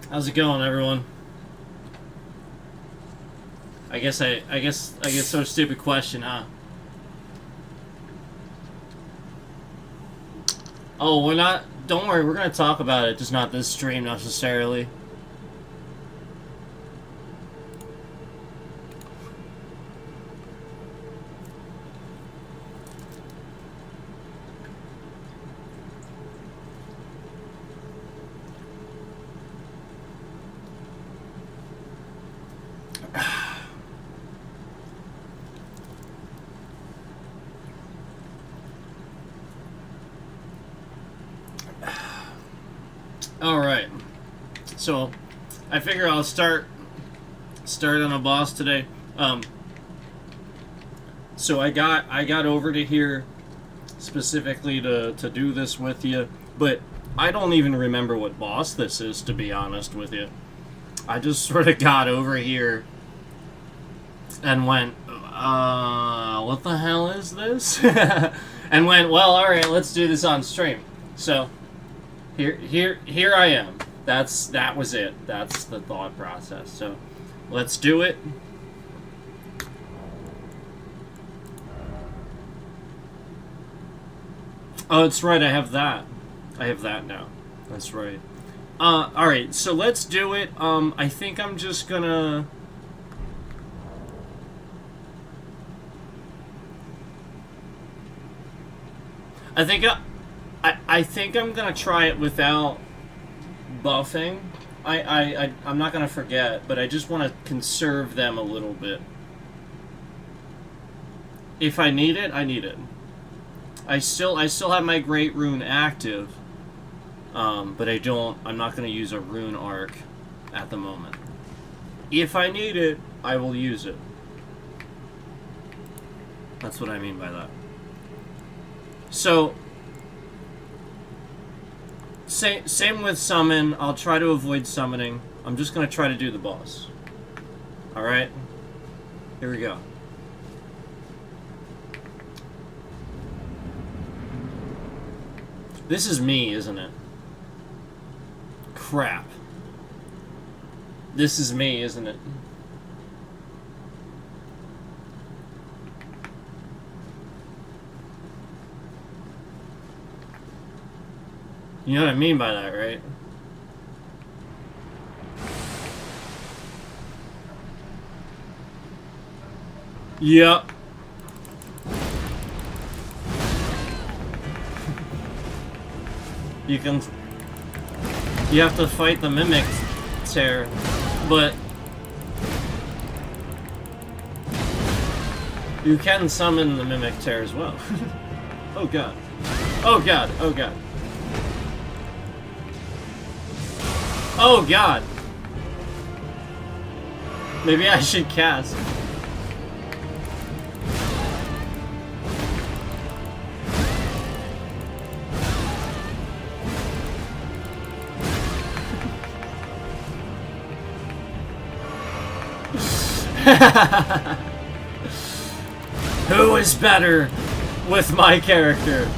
How's it going, everyone? I guess so stupid question, huh? Oh, we're not. Don't worry, we're gonna talk about it, just not this stream necessarily. All right. So, I figure I'll start on a boss today. So I got over to here specifically to do this with you, but I don't even remember what boss this is, to be honest with you. I just sort of got over here and went, what the hell is this? And went, well, all right, let's do this on stream. So here I am. That was it. That's the thought process. So let's do it. Oh, that's right. I have that. I have that now. That's right. Alright, so let's do it. I think I'm just gonna... I think I'm gonna try it without buffing. I'm not gonna forget, but I just want to conserve them a little bit. If I need it, I need it. I still have my Great Rune active, but I'm not going to use a rune arc at the moment. If I need it, I will use it. That's what I mean by that. So, same with summon. I'll try to avoid summoning. I'm just going to try to do the boss. Alright? Here we go. This is me, isn't it? Crap. This is me, isn't it? You know what I mean by that, right? Yep. You have to fight the mimic tear, but you can summon the mimic tear as well. Oh god. Oh god. Oh god. Oh god. Maybe I should cast. Who is better with my character?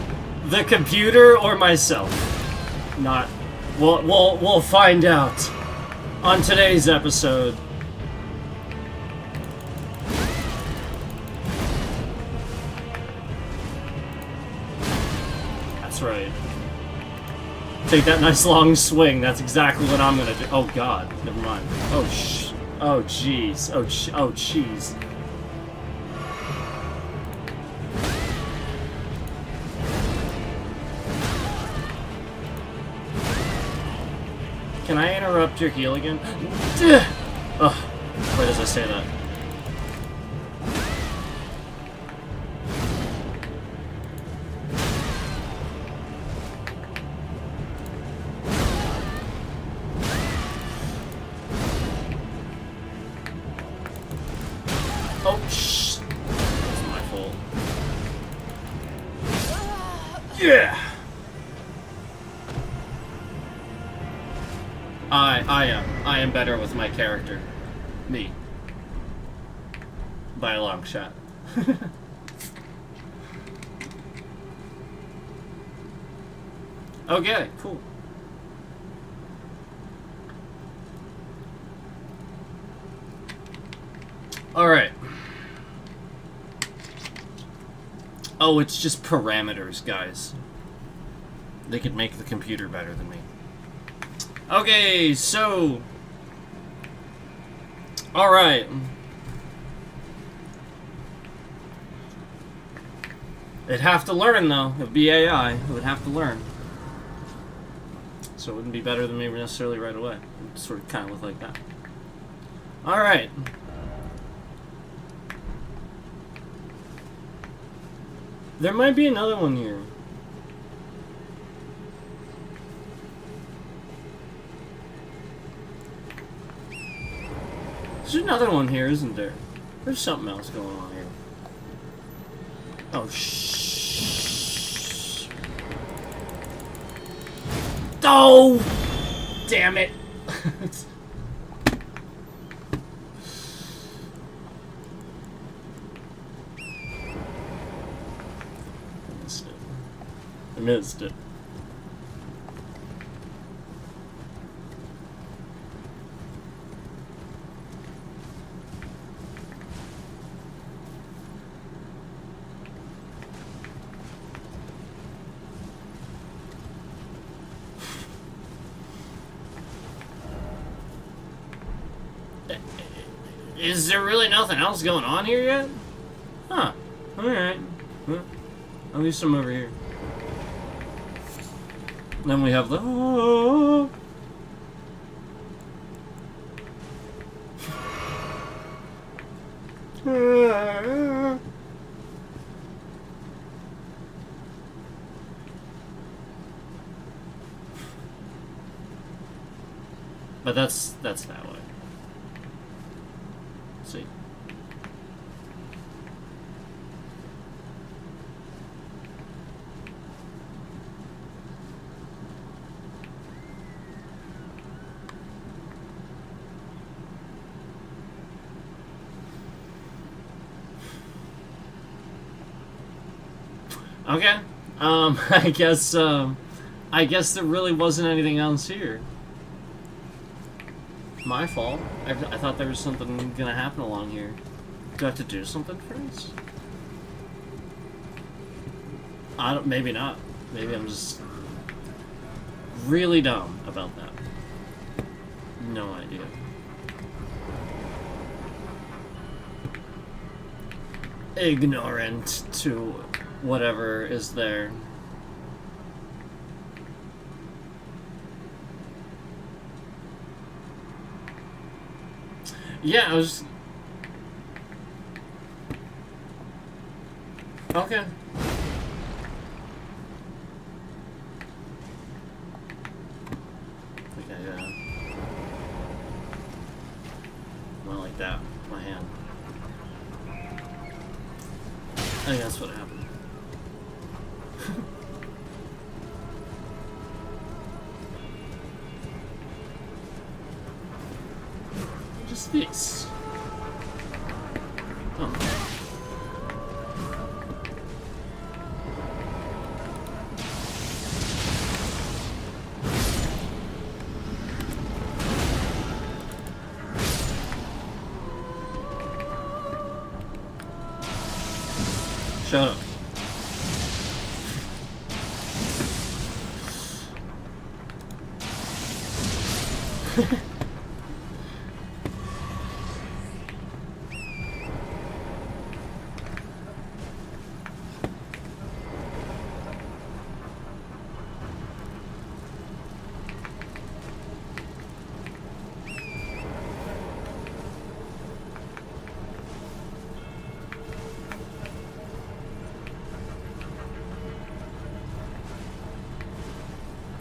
The computer or myself? Not. We'll find out on today's episode. That's right. Take that nice long swing. That's exactly what I'm gonna do. Oh god, never mind. Oh jeez. Oh jeez. Can I interrupt your heal again? Ugh. Why does I say that? Oh, shh. That's my fault. Yeah! I am better with my character. Me. By a long shot. Okay, cool. Alright. Oh, it's just parameters, guys. They could make the computer better than me. Okay, so... Alright. It'd have to learn, though. It'd be AI. It would have to learn. So it wouldn't be better than me necessarily right away. It would sort of kind of look like that. Alright. There might be another one here. There's another one here, isn't there? There's something else going on here. Oh, shh. Oh! Damn it! I missed it. Is there really nothing else going on here yet? Huh. Alright. Well, at least I'm over here. Then we have the... Oh. But that's that way. Let's see. Okay. I guess there really wasn't anything else here. My fault. I thought there was something gonna happen along here. Do I have to do something first? Maybe not. Maybe I'm just really dumb about that. No idea. Ignorant to whatever is there. Yeah, I was... Okay. Okay, yeah. Not like that. My hand. I think that's what happened. Just this. Oh. Shut up.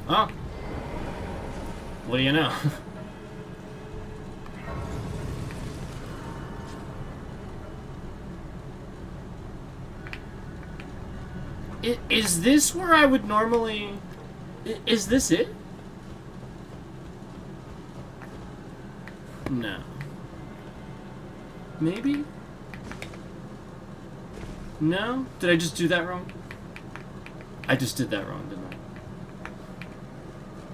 Oh. What do you know? Is this where I would normally... Is this it? No. Maybe? No? Did I just do that wrong? I just did that wrong, didn't I?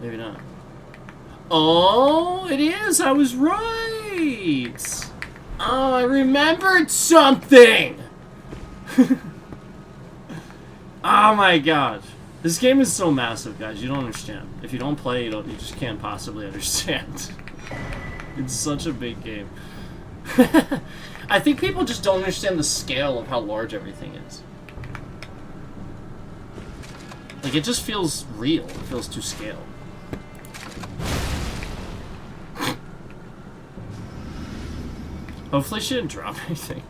Maybe not. Oh, it is! I was right! Oh, I remembered something! Oh my gosh. This game is so massive, guys. You don't understand. If you don't play, you just can't possibly understand. It's such a big game. I think people just don't understand the scale of how large everything is. Like, it just feels real. It feels to scale. Hopefully she didn't drop anything.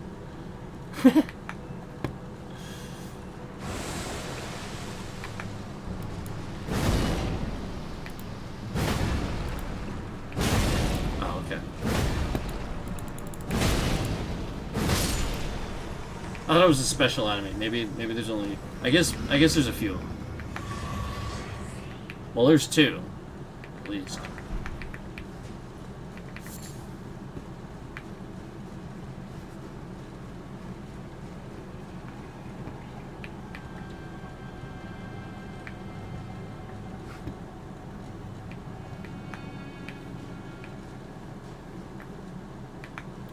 Oh, okay. I thought it was a special enemy. Maybe there's only... I guess there's a few of them. Well, there's two, at least.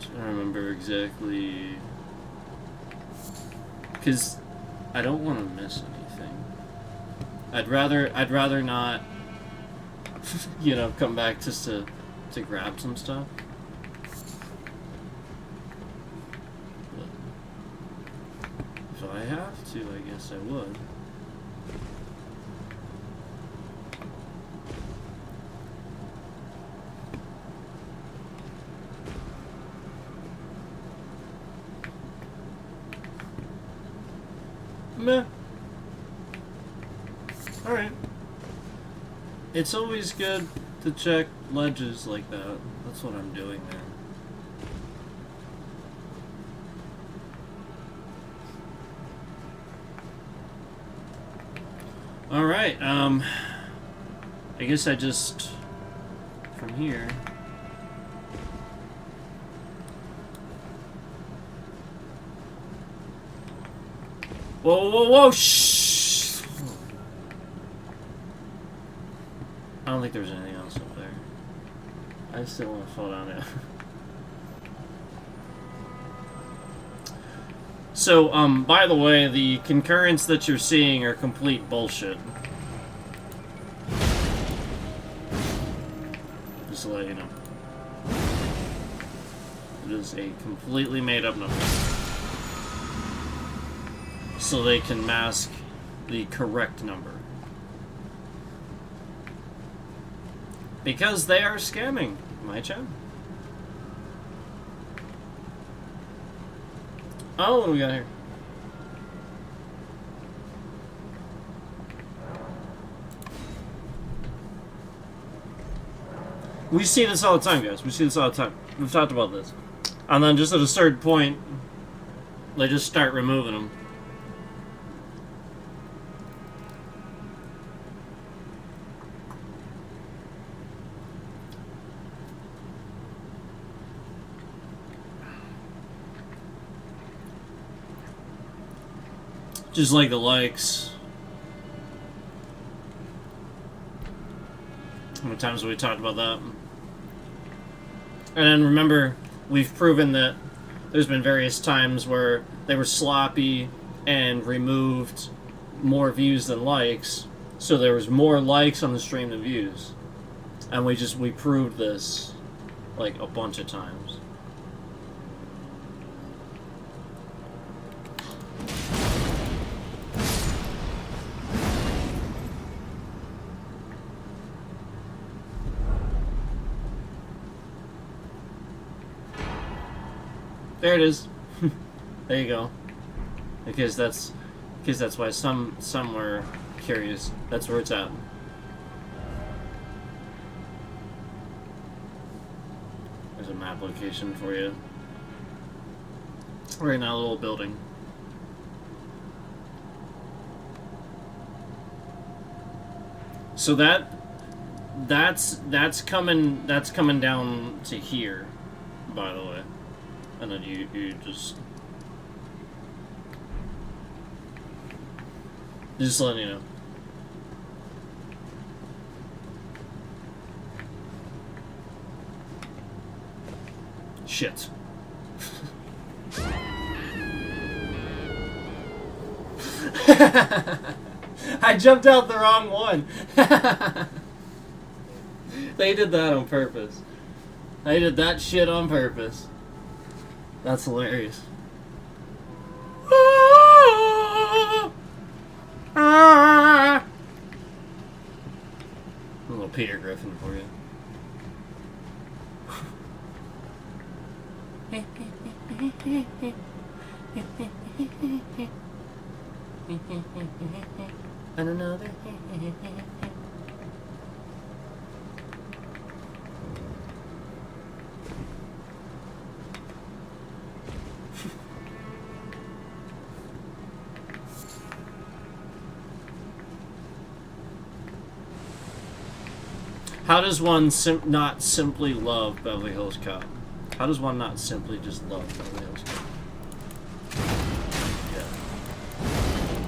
I don't remember exactly, because I don't want to miss anything. I'd rather not, you know, come back just to grab some stuff. But if I have to, I guess I would. Meh. Alright. It's always good to check ledges like that. That's what I'm doing there. Alright, I guess I just... from here... Whoa, whoa, whoa, shh! I don't think there's anything else up there. I still want to fall down there. So, by the way, the concurrents that you're seeing are complete bullshit. Just to let you know. It is a completely made-up number. So they can mask the correct number. Because they are scamming my channel. Oh, what do we got here? We see this all the time, guys. We see this all the time. We've talked about this. And then just at a certain point, they just start removing them. Just like the likes. How many times have we talked about that? And then remember, we've proven that there's been various times where they were sloppy and removed more views than likes. So there was more likes on the stream than views. And we proved this like a bunch of times. There it is. There you go. Because that's why some were curious. That's where it's at. There's a map location for you. We're in a little building. So that's coming down to here, by the way. And then you just letting you know. Shit. I jumped out the wrong one. They did that on purpose. They did that shit on purpose. That's hilarious. A little Peter Griffin for you. And another. How does one not simply love Beverly Hills Cop? How does one not simply just love Beverly Hills Cop? Yeah.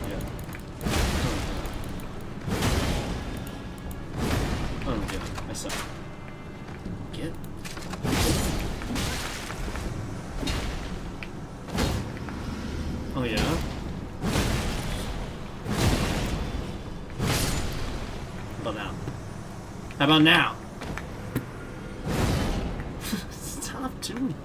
Yeah. Oh my god, I suck. Get. Oh yeah? How about now? How about now? Stop doing that.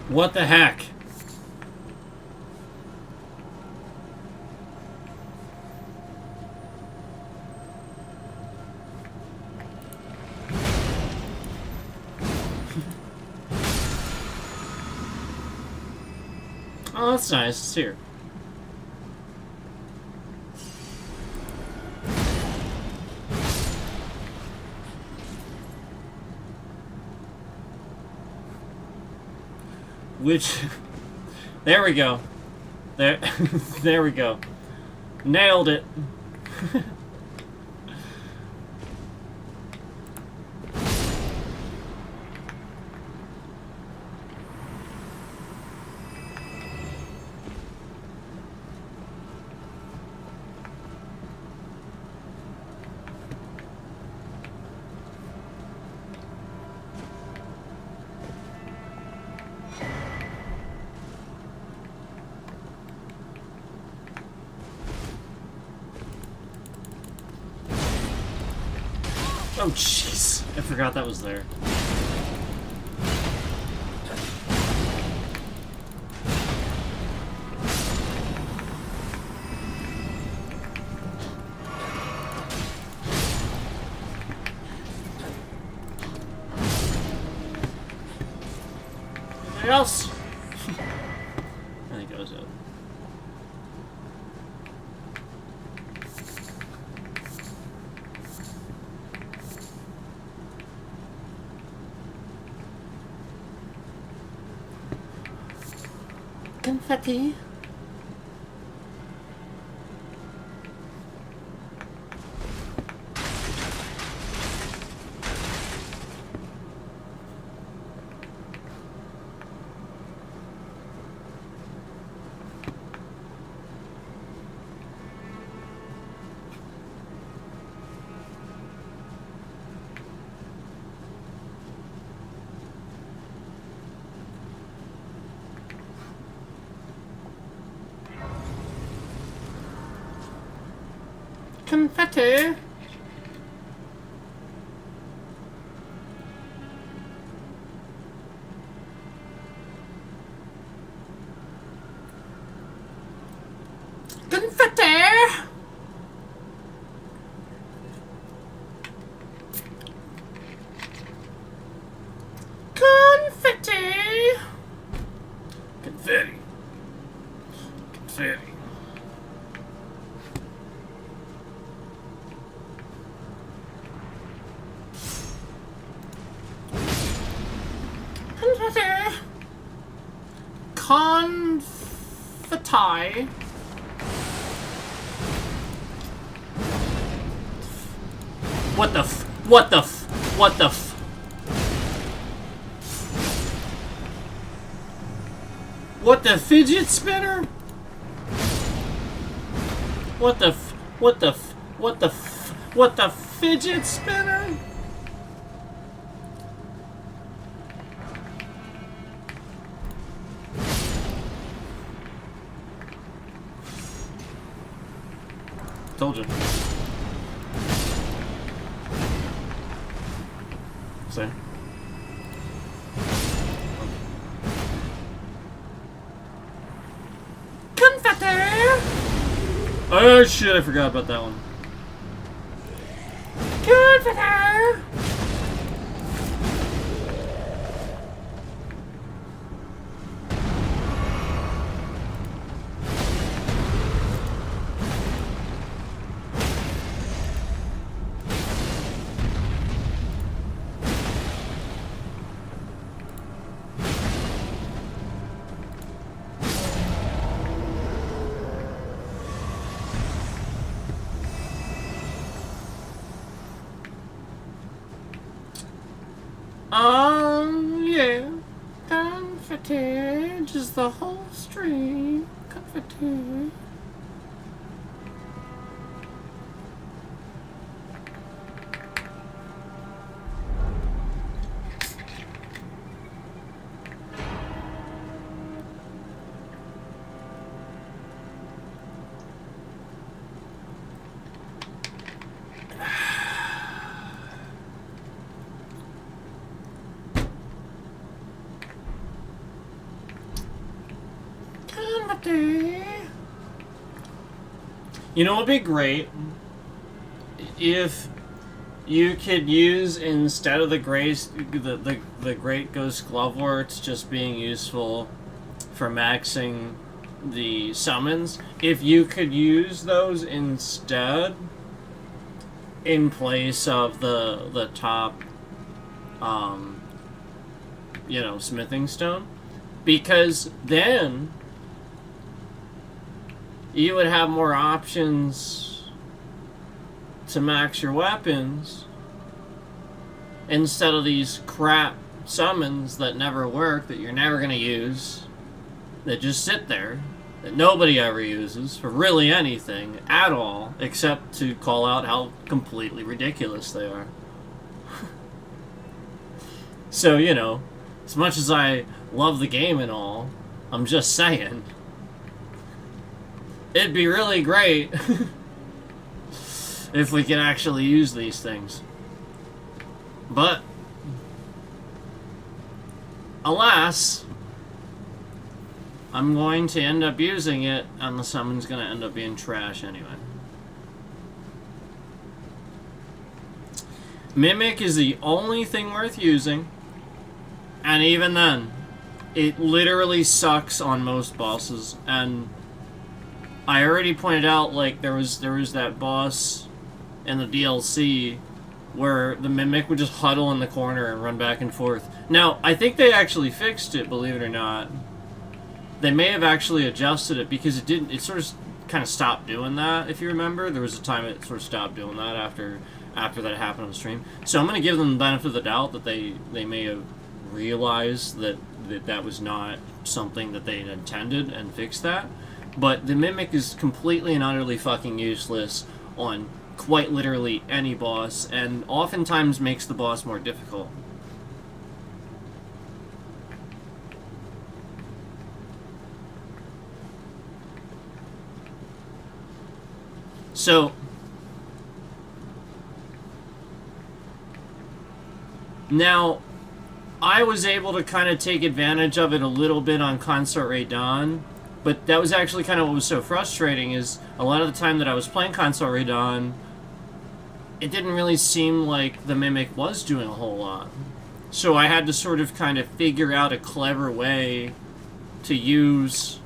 What the heck? Oh, that's nice. It's here. Which, there we go. There, there we go. Nailed it. Oh, jeez. I forgot that was there. Anything else? I think that was it. Confetti. Confetti. Confetti. Confetti. Confetti. Confetti. Confetti. What the f? What the f? What the f? What the fidget spinner? What the f? What the f? What the f? What the fidget spinner? Told you. See? Confetti! Oh shit, I forgot about that one. Confetti! Yeah. Confetti, just the whole stream. Confetti. You know, it'd be great if you could use, instead of the Great Ghost Gloveworts just being useful for maxing the summons, if you could use those instead in place of the top, you know, smithing stone, because then you would have more options to max your weapons instead of these crap summons that never work, that you're never going to use, that just sit there, that nobody ever uses for really anything at all, except to call out how completely ridiculous they are. So, you know, as much as I love the game and all, I'm just saying, it'd be really great if we could actually use these things. But, alas, I'm going to end up using it, and the summon's going to end up being trash anyway. Mimic is the only thing worth using, and even then, it literally sucks on most bosses, and I already pointed out, like, there was that boss in the DLC where the Mimic would just huddle in the corner and run back and forth. Now, I think they actually fixed it, believe it or not. They may have actually adjusted it, because it sort of kind of stopped doing that, if you remember. There was a time it sort of stopped doing that after that happened on the stream. So I'm going to give them the benefit of the doubt that they may have realized that was not something that they had intended and fixed that. But the Mimic is completely and utterly fucking useless on quite literally any boss, and oftentimes makes the boss more difficult. So, now, I was able to kind of take advantage of it a little bit on Consort Ray Dawn, but that was actually kind of what was so frustrating, is a lot of the time that I was playing Consort Ray Dawn, it didn't really seem like the Mimic was doing a whole lot. So I had to sort of kind of figure out a clever way to use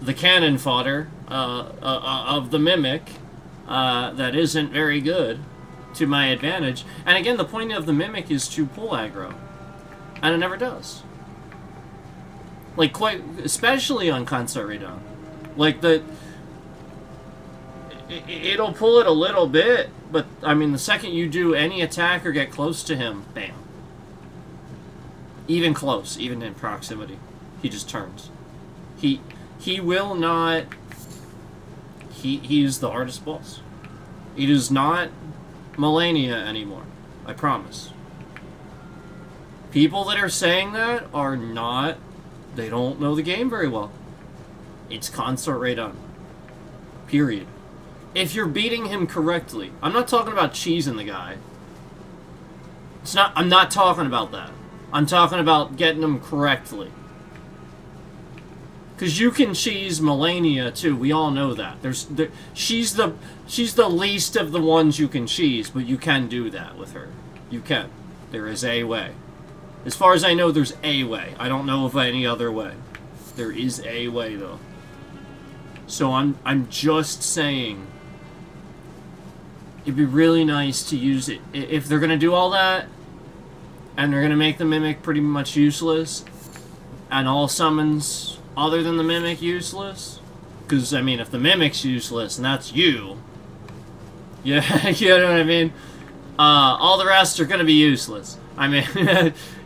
the cannon fodder of the Mimic that isn't very good to my advantage. And again, the point of the Mimic is to pull aggro, and it never does. Like, quite especially on Consort Ray Dawn. Like, it'll pull it a little bit, But, I mean, the second you do any attack or get close to him, bam. Even close, even in proximity, he just turns. He will not... He is the hardest boss. It is not Malenia anymore. I promise. People that are saying that are not... They don't know the game very well. It's consort radon. Period. If you're beating him correctly... I'm not talking about cheesing the guy. It's not... I'm not talking about that. I'm talking about getting him correctly. Because you can cheese Malenia too. We all know that. She's the least of the ones you can cheese, but you can do that with her. You can. There is a way. As far as I know, there's a way. I don't know of any other way. There is a way though. So I'm just saying, it'd be really nice to use it if they're gonna do all that, and they're gonna make the Mimic pretty much useless, and all summons other than the Mimic useless. Because, I mean, if the Mimic's useless, and that's you... Yeah, you know what I mean? All the rest are gonna be useless. I mean,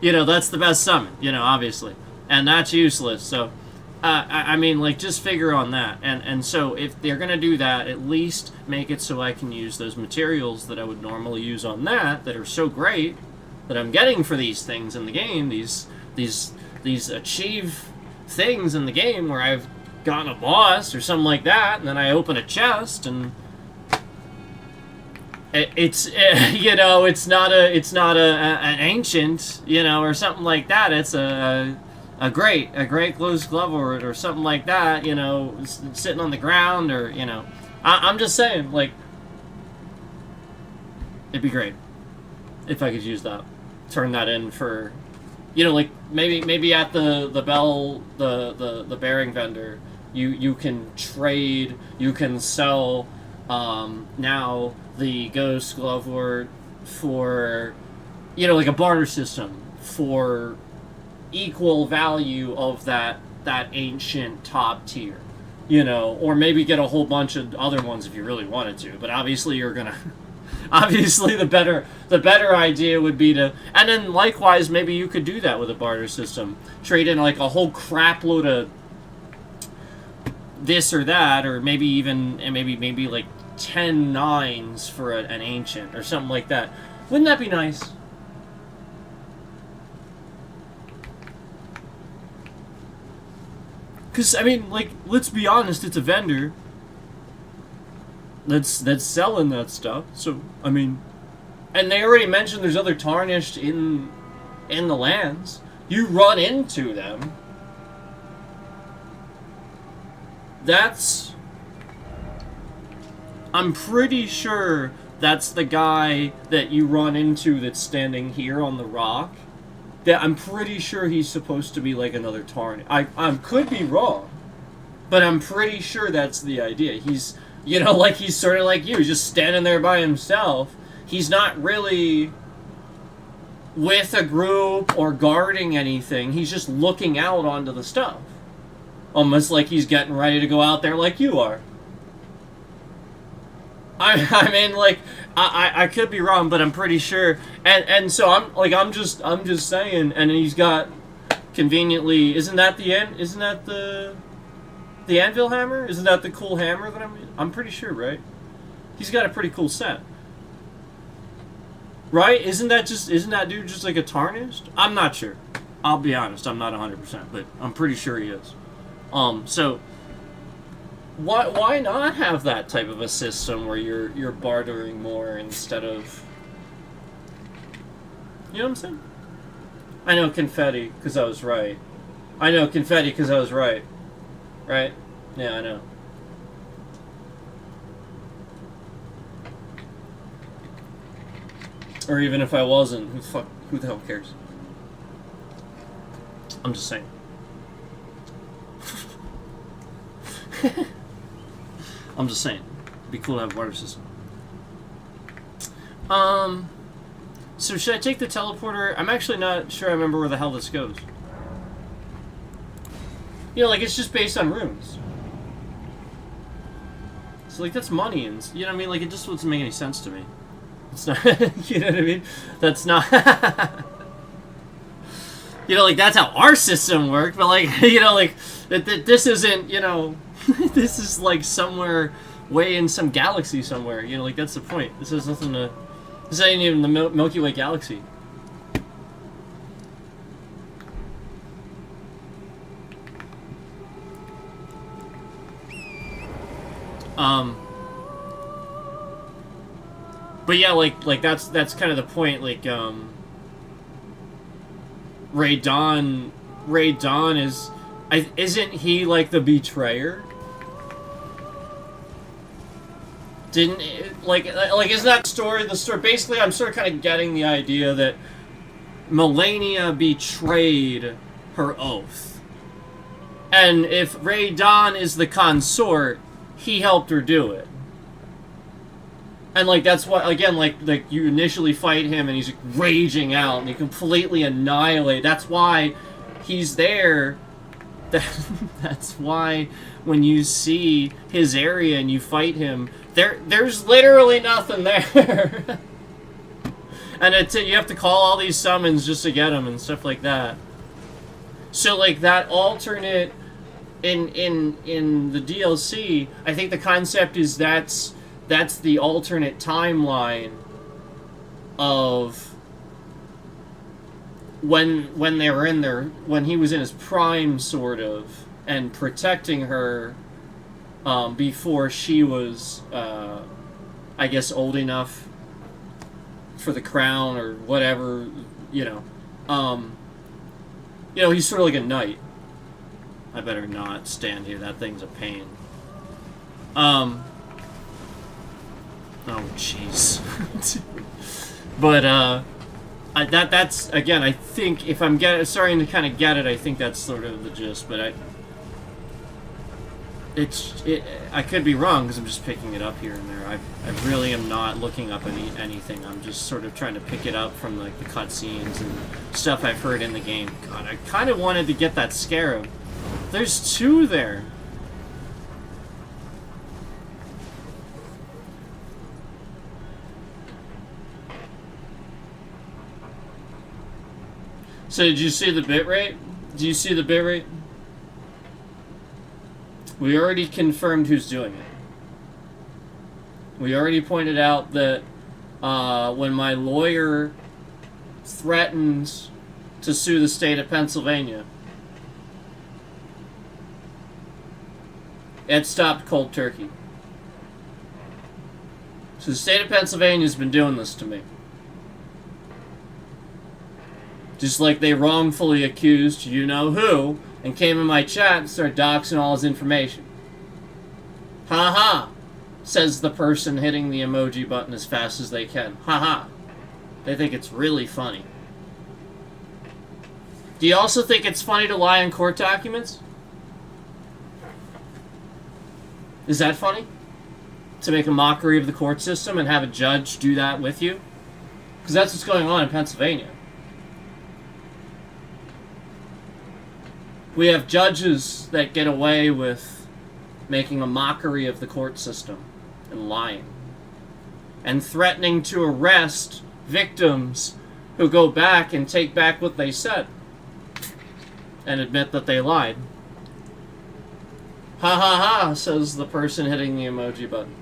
you know, that's the best summon, you know, obviously. And that's useless, so... I mean, like, just figure on that. And so, if they're gonna do that, at least make it so I can use those materials that I would normally use on that are so great, that I'm getting for these things in the game, these achieve things in the game where I've gotten a boss or something like that, and then I open a chest and it's you know, it's not an ancient, you know, or something like that. It's a great closed glove or something like that, you know, sitting on the ground, or, you know, I'm just saying, like, it'd be great if I could use that, turn that in for, you know, like, maybe at the bell, the bearing vendor, you can trade, you can sell now the ghost glove ward for, you know, like a barter system for equal value of that ancient top tier, you know, or maybe get a whole bunch of other ones if you really wanted to, but obviously you're gonna obviously the better idea would be to, and then likewise maybe you could do that with a barter system, trade in like a whole crap load of this or that, or maybe even, and maybe like 10 nines for an ancient or something like that. Wouldn't that be nice? Because, I mean, like, let's be honest, it's a vendor that's selling that stuff. So, I mean, and they already mentioned there's other tarnished in the lands. You run into them. I'm pretty sure that's the guy that you run into that's standing here on the rock. That I'm pretty sure he's supposed to be like another Tarn. I could be wrong, but I'm pretty sure that's the idea. He's, you know, like, he's sort of like you. He's just standing there by himself. He's not really with a group or guarding anything. He's just looking out onto the stuff. Almost like he's getting ready to go out there like you are. I mean, like, I could be wrong, but I'm pretty sure. And so I'm just saying. And he's got conveniently. Isn't that the end? Isn't that the anvil hammer? Isn't that the cool hammer that I'm pretty sure, right? He's got a pretty cool set, right? Isn't that dude just like a tarnished? I'm not sure. I'll be honest. I'm not 100%, but I'm pretty sure he is. So. Why not have that type of a system where you're bartering more instead of... You know what I'm saying? I know confetti, because I was right. I know confetti, because I was right. Right? Yeah, I know. Or even if I wasn't, who the hell cares? I'm just saying. I'm just saying. It'd be cool to have a water system. So should I take the teleporter? I'm actually not sure I remember where the hell this goes. You know, like, it's just based on runes. So, like, that's money, and, you know what I mean? Like, it just doesn't make any sense to me. It's not, you know what I mean? That's not... You know, like, that's how our system worked, but, like, you know, like, this isn't, you know, this is, like, somewhere way in some galaxy somewhere, you know, like, that's the point. This has nothing to, this ain't even the Milky Way galaxy. But yeah, like, that's kind of the point, like, Ray Dawn is... isn't he, like, the betrayer? Didn't... Like, isn't that the story... Basically, I'm sort of kind of getting the idea that Malenia betrayed her oath. And if Ray Dawn is the consort, he helped her do it. And, like, that's what, again, like you initially fight him and he's like, raging out and you completely annihilate. That's why he's there. That's why when you see his area and you fight him, there's literally nothing there. And you have to call all these summons just to get him and stuff like that. So, like, that alternate in the DLC, I think the concept is that's the alternate timeline of when they were in their... when he was in his prime, sort of, and protecting her before she was, I guess, old enough for the crown or whatever, you know. You know, he's sort of like a knight. I better not stand here. That thing's a pain. Oh, jeez. But, that's, again, I think, if I'm starting to kind of get it, I think that's sort of the gist, but I could be wrong, because I'm just picking it up here and there. I really am not looking up anything. I'm just sort of trying to pick it up from, like, the cutscenes and stuff I've heard in the game. God, I kind of wanted to get that scarab. There's two there. So did you see the bitrate? Do you see the bitrate? We already confirmed who's doing it. We already pointed out that when my lawyer threatens to sue the state of Pennsylvania, it stopped cold turkey. So the state of Pennsylvania's been doing this to me. Just like they wrongfully accused you-know-who and came in my chat and started doxing all his information. Ha ha, says the person hitting the emoji button as fast as they can. Ha ha. They think it's really funny. Do you also think it's funny to lie in court documents? Is that funny? To make a mockery of the court system and have a judge do that with you? Because that's what's going on in Pennsylvania. We have judges that get away with making a mockery of the court system and lying. And threatening to arrest victims who go back and take back what they said. And admit that they lied. Ha ha ha, says the person hitting the emoji button.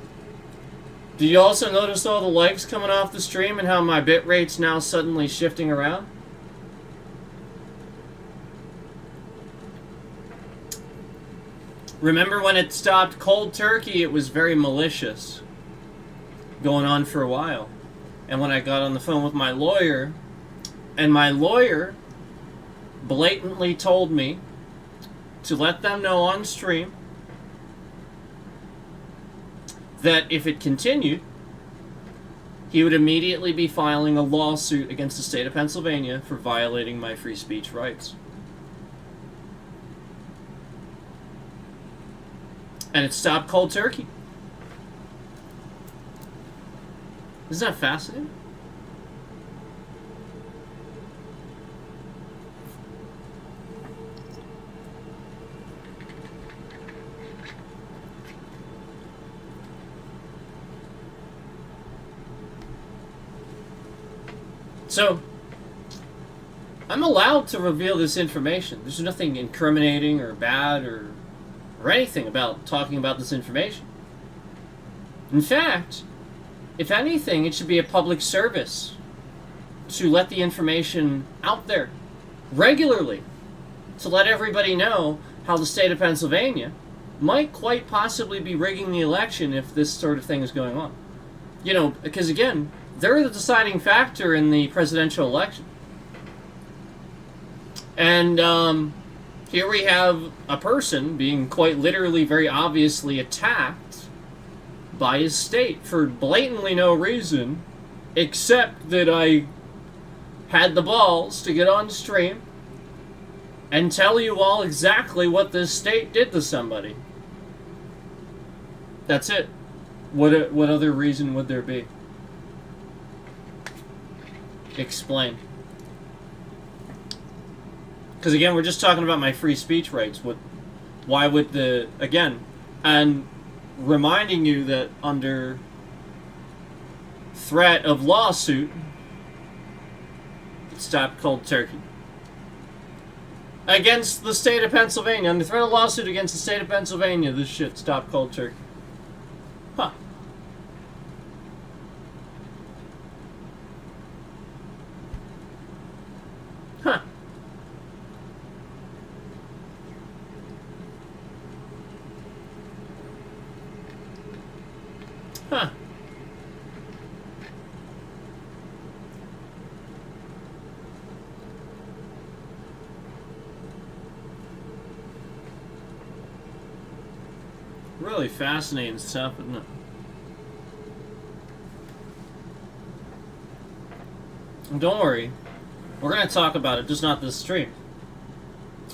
Do you also notice all the likes coming off the stream and how my bitrate's now suddenly shifting around? Remember when it stopped cold turkey, it was very malicious. Going on for a while. And when I got on the phone with my lawyer, and my lawyer blatantly told me to let them know on stream that if it continued, he would immediately be filing a lawsuit against the state of Pennsylvania for violating my free speech rights. And it stopped cold turkey. Isn't that fascinating? So, I'm allowed to reveal this information. There's nothing incriminating or bad or anything about talking about this information. In fact, if anything, it should be a public service to let the information out there regularly, to let everybody know how the state of Pennsylvania might quite possibly be rigging the election if this sort of thing is going on. You know, because again, they're the deciding factor in the presidential election. And here we have a person being quite literally, very obviously attacked by his state for blatantly no reason, except that I had the balls to get on stream and tell you all exactly what this state did to somebody. That's it. What other reason would there be? Explain. Because again, we're just talking about my free speech rights. Why would the... Again, and reminding you that under threat of lawsuit, stop cold turkey. Against the state of Pennsylvania. Under threat of lawsuit against the state of Pennsylvania, this shit stopped cold turkey. Huh. Huh. Huh. Really fascinating stuff, isn't it? Don't worry. We're going to talk about it, just not this stream.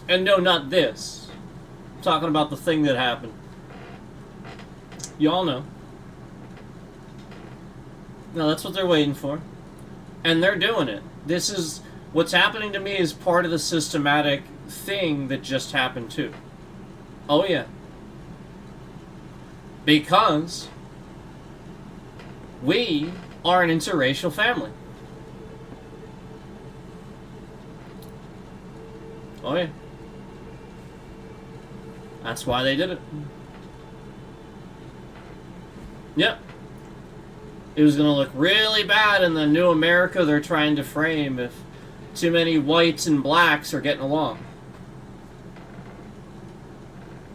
And no, not this. I'm talking about the thing that happened. Y'all know. No, that's what they're waiting for. And they're doing it. This is... What's happening to me is part of the systematic thing that just happened too. Oh yeah. Because we are an interracial family. Oh yeah. That's why they did it. Yep. It was going to look really bad in the new America they're trying to frame if too many whites and blacks are getting along.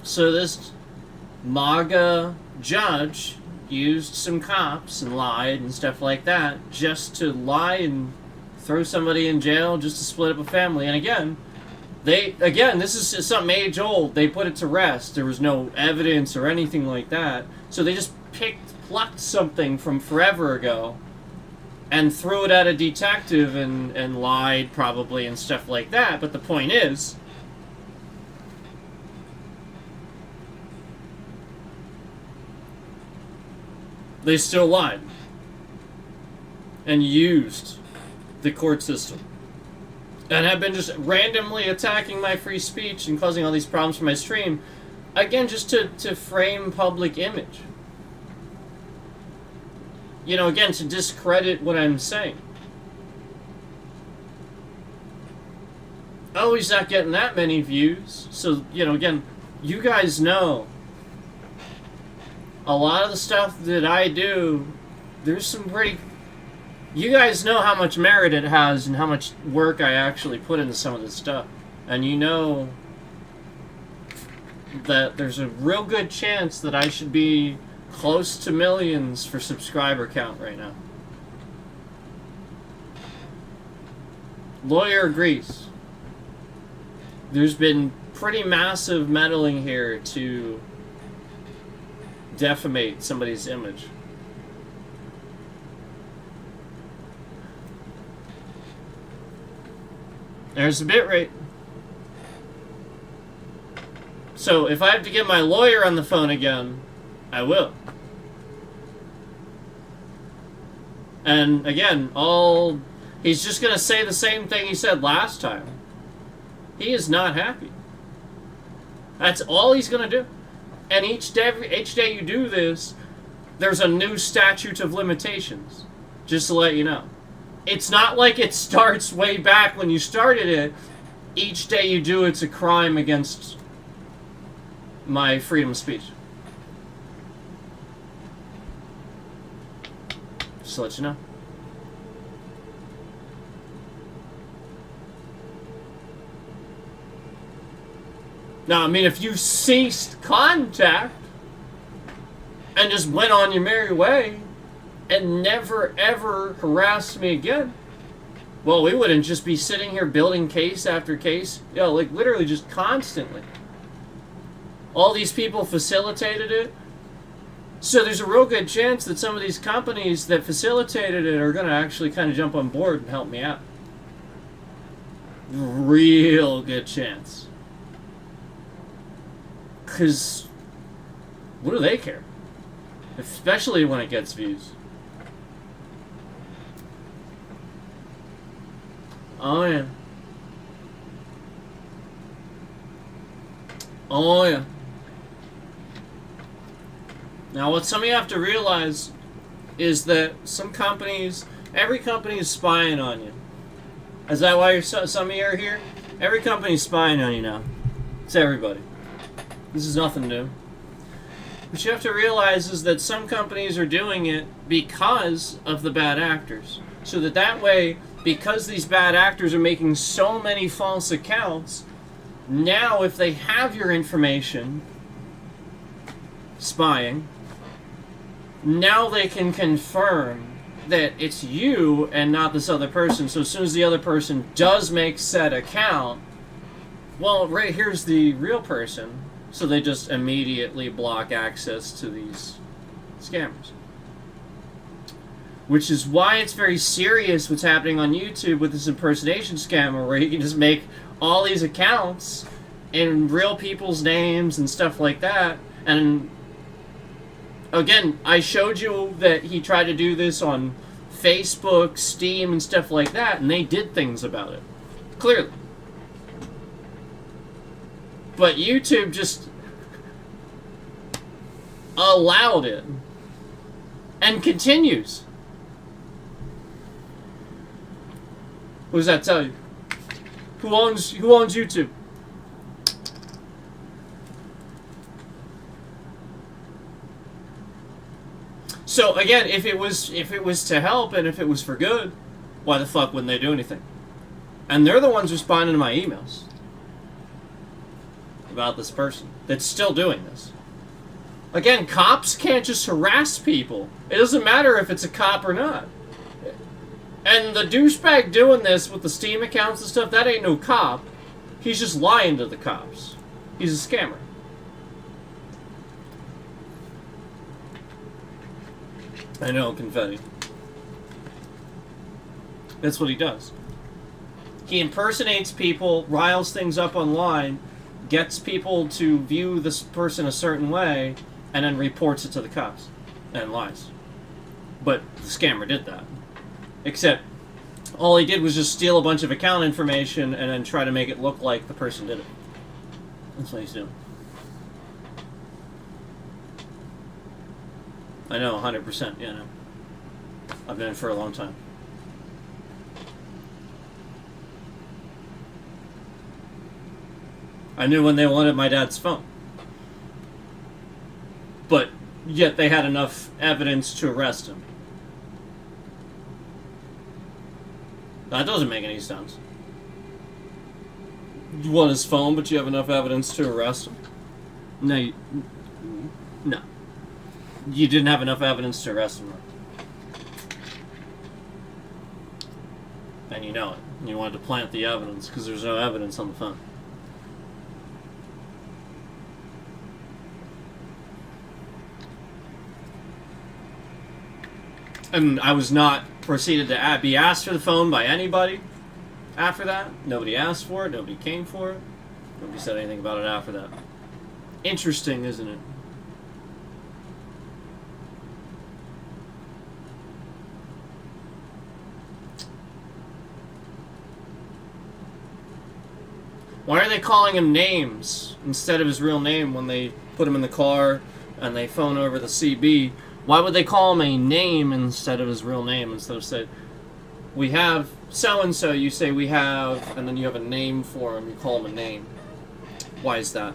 So this MAGA judge used some cops and lied and stuff like that just to lie and throw somebody in jail just to split up a family. And again, this is something age old. They put it to rest. There was no evidence or anything like that. So they just plucked something from forever ago and threw it at a detective and lied probably and stuff like that. But the point is, they still lied and used the court system and have been just randomly attacking my free speech and causing all these problems for my stream, again, just to frame public image. You know, again, to discredit what I'm saying. Oh, he's not getting that many views. So, you know, again, you guys know a lot of the stuff that I do, there's some pretty... You guys know how much merit it has and how much work I actually put into some of this stuff. And you know that there's a real good chance that I should be close to millions for subscriber count right now. Lawyer agrees. There's been pretty massive meddling here to defamate somebody's image. There's the bit rate. So if I have to get my lawyer on the phone again, I will. And again, he's just going to say the same thing he said last time. He is not happy. That's all he's going to do. And each day you do this, there's a new statute of limitations. Just to let you know. It's not like it starts way back when you started it. Each day you do it's a crime against my freedom of speech. Just to let you know. Now, I mean, if you ceased contact and just went on your merry way and never ever harassed me again, well, we wouldn't just be sitting here building case after case. Yeah, like literally just constantly. All these people facilitated it. So there's a real good chance that some of these companies that facilitated it are going to actually kind of jump on board and help me out. Real good chance. Because what do they care? Especially when it gets views. Oh, yeah. Oh, yeah. Now, what some of you have to realize is that some companies, every company is spying on you. Is that why some of you are here? Every company is spying on you now. It's everybody. This is nothing new. What you have to realize is that some companies are doing it because of the bad actors. So that way, because these bad actors are making so many false accounts, now if they have your information, spying, now they can confirm that it's you and not this other person. So as soon as the other person does make said account, well, right here's the real person. So they just immediately block access to these scammers. Which is why it's very serious what's happening on YouTube with this impersonation scammer, where you can just make all these accounts in real people's names and stuff like that. And again, I showed you that he tried to do this on Facebook, Steam, and stuff like that, and they did things about it. Clearly. But YouTube just allowed it. And continues. What does that tell you? Who owns YouTube? So again, if it was to help and if it was for good, why the fuck wouldn't they do anything? And they're the ones responding to my emails about this person that's still doing this. Again, cops can't just harass people. It doesn't matter if it's a cop or not. And the douchebag doing this with the Steam accounts and stuff, that ain't no cop. He's just lying to the cops. He's a scammer. I know, confetti. That's what he does. He impersonates people, riles things up online, gets people to view this person a certain way, and then reports it to the cops. And lies. But the scammer did that. Except, all he did was just steal a bunch of account information and then try to make it look like the person did it. That's what he's doing. I know, 100%, yeah, I know. I've been in for a long time. I knew when they wanted my dad's phone. But yet they had enough evidence to arrest him. That doesn't make any sense. You want his phone, but you have enough evidence to arrest him? No. No. You didn't have enough evidence to arrest him. And you know it. You wanted to plant the evidence because there's no evidence on the phone. And I was not proceeded to be asked for the phone by anybody after that. Nobody asked for it. Nobody came for it. Nobody said anything about it after that. Interesting, isn't it? Why are they calling him names instead of his real name when they put him in the car and they phone over the CB? Why would they call him a name instead of his real name, instead of say, We have so-and-so, you say we have, and then you have a name for him, you call him a name. Why is that?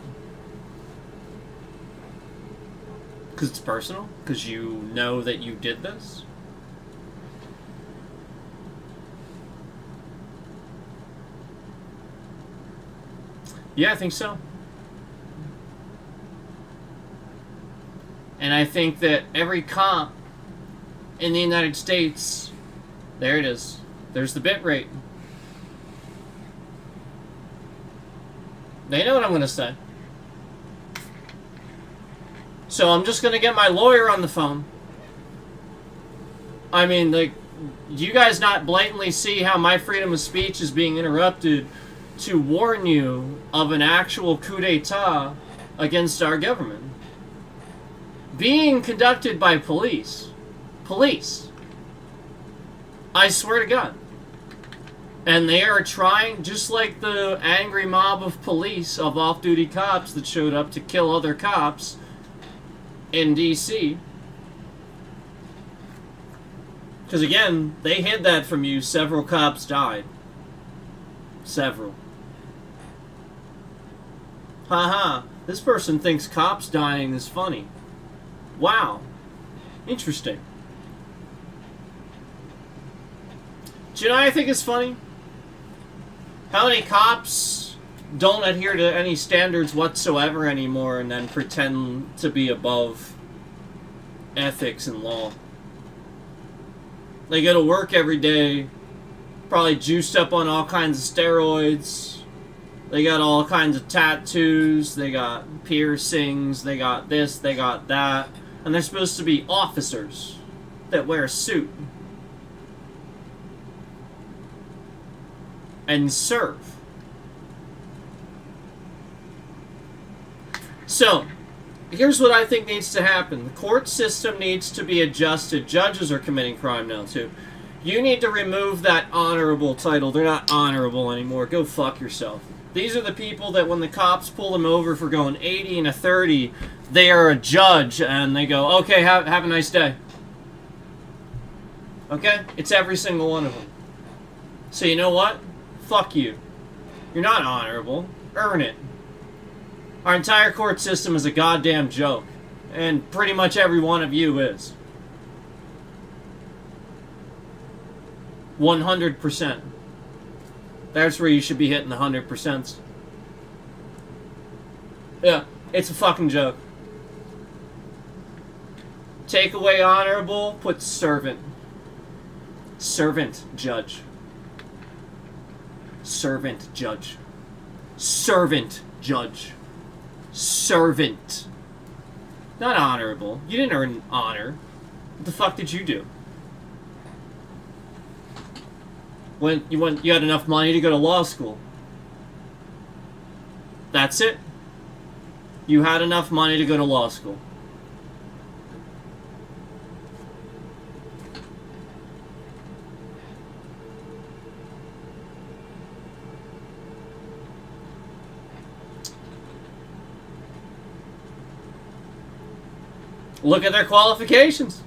Because it's personal? Because you know that you did this? Yeah, I think so. And I think that every cop in the United States, there it is. There's the bit rate. They know what I'm going to say. So I'm just going to get my lawyer on the phone. I mean, like, do you guys not blatantly see how my freedom of speech is being interrupted to warn you of an actual coup d'etat against our government? Being conducted by police. Police. I swear to God. And they are trying, just like the angry mob of police, of off-duty cops that showed up to kill other cops in D.C. Because again, they hid that from you. Several cops died. Several. Haha, this person thinks cops dying is funny. Wow. Interesting. Do you know what I think is funny? How many cops don't adhere to any standards whatsoever anymore and then pretend to be above ethics and law? They go to work every day, probably juiced up on all kinds of steroids. They got all kinds of tattoos, they got piercings, they got this, they got that. And they're supposed to be officers that wear a suit and serve. So, here's what I think needs to happen. The court system needs to be adjusted. Judges are committing crime now, too. You need to remove that honorable title. They're not honorable anymore. Go fuck yourself. These are the people that when the cops pull them over for going 80 and a 30, they are a judge, and they go, okay, have a nice day. Okay? It's every single one of them. So you know what? Fuck you. You're not honorable. Earn it. Our entire court system is a goddamn joke. And pretty much every one of you is. 100%. That's where you should be hitting the 100%. Yeah, it's a fucking joke. Take away honorable, put servant. Servant judge. Servant judge. Servant judge. Servant. Not honorable. You didn't earn honor. What the fuck did you do? When you had enough money to go to law school. That's it. You had enough money to go to law school. Look at their qualifications.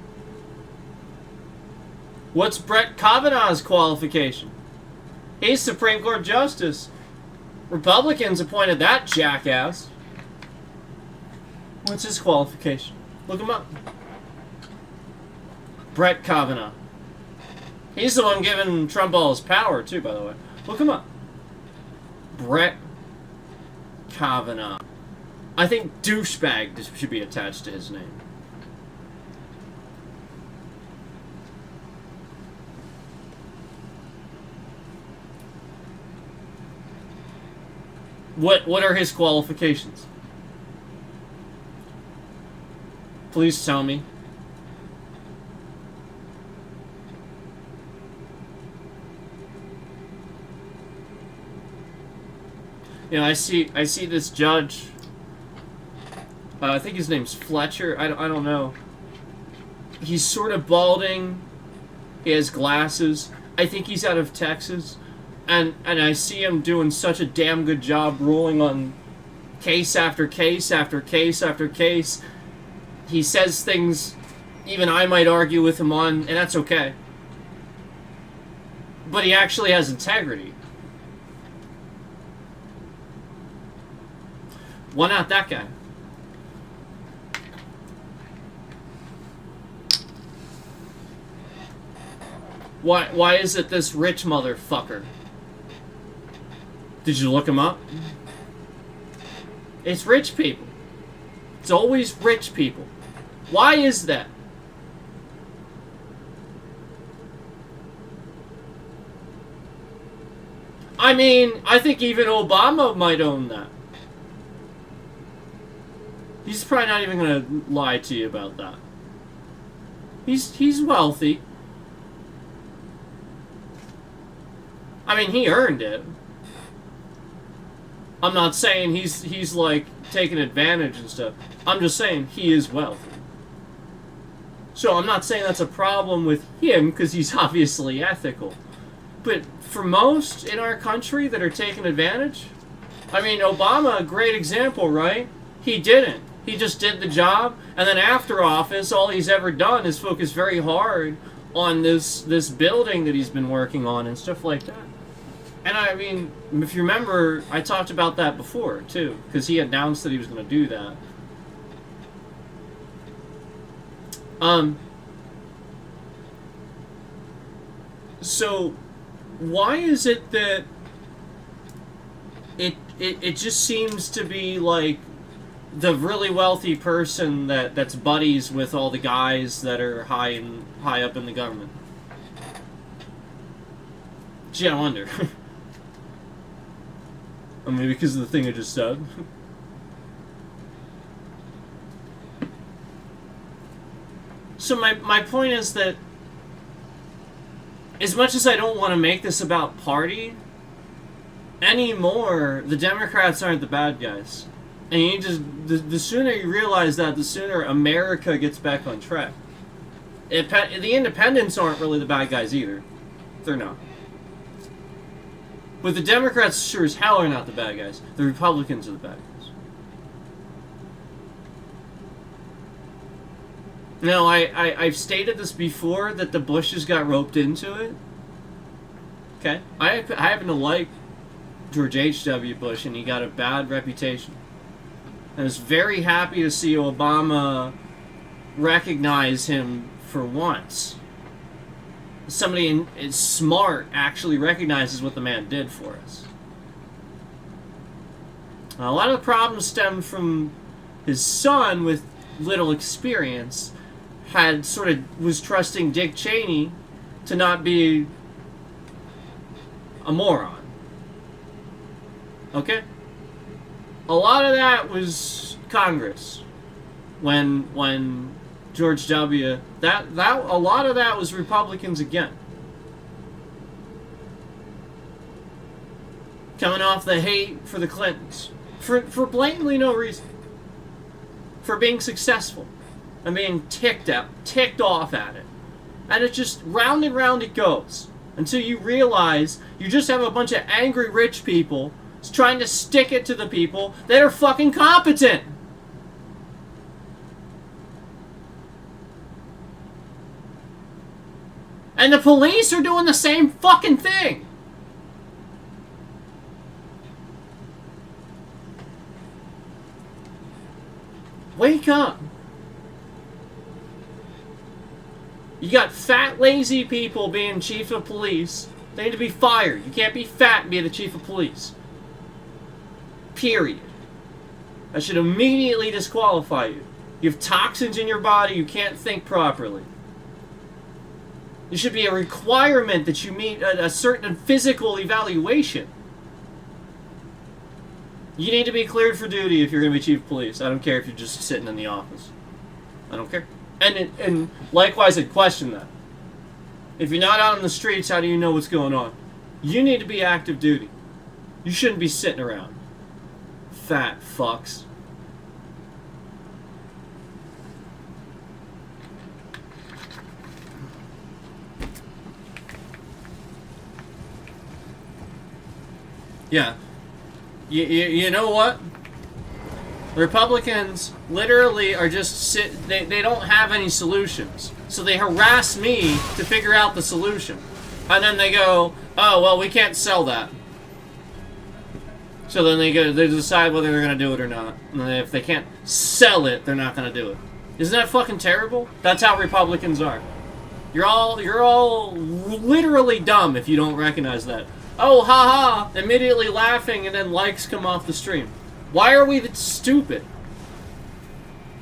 What's Brett Kavanaugh's qualification? He's Supreme Court Justice. Republicans appointed that jackass. What's his qualification? Look him up. Brett Kavanaugh. He's the one giving Trump all his power, too, by the way. Look him up. Brett Kavanaugh. I think douchebag should be attached to his name. What are his qualifications? Please tell me. You know, I see this judge. I think his name's Fletcher. I don't know. He's sort of balding. He has glasses. I think he's out of Texas. And I see him doing such a damn good job ruling on case after case after case after case. He says things even I might argue with him on, and that's okay. but he actually has integrity. Why not that guy? Why is it this rich motherfucker? Did you look him up? It's rich people. It's always rich people. Why is that? I mean, I think even Obama might own that. He's probably not even gonna lie to you about that. He's wealthy. I mean, he earned it. I'm not saying he's like taking advantage and stuff. I'm just saying he is wealthy. So I'm not saying that's a problem with him because he's obviously ethical. But for most in our country that are taking advantage, I mean, Obama, a great example, right? He didn't. He just did the job, and then after office, all he's ever done is focus very hard on this building that he's been working on and stuff like that. And I mean, if you remember, I talked about that before, too, because he announced that he was going to do that. So, why is it that it just seems to be like the really wealthy person that's buddies with all the guys that are high up in the government? Gee, I wonder. I mean, because of the thing I just said. So my point is that as much as I don't want to make this about party anymore, the Democrats aren't the bad guys. And you just the sooner you realize that, the sooner America gets back on track. The independents aren't really the bad guys either. They're not. But the Democrats sure as hell are not the bad guys. The Republicans are the bad guys. Now, I've stated this before, that the Bushes got roped into it. Okay? I happen to like George H.W. Bush, and he got a bad reputation. I was very happy to see Obama recognize him for once. Somebody smart actually recognizes what the man did for us. A lot of the problems stemmed from his son with little experience was trusting Dick Cheney to not be a moron. Okay? A lot of that was Congress. When George W. A lot of that was Republicans again. Coming off the hate for the Clintons. For blatantly no reason. For being successful. And being ticked off at it. And it just round and round it goes. Until you realize you just have a bunch of angry rich people trying to stick it to the people that are fucking competent. And the police are doing the same fucking thing. Wake up. You got fat, lazy people being chief of police. They need to be fired. You can't be fat and be the chief of police. Period. That should immediately disqualify you. You have toxins in your body. You can't think properly. It should be a requirement that you meet a certain physical evaluation. You need to be cleared for duty if you're going to be chief of police. I don't care if you're just sitting in the office. I don't care. And likewise, I'd question that. If you're not out on the streets, how do you know what's going on? You need to be active duty. You shouldn't be sitting around. Fat fucks. Yeah. You know what? The Republicans literally are just they don't have any solutions. So they harass me to figure out the solution. And then they go, oh, well, we can't sell that. So then they decide whether they're going to do it or not. And then if they can't sell it, they're not going to do it. Isn't that fucking terrible? That's how Republicans are. You're all literally dumb if you don't recognize that. Oh, haha, immediately laughing, and then likes come off the stream. Why are we stupid?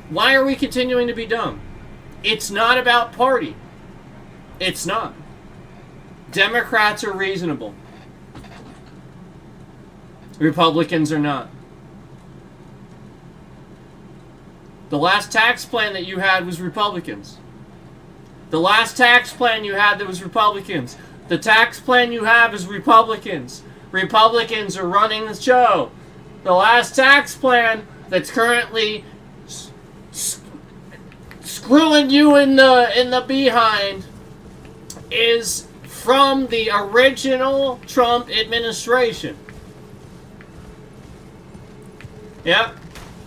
Why are we continuing to be dumb? It's not about party. It's not. Democrats are reasonable. Republicans are not. The last tax plan that you had was Republicans. The last tax plan you had that was Republicans. The tax plan you have is Republicans. Republicans are running the show. The last tax plan that's currently screwing you in the behind is from the original Trump administration. Yep.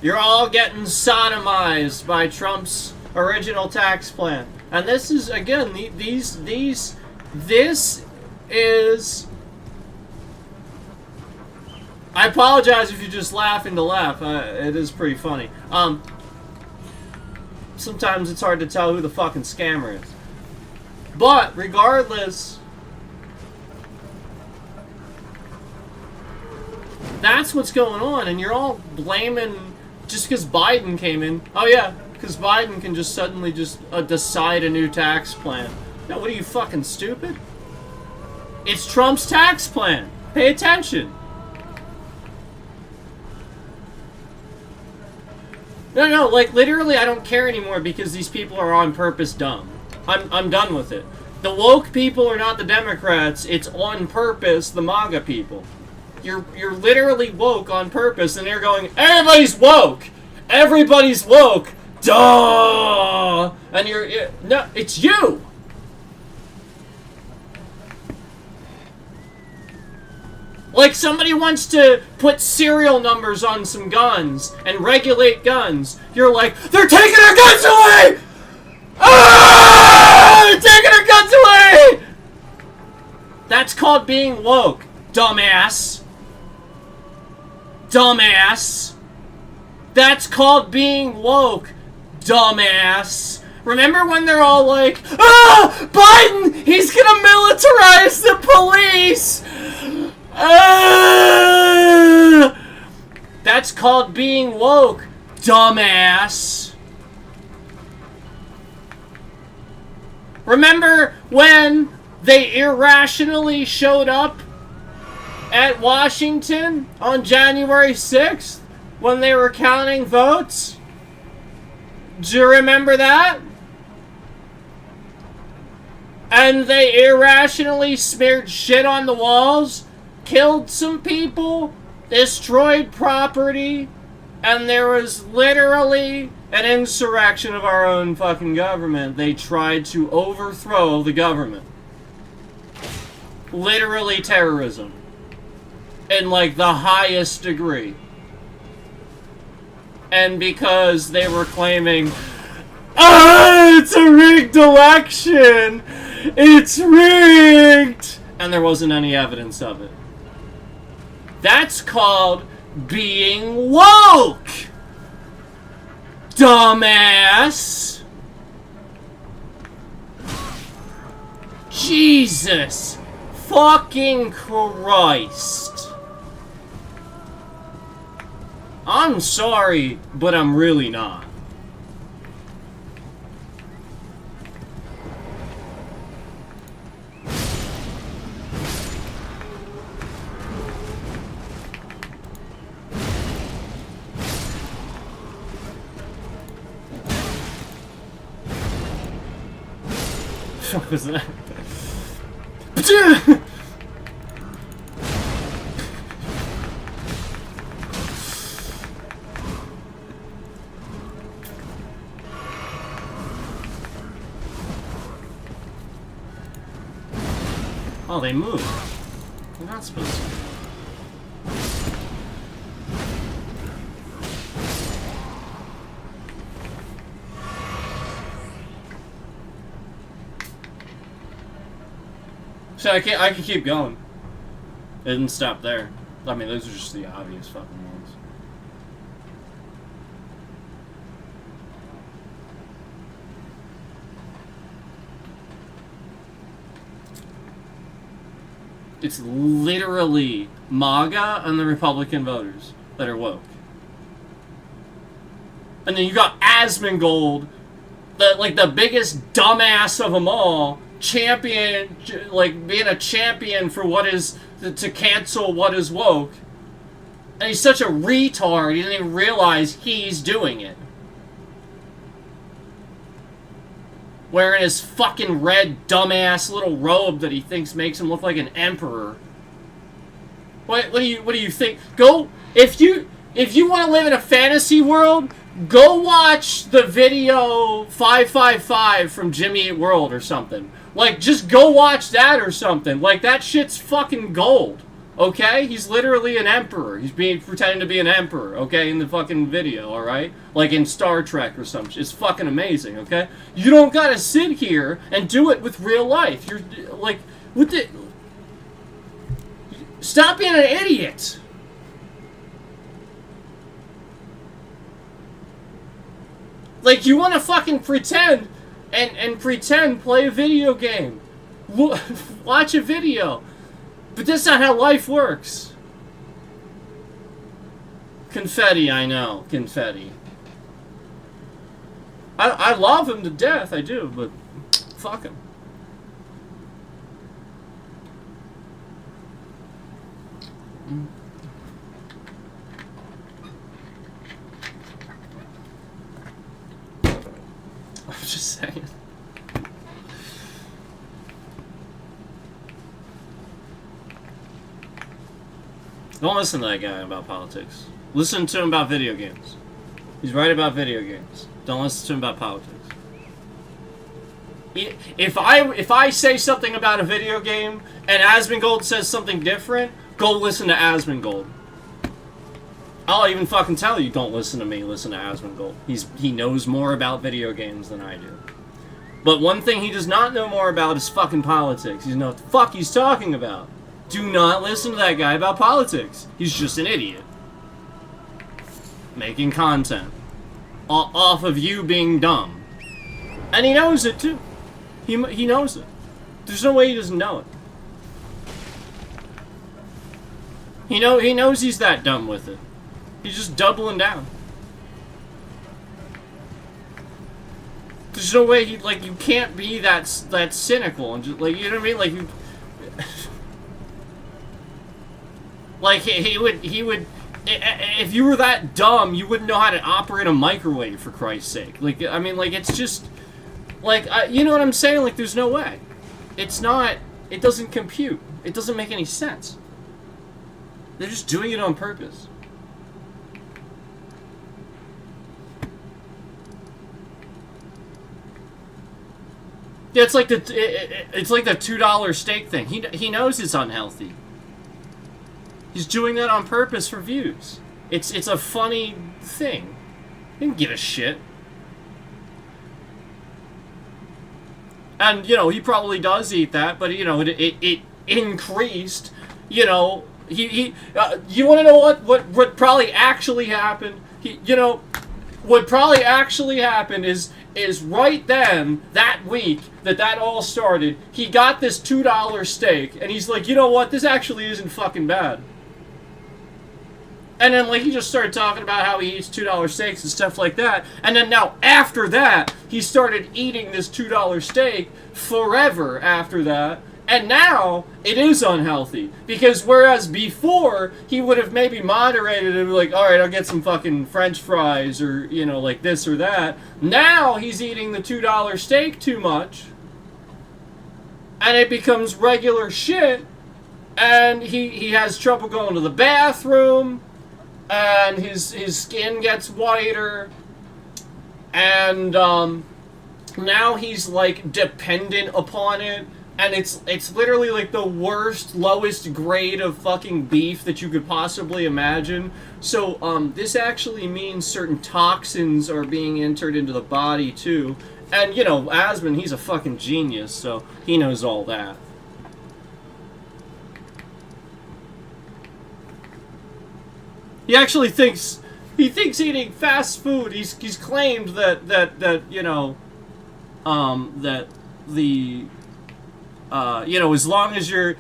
You're all getting sodomized by Trump's original tax plan. And this is, again, this is... I apologize if you're just laughing to laugh. It is pretty funny. Sometimes it's hard to tell who the fucking scammer is. But, regardless... That's what's going on, and you're all blaming just because Biden came in. Oh yeah, because Biden can just suddenly just decide a new tax plan. No, what are you, fucking stupid? It's Trump's tax plan. Pay attention. No, like literally I don't care anymore because these people are on purpose dumb. I'm done with it. The woke people are not the Democrats, it's on purpose the MAGA people. You're literally woke on purpose, and they're going, everybody's woke! Everybody's woke! Duh! And no, it's you! Like somebody wants to put serial numbers on some guns and regulate guns. You're like, they're taking our guns away! Ah! They're taking our guns away! That's called being woke, dumbass. Dumbass. That's called being woke, dumbass. Remember when they're all like, ah, Biden, he's gonna militarize the police. Ah! That's called being woke, dumbass. Remember when they irrationally showed up at Washington on January 6th when they were counting votes? Do you remember that? And they irrationally smeared shit on the walls, killed some people, destroyed property, and there was literally an insurrection of our own fucking government. They tried to overthrow the government. Literally terrorism. In like the highest degree. And because they were claiming, ah, it's a rigged election! It's rigged! And there wasn't any evidence of it. That's called being woke! Dumbass! Jesus fucking Christ. I'm sorry, but I'm really not. What was that? Oh, they moved. They're not supposed to. So I can keep going. It didn't stop there. I mean, those are just the obvious fucking ones. It's literally MAGA and the Republican voters that are woke. And then you got Asmongold, the biggest dumbass of them all, champion, like being a champion for what is, to cancel what is woke. And he's such a retard, he doesn't even realize he's doing it. Wearing his fucking red dumbass little robe that he thinks makes him look like an emperor. What do you think? Go, if you want to live in a fantasy world, go watch the video 555 from Jimmy Eat World or something. Like, just go watch that or something. Like, that shit's fucking gold. Okay? He's literally an emperor. He's pretending to be an emperor, okay, in the fucking video, alright? Like in Star Trek or something. It's fucking amazing, okay? You don't gotta sit here and do it with real life. You're, like, what the... Stop being an idiot! Like, you wanna fucking pretend and play a video game. Watch a video. But that's not how life works. Confetti, I know. Confetti. I love him to death, I do, but fuck him. I'm just saying. Don't listen to that guy about politics. Listen to him about video games. He's right about video games. Don't listen to him about politics. If I say something about a video game and Asmongold says something different, go listen to Asmongold. I'll even fucking tell you, don't listen to me, listen to Asmongold. He knows more about video games than I do. But one thing he does not know more about is fucking politics. He doesn't know what the fuck he's talking about. Do not listen to that guy about politics. He's just an idiot. Making content. Off of you being dumb. And he knows it too. He knows it. There's no way he doesn't know it. He knows he's that dumb with it. He's just doubling down. There's no way you can't be that cynical and just, like, you know what I mean? Like, you... Like, he would, if you were that dumb, you wouldn't know how to operate a microwave, for Christ's sake. Like, I mean, like, it's just, like, you know what I'm saying? Like, there's no way. It's not, it doesn't compute. It doesn't make any sense. They're just doing it on purpose. Yeah, it's like the $2 steak thing. He knows it's unhealthy. He's doing that on purpose for views. It's a funny thing. He didn't give a shit. And, you know, he probably does eat that, but, you know, it increased, you know, you want to know what probably actually happened? What probably actually happened is right then, that week that all started, he got this $2 steak, and he's like, you know what, this actually isn't fucking bad. And then, like, he just started talking about how he eats $2 steaks and stuff like that. And then now, after that, he started eating this $2 steak forever after that. And now, it is unhealthy. Because whereas before, he would have maybe moderated and be like, alright, I'll get some fucking French fries or, you know, like this or that. Now, he's eating the $2 steak too much. And it becomes regular shit. And he has trouble going to the bathroom. And his skin gets whiter, and now he's like dependent upon it, and it's literally like the worst, lowest grade of fucking beef that you could possibly imagine. So this actually means certain toxins are being entered into the body too, and you know, Asmon, he's a fucking genius, so he knows all that. He actually thinks eating fast food. He's claimed that you know that the you know, as long as you're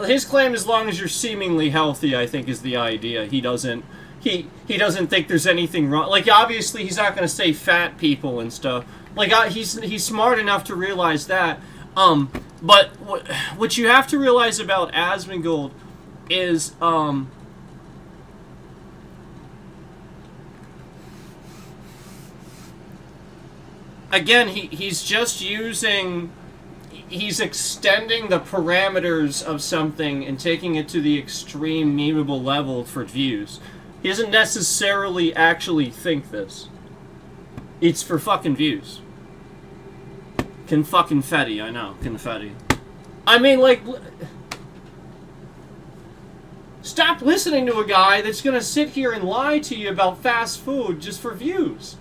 his claim, as long as you're seemingly healthy, I think is the idea. He doesn't think there's anything wrong. Like, obviously he's not going to say fat people and stuff. Like, he's smart enough to realize that. But what you have to realize about Asmongold is again, he's just using, he's extending the parameters of something and taking it to the extreme memeable level for views. He doesn't necessarily actually think this. It's for fucking views. Confetti, I know, confetti. I mean, like, stop listening to a guy that's gonna sit here and lie to you about fast food just for views.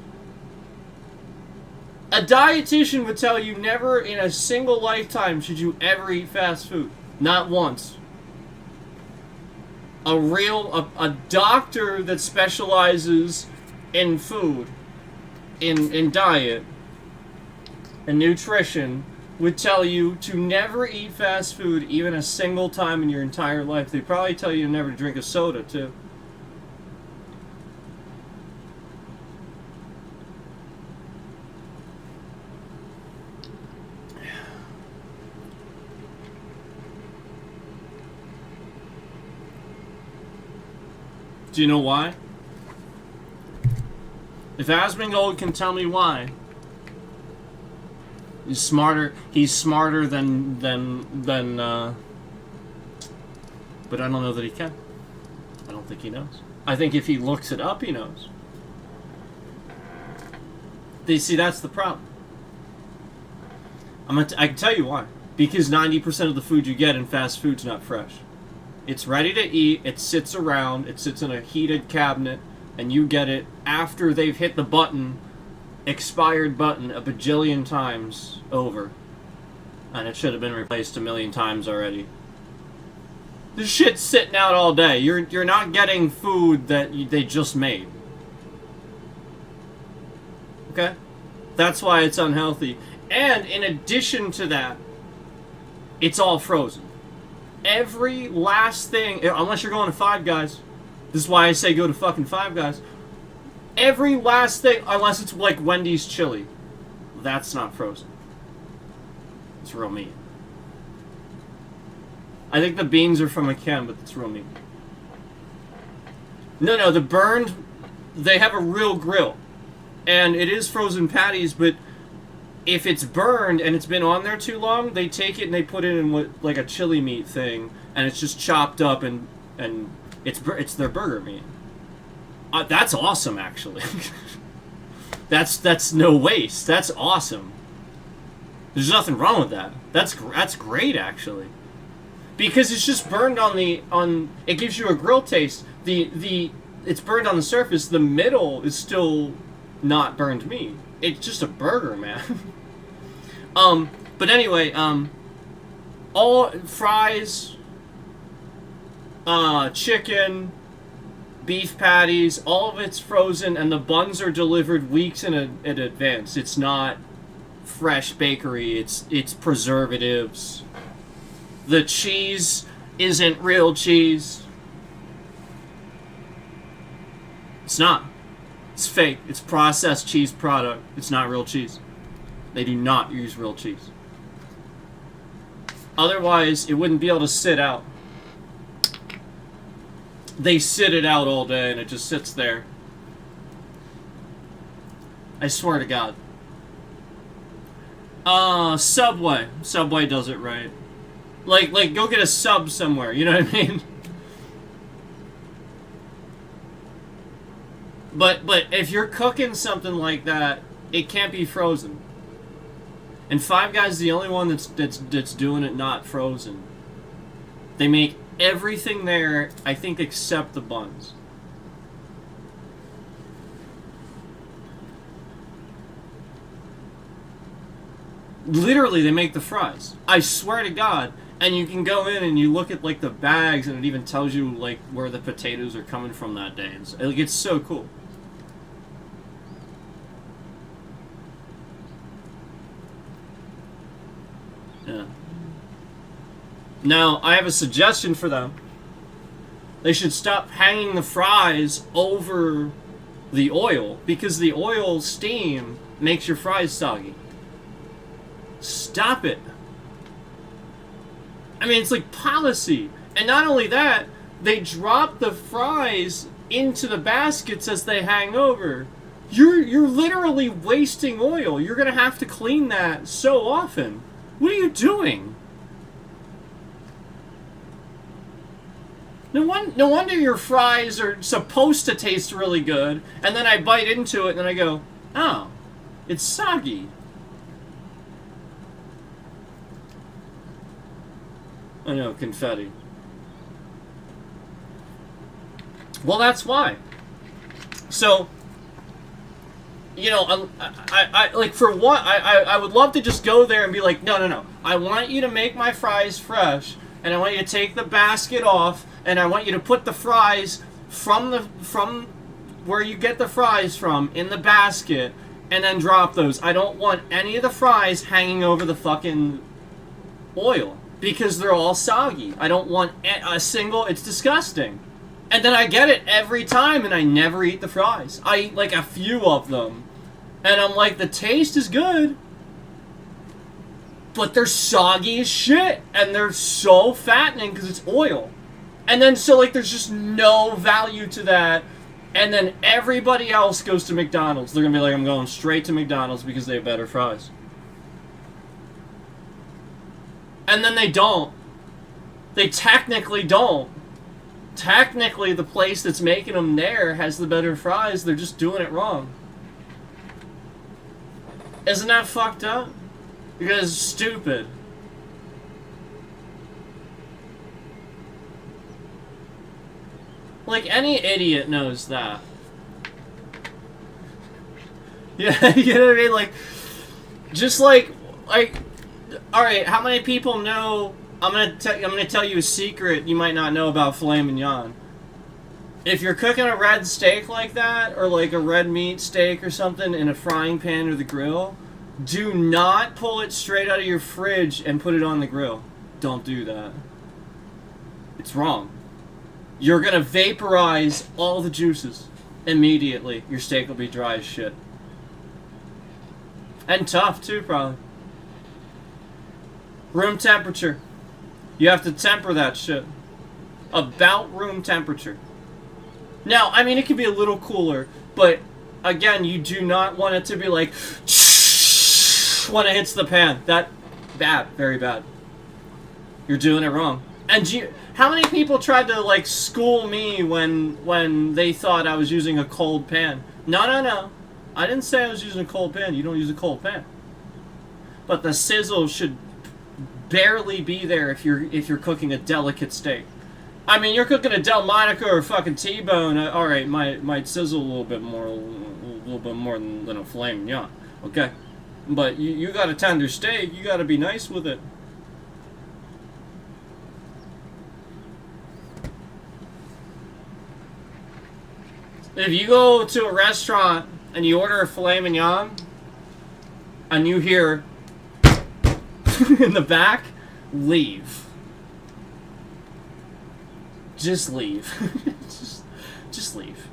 A dietitian would tell you never in a single lifetime should you ever eat fast food. Not once. A doctor that specializes in food, in diet, and nutrition would tell you to never eat fast food even a single time in your entire life. They'd probably tell you never to drink a soda, too. Do you know why? If Asmongold can tell me why, he's smarter. He's smarter than but I don't know that he can. I don't think he knows. I think if he looks it up, he knows. You see, that's the problem. I can tell you why. Because 90% of the food you get in fast food's not fresh. It's ready to eat, it sits around, it sits in a heated cabinet, and you get it after they've hit the button, expired button, a bajillion times over. And it should have been replaced a million times already. This shit's sitting out all day. You're not getting food that they just made. Okay? That's why it's unhealthy. And in addition to that, it's all frozen. Every last thing, unless you're going to Five Guys. This is why I say go to fucking Five Guys. Every last thing, unless it's like Wendy's chili. That's not frozen. It's real meat. I think the beans are from a can, but it's real meat. No, the burned, they have a real grill. And it is frozen patties, but if it's burned and it's been on there too long, they take it and they put it in what, like a chili meat thing, and it's just chopped up and it's their burger meat. That's awesome, actually. That's no waste. That's awesome. There's nothing wrong with that. That's great, actually, because it's just burned on. It gives you a grill taste. It's burned on the surface. The middle is still not burned meat. It's just a burger, man. But anyway, all fries, chicken, beef patties, all of it's frozen, and the buns are delivered weeks in advance. It's not fresh bakery. It's preservatives. The cheese isn't real cheese. It's not. It's fake. It's processed cheese product. It's not real cheese. They do not use real cheese. Otherwise, it wouldn't be able to sit out. They sit it out all day and it just sits there. I swear to God. Subway. Subway does it right. Like go get a sub somewhere, you know what I mean? But if you're cooking something like that, it can't be frozen. And Five Guys is the only one that's doing it not frozen. They make everything there, I think, except the buns. Literally, they make the fries. I swear to God, And you can go in and you look at like the bags, and it even tells you like where the potatoes are coming from that day. It's so cool. Yeah. Now, I have a suggestion for them. They should stop hanging the fries over the oil, because the oil steam makes your fries soggy. Stop it. I mean, it's like policy. And not only that, they drop the fries into the baskets as they hang over. You're literally wasting oil. You're gonna have to clean that so often. What are you doing? No wonder your fries are supposed to taste really good, and then I bite into it and I go, oh, it's soggy. I know, confetti. Well, that's why. So, you know, I like, for one, I would love to just go there and be like, no. I want you to make my fries fresh, and I want you to take the basket off, and I want you to put the fries from where you get the fries from in the basket, and then drop those. I don't want any of the fries hanging over the fucking oil, because they're all soggy. I don't want a single. It's disgusting. And then I get it every time, and I never eat the fries. I eat like a few of them, and I'm like, the taste is good, but they're soggy as shit, and they're so fattening because it's oil. And then, so, like, there's just no value to that. And then everybody else goes to McDonald's. They're going to be like, I'm going straight to McDonald's because they have better fries. And then they don't. They technically don't. Technically, the place that's making them there has the better fries. They're just doing it wrong. Isn't that fucked up? Because it's stupid. Like, any idiot knows that. Yeah, you know what I mean? Like, just like, alright, how many people know, I'm gonna tell you a secret you might not know about filet mignon. If you're cooking a red steak like that, or like a red meat steak or something in a frying pan or the grill, do not pull it straight out of your fridge and put it on the grill. Don't do that. It's wrong. You're gonna vaporize all the juices immediately. Your steak will be dry as shit. And tough, too, probably. Room temperature. You have to temper that shit. About room temperature. Now, I mean, it can be a little cooler, but, again, you do not want it to be like, when it hits the pan. That, bad. Very bad. You're doing it wrong. And how many people tried to, like, school me when they thought I was using a cold pan? No. I didn't say I was using a cold pan. You don't use a cold pan. But the sizzle should barely be there if you're cooking a delicate steak. I mean, you're cooking a Delmonico or a fucking T-bone. All right, might sizzle a little bit more than a filet mignon. Okay, but you got a tender steak. You got to be nice with it. If you go to a restaurant and you order a filet mignon, and you hear in the back, leave. Just leave. just leave.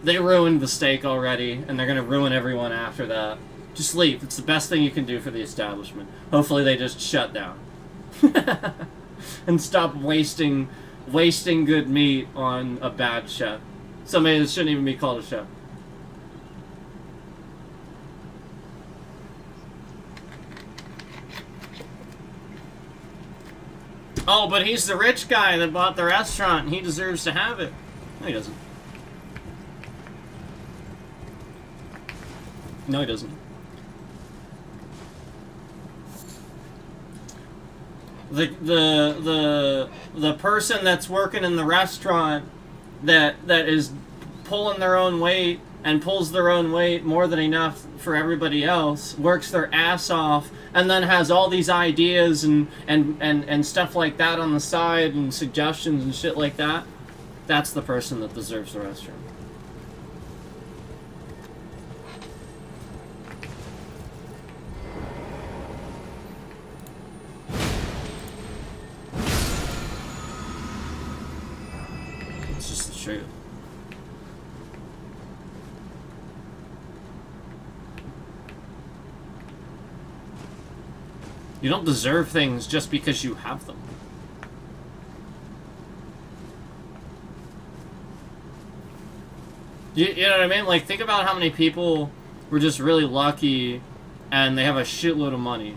They ruined the steak already, and they're gonna ruin everyone after that. Just leave. It's the best thing you can do for the establishment. Hopefully they just shut down. And stop wasting good meat on a bad chef. Somebody that shouldn't even be called a chef. Oh, but he's the rich guy that bought the restaurant, and he deserves to have it. No, he doesn't. No, he doesn't. The person that's working in the restaurant that is pulling their own weight and pulls their own weight more than enough for everybody else, works their ass off, and then has all these ideas and stuff like that on the side and suggestions and shit like that, that's the person that deserves the restroom. It's just the truth. You don't deserve things just because you have them. You know what I mean? Like, think about how many people were just really lucky and they have a shitload of money.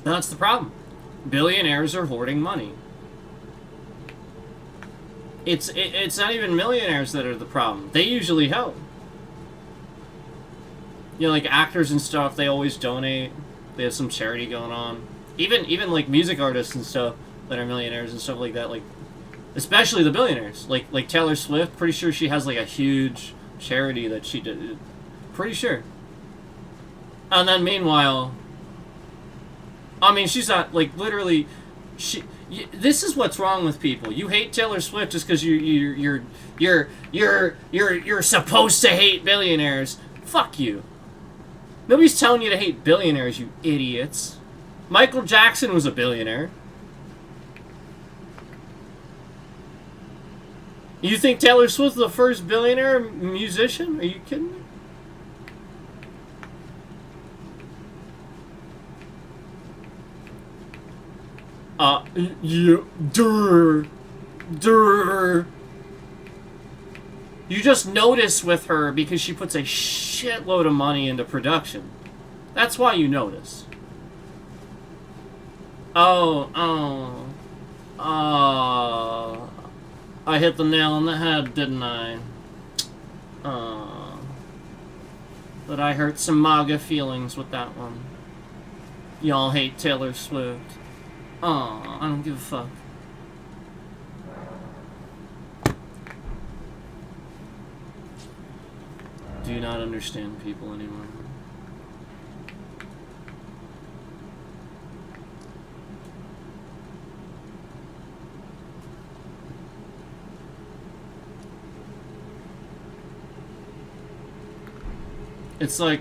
And that's the problem. Billionaires are hoarding money. It's not even millionaires that are the problem. They usually help. You know, like actors and stuff, they always donate. They have some charity going on. Even like music artists and stuff that are millionaires and stuff like that. Like, especially the billionaires. Like Taylor Swift, pretty sure she has like a huge charity that she did. Pretty sure. And then meanwhile, I mean, she's not like literally. This is what's wrong with people. You hate Taylor Swift just because you're supposed to hate billionaires. Fuck you. Nobody's telling you to hate billionaires, you idiots. Michael Jackson was a billionaire. You think Taylor Swift was the first billionaire musician? Are you kidding me? Yeah, You just notice with her because she puts a shitload of money into production. That's why you notice. Oh. I hit the nail on the head, didn't I? But I hurt some MAGA feelings with that one. Y'all hate Taylor Swift. I don't give a fuck. Do not understand people anymore. It's like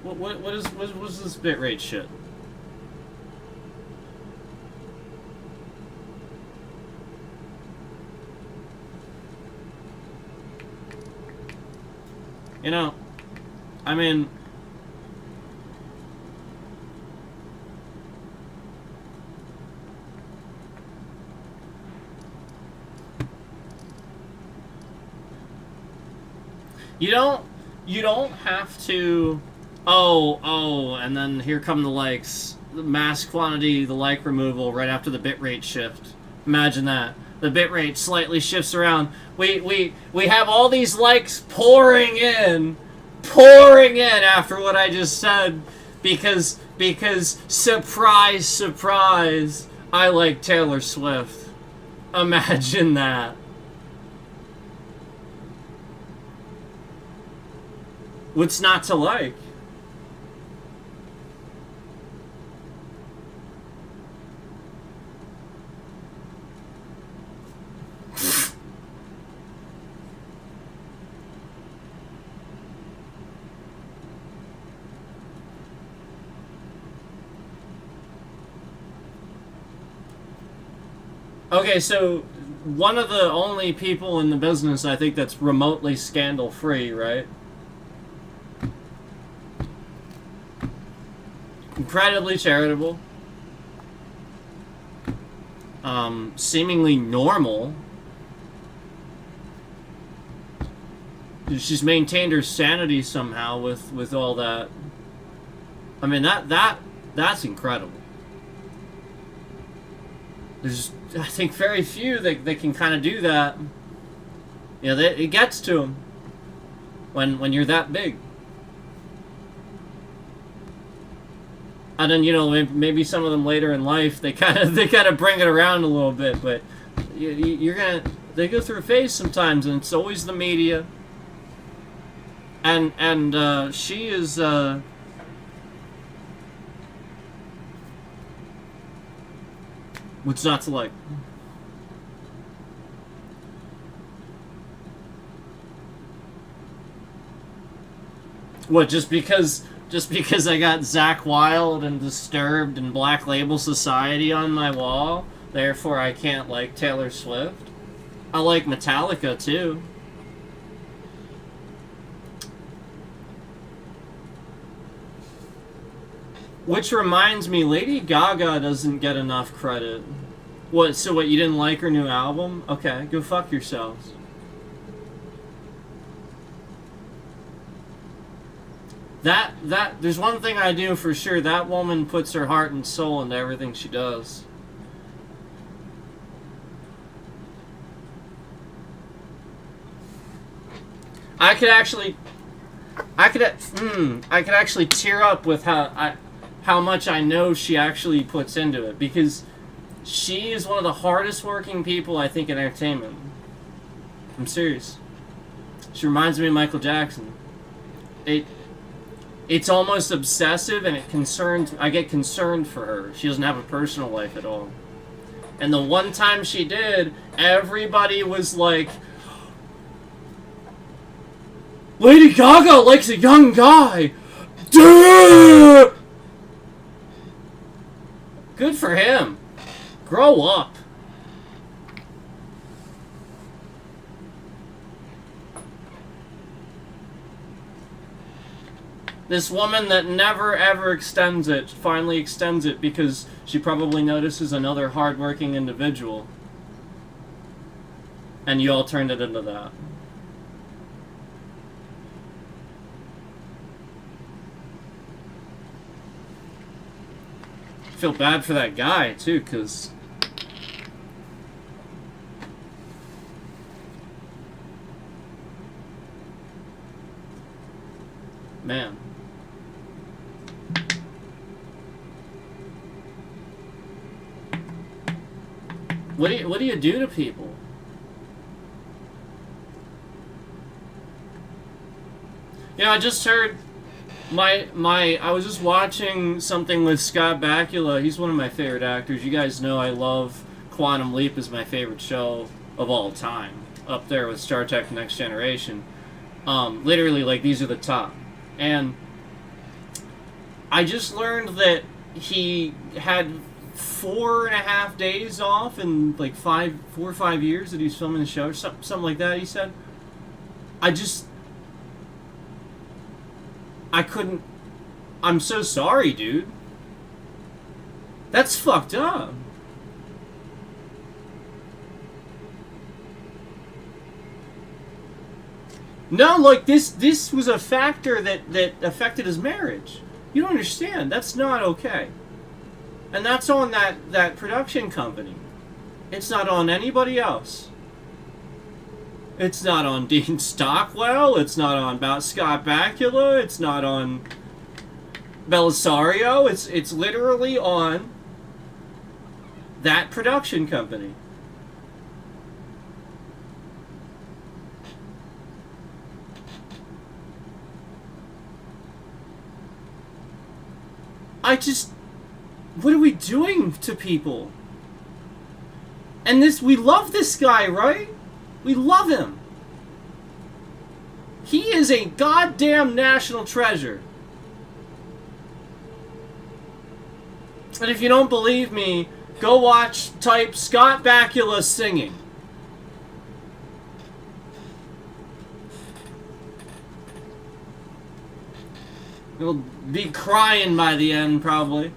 what is this bitrate shit? You know, I mean, you don't have to, and then here come the likes, the mass quantity, the like removal right after the bitrate shift. Imagine that. The bitrate slightly shifts around. We have all these likes pouring in after what I just said because surprise, surprise, I like Taylor Swift. Imagine that. What's not to like? Okay, so one of the only people in the business I think that's remotely scandal-free, right? Incredibly charitable. Seemingly normal. She's maintained her sanity somehow with all that. I mean, that's incredible. There's, I think, very few that can kind of do that. You know, it gets to them when you're that big. And then, maybe some of them later in life, they kind of bring it around a little bit, but they go through a phase sometimes, and it's always the media. And she is, what's not to like? What, just because I got Zakk Wylde and Disturbed and Black Label Society on my wall, therefore I can't like Taylor Swift? I like Metallica too. Which reminds me, Lady Gaga doesn't get enough credit. What, so what, you didn't like her new album? Okay, go fuck yourselves. There's one thing I do for sure. That woman puts her heart and soul into everything she does. I could actually tear up with how much I know she actually puts into it, because she is one of the hardest working people I think in entertainment. I'm serious. She reminds me of Michael Jackson. It's almost obsessive, and I get concerned for her. She doesn't have a personal life at all. And the one time she did, everybody was like, Lady Gaga likes a young guy! Duh! Good for him. Grow up. This woman that never ever extends it, finally extends it because she probably notices another hardworking individual. And you all turned it into that. I feel bad for that guy, too, because... Man. What do you do to people? I just heard I was just watching something with Scott Bakula. He's one of my favorite actors. You guys know I love Quantum Leap is my favorite show of all time. Up there with Star Trek Next Generation. Literally, like, these are the top. And I just learned that he had 4.5 days off in like 4 or 5 years that he's filming the show, or something like that. He said, I couldn't. I'm so sorry, dude. That's fucked up. No, like this was a factor that affected his marriage. You don't understand. That's not okay. And that's on that production company. It's not on anybody else. It's not on Dean Stockwell. It's not on Scott Bakula. It's not on Belisario. It's literally on that production company. What are we doing to people? And we love this guy, right? We love him. He is a goddamn national treasure. And if you don't believe me, go type Scott Bakula singing. You'll be crying by the end, probably.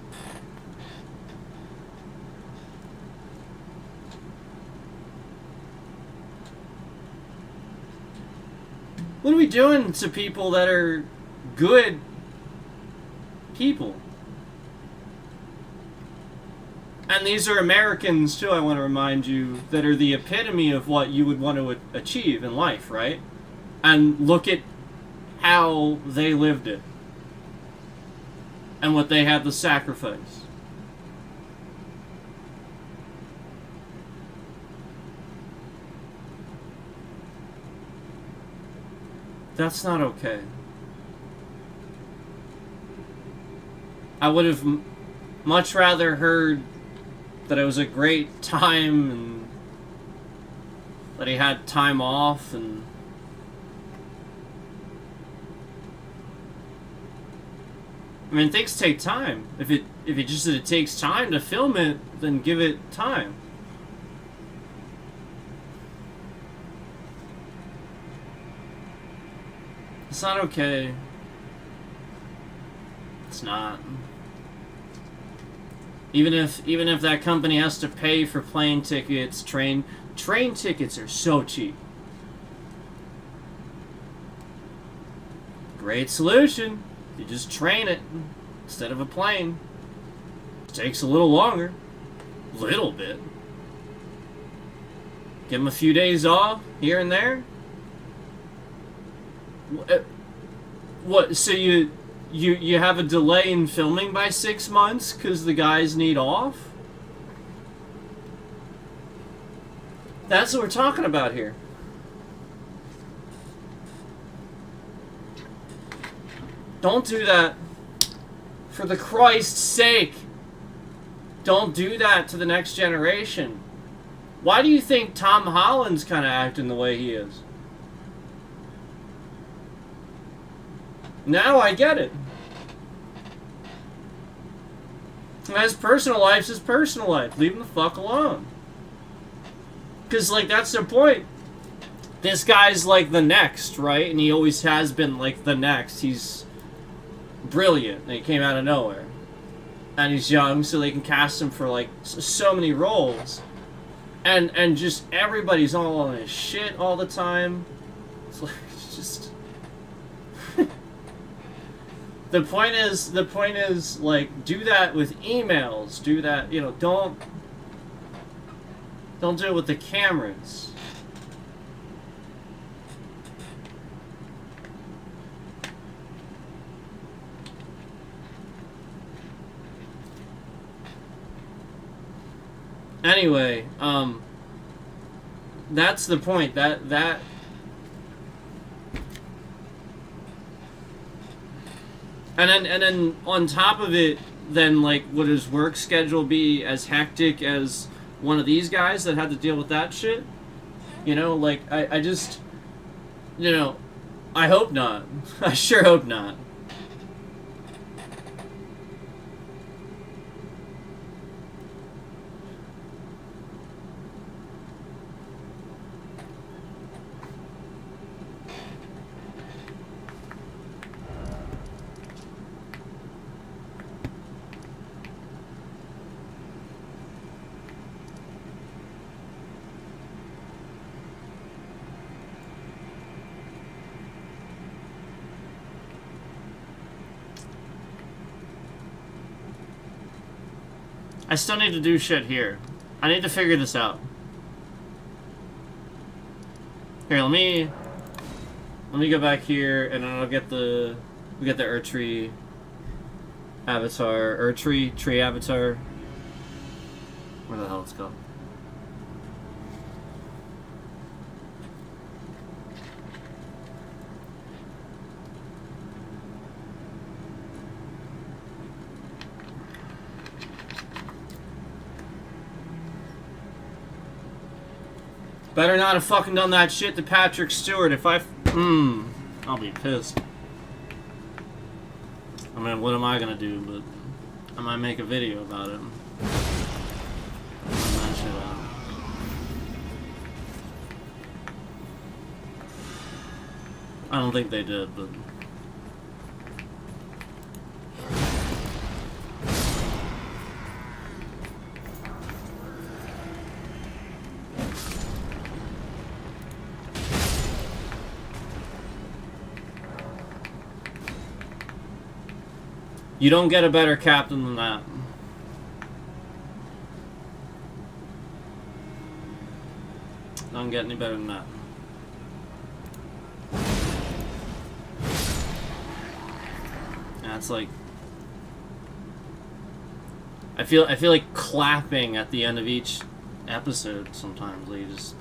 What are we doing to people that are good people? And these are Americans, too, I want to remind you, that are the epitome of what you would want to achieve in life, right? And look at how they lived it. and what they had to sacrifice. That's not okay. I would have much rather heard that it was a great time and that he had time off and I mean, things take time. If it takes time to film it, then give it time. It's not okay. It's not. Even if that company has to pay for plane tickets, train tickets are so cheap. Great solution. You just train it instead of a plane. It takes a little longer. Little bit. Give them a few days off here and there. What? So you have a delay in filming by 6 months because the guys need off? That's what we're talking about here. Don't do that. For the Christ's sake. Don't do that to the next generation. Why do you think Tom Holland's kind of acting the way he is? Now I get it. His personal life's his personal life. Leave him the fuck alone. Because, like, that's the point. This guy's, like, the next, right? And he always has been, like, the next. He's brilliant. And he came out of nowhere. And he's young, so they can cast him for, like, so many roles. And just everybody's all on his shit all the time. It's like, it's just... The point is, like, do that with emails. Do that, you know, don't do it with the cameras. Anyway, that's the point. That And then on top of it, then, like, would his work schedule be as hectic as one of these guys that had to deal with that shit? You know, like, I just, you know, I hope not. I sure hope not. I still need to do shit here. I need to figure this out. Here, let me go back here, and then I'll get the Erdtree avatar, tree avatar. Where the hell it's called? Better not have fucking done that shit to Patrick Stewart. If I... I'll be pissed. I mean, what am I gonna do? But I might make a video about it. That shit out. I don't think they did, but... You don't get a better captain than that. Don't get any better than that. That's like I feel like clapping at the end of each episode sometimes. Like, just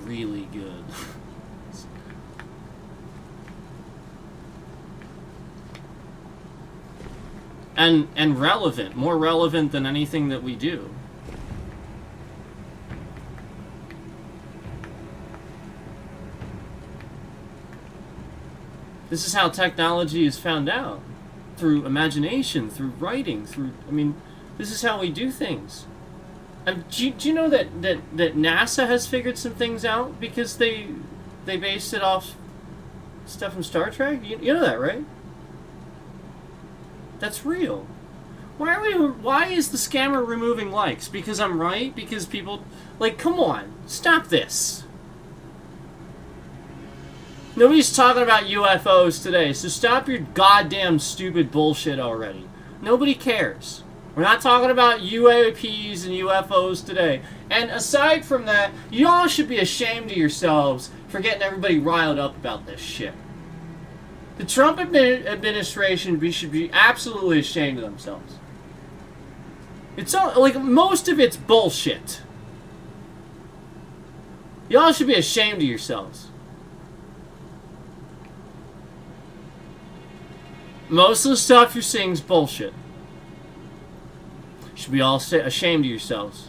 really good. and relevant, more relevant than anything that we do. This is how technology is found out. Through imagination, through writing, I mean, this is how we do things. And do you know that NASA has figured some things out because they based it off stuff from Star Trek? You know that, right? That's real. Why is the scammer removing likes? Because I'm right? Because people... Like, come on. Stop this. Nobody's talking about UFOs today, so stop your goddamn stupid bullshit already. Nobody cares. We're not talking about UAPs and UFOs today. And aside from that, y'all should be ashamed of yourselves for getting everybody riled up about this shit. The Trump administration should be absolutely ashamed of themselves. It's all, like, most of it's bullshit. Y'all should be ashamed of yourselves. Most of the stuff you're seeing is bullshit. You should be all ashamed of yourselves.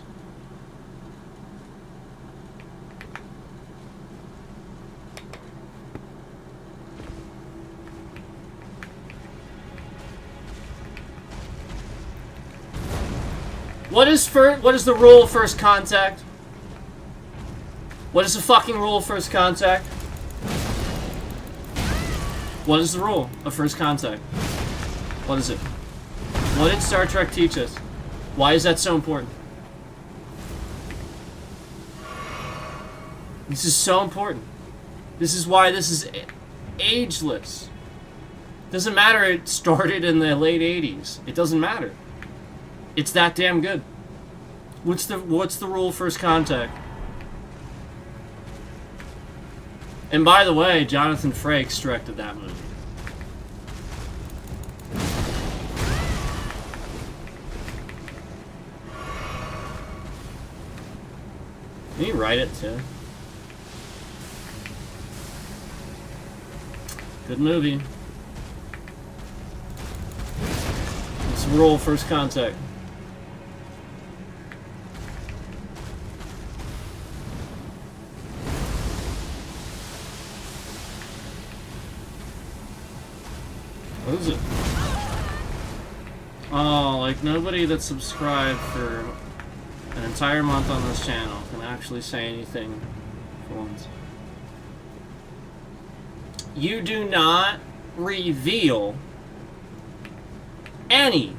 What is the rule of first contact? What is the fucking rule of first contact? What is the rule of first contact? What is it? What did Star Trek teach us? Why is that so important? This is so important. This is why this is ageless. Doesn't matter it started in the late 80s. It doesn't matter. It's that damn good. What's the rule of first contact? And by the way, Jonathan Frakes directed that movie. Can you write it too? Good movie. It's the rule of first contact. What is it? Oh, like nobody that's subscribed for an entire month on this channel can actually say anything for once. You do not reveal any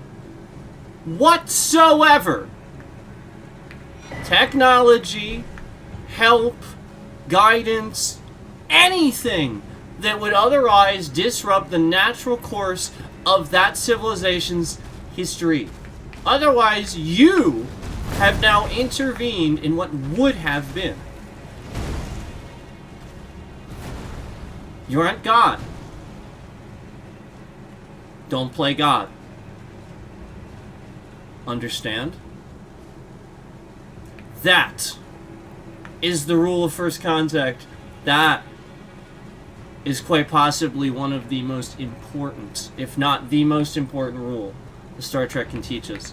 whatsoever technology, help, guidance, anything that would otherwise disrupt the natural course of that civilization's history. Otherwise, you have now intervened in what would have been. You aren't God. Don't play God. Understand? That is the rule of first contact. That is quite possibly one of the most important, if not the most important rule the Star Trek can teach us.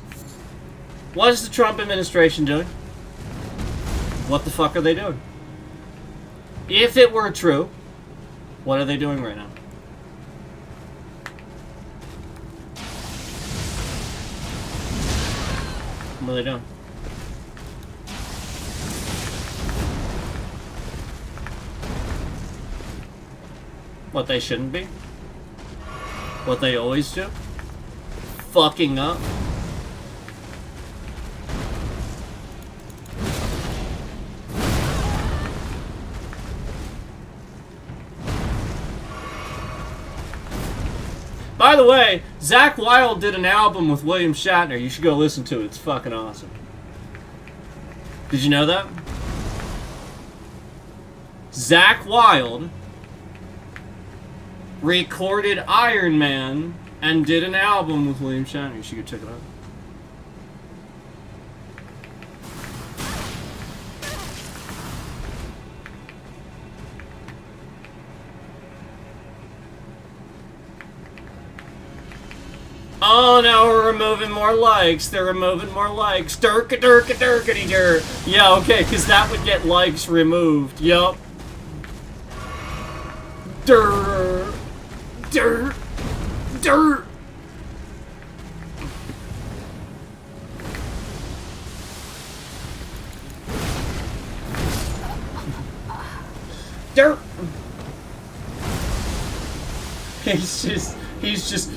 What is the Trump administration doing? What the fuck are they doing? If it were true, what are they doing right now? What are they doing? What they shouldn't be? What they always do? Fucking up? By the way, Zakk Wylde did an album with William Shatner. You should go listen to it. It's fucking awesome. Did you know that? Zakk Wylde recorded Iron Man and did an album with William Shatner. You should go check it out. Oh, now we're removing more likes. They're removing more likes. Durka. Yeah, okay, because that would get likes removed. Yup. Dirt. He's just.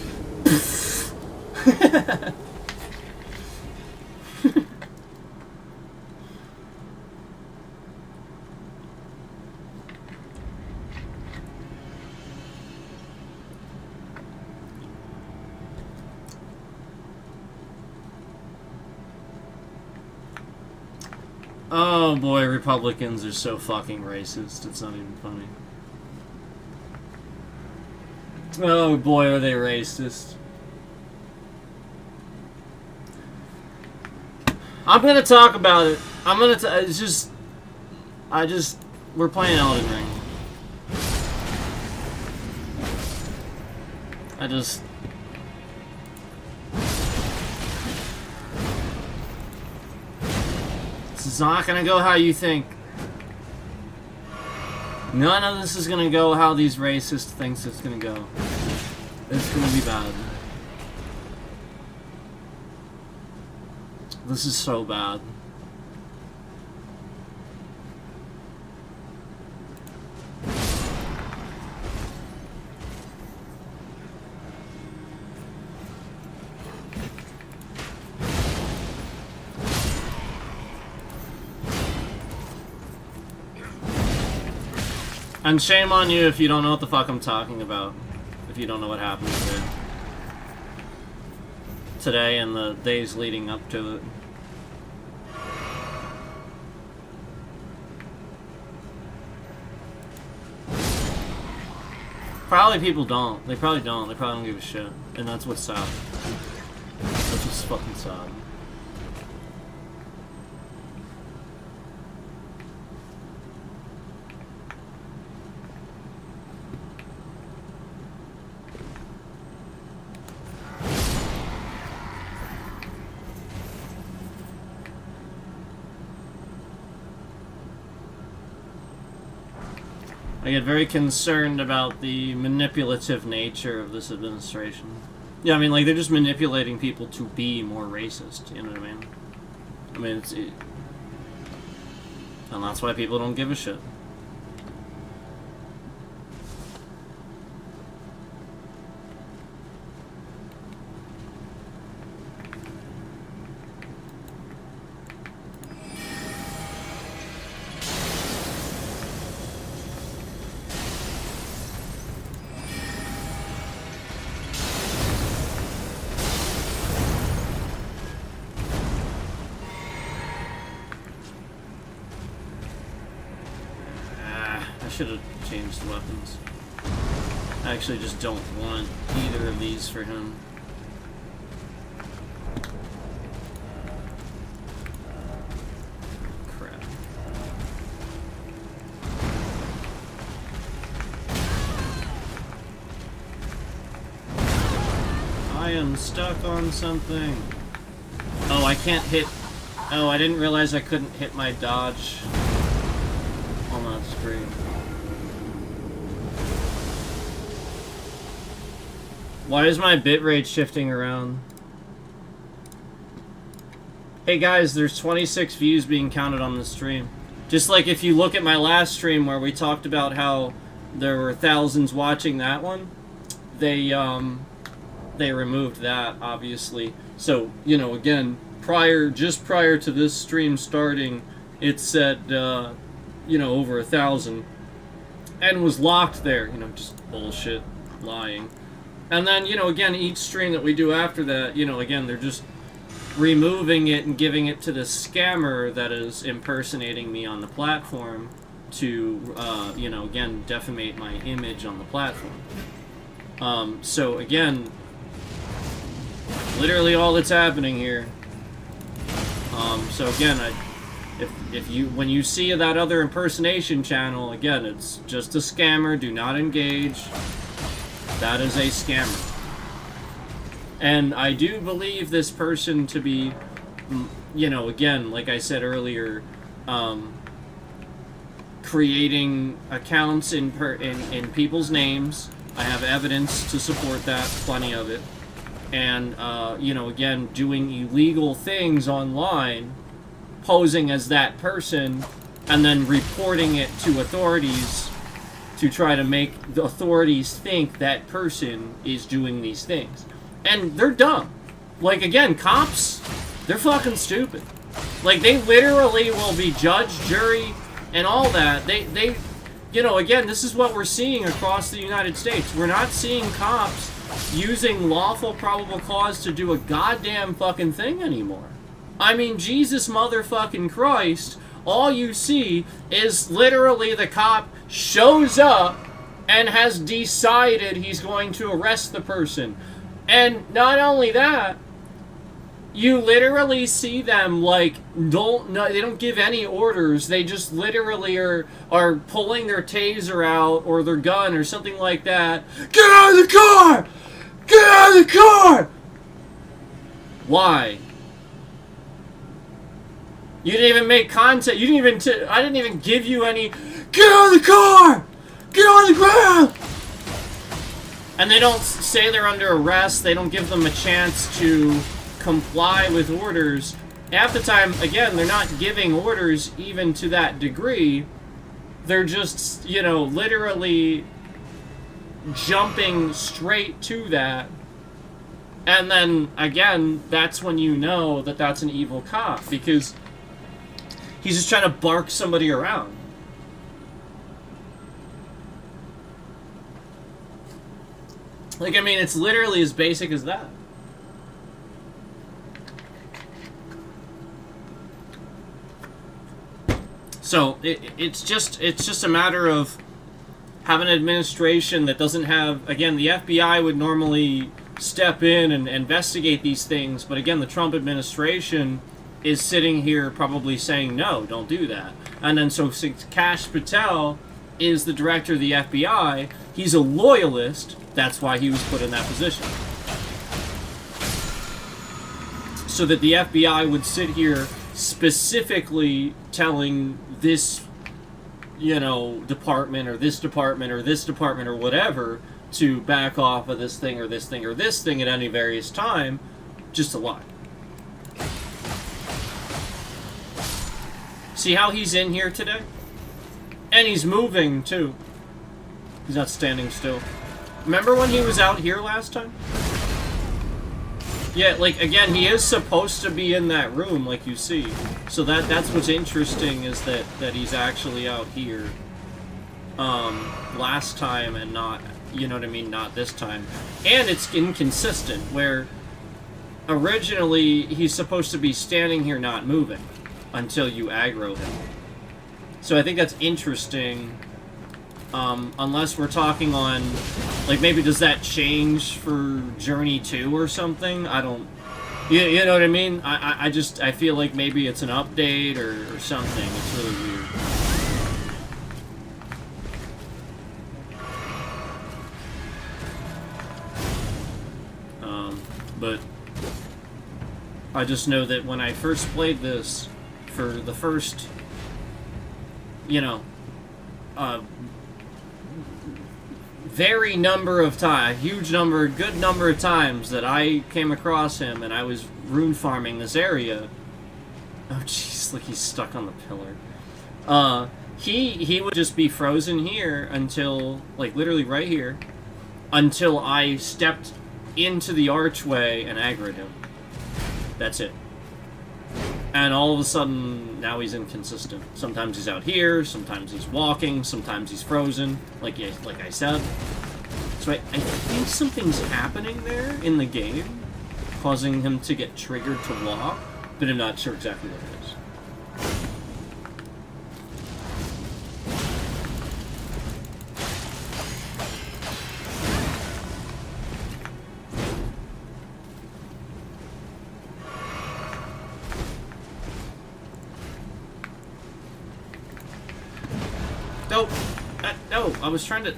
Oh boy, Republicans are so fucking racist, it's not even funny. Oh boy, are they racist. I'm gonna talk about it. We're playing Elden Ring. This is not gonna go how you think. None of this is gonna go how these racists thinks it's gonna go. It's gonna be bad. This is so bad. And shame on you if you don't know what the fuck I'm talking about. If you don't know what happened today and the days leading up to it. Probably people don't. They probably don't. They probably don't give a shit. And that's what's sad. That's what's fucking sad. I get very concerned about the manipulative nature of this administration. Yeah, I mean, like, they're just manipulating people to be more racist, you know what I mean? I mean, and that's why people don't give a shit. Should have changed the weapons. I actually just don't want either of these for him. Crap. I am stuck on something. Oh, I can't hit... Oh, I didn't realize I couldn't hit my dodge on that screen. Why is my bitrate shifting around? Hey guys, there's 26 views being counted on this stream. Just like if you look at my last stream where we talked about how there were thousands watching that one, they removed that, obviously. So, you know, again, just prior to this stream starting, it said, you know, over 1,000. And was locked there, you know, just bullshit, lying. And then, you know, again, each stream that we do after that, you know, again, they're just removing it and giving it to the scammer that is impersonating me on the platform to, you know, again, defamate my image on the platform. So, again, literally all that's happening here. So again, if you when you see that other impersonation channel, again, it's just a scammer. Do not engage. That is a scammer. And I do believe this person to be, you know, again, like I said earlier, creating accounts in people's names. I have evidence to support that, plenty of it. And, you know, again, doing illegal things online, posing as that person, and then reporting it to authorities to try to make the authorities think that person is doing these things. And they're dumb. Like, again, cops, they're fucking stupid. Like, they literally will be judge, jury, and all that. They, you know, again, this is what we're seeing across the United States. We're not seeing cops using lawful probable cause to do a goddamn fucking thing anymore. I mean, Jesus motherfucking Christ, all you see is literally the cop shows up and has decided he's going to arrest the person. And not only that, you literally see them, like, they don't give any orders. They just literally are pulling their taser out or their gun or something like that. Get out of the car! Get out of the car! Why? You didn't even make contact. You didn't even. I didn't even give you any. Get out of the car! Get on the ground! And they don't say they're under arrest. They don't give them a chance to comply with orders. Half the time, again, they're not giving orders even to that degree. They're just, you know, literally jumping straight to that. And then, again, that's when you know that that's an evil cop, because he's just trying to bark somebody around. Like, I mean, it's literally as basic as that. So, it's just a matter of having an administration that doesn't have... Again, the FBI would normally step in and investigate these things, but again, the Trump administration is sitting here probably saying, no, don't do that. And then, so Kash Patel is the director of the FBI. He's a loyalist. That's why he was put in that position. So that the FBI would sit here specifically telling this, you know, department or this department or this department or whatever to back off of this thing or this thing or this thing at any various time, just to lie. See how he's in here today? And he's moving, too. He's not standing still. Remember when he was out here last time? Yeah, like, again, he is supposed to be in that room, like you see. So that's what's interesting, is that he's actually out here. Last time and not, you know what I mean, not this time. And it's inconsistent, where originally he's supposed to be standing here not moving until you aggro him. So I think that's interesting. Unless we're talking on, like, maybe does that change for Journey 2 or something? I don't, you know what I mean? I feel like maybe it's an update or something. It's really weird. But I just know that when I first played this, for the first, you know, very number of times, good number of times that I came across him and I was rune farming this area. Oh jeez, look, he's stuck on the pillar. He would just be frozen here until, like, literally right here, until I stepped into the archway and aggroed him. That's it. And all of a sudden, now he's inconsistent. Sometimes he's out here, sometimes he's walking, sometimes he's frozen, like I said. So I think something's happening there in the game, causing him to get triggered to walk, but I'm not sure exactly what it is. No, I was trying to...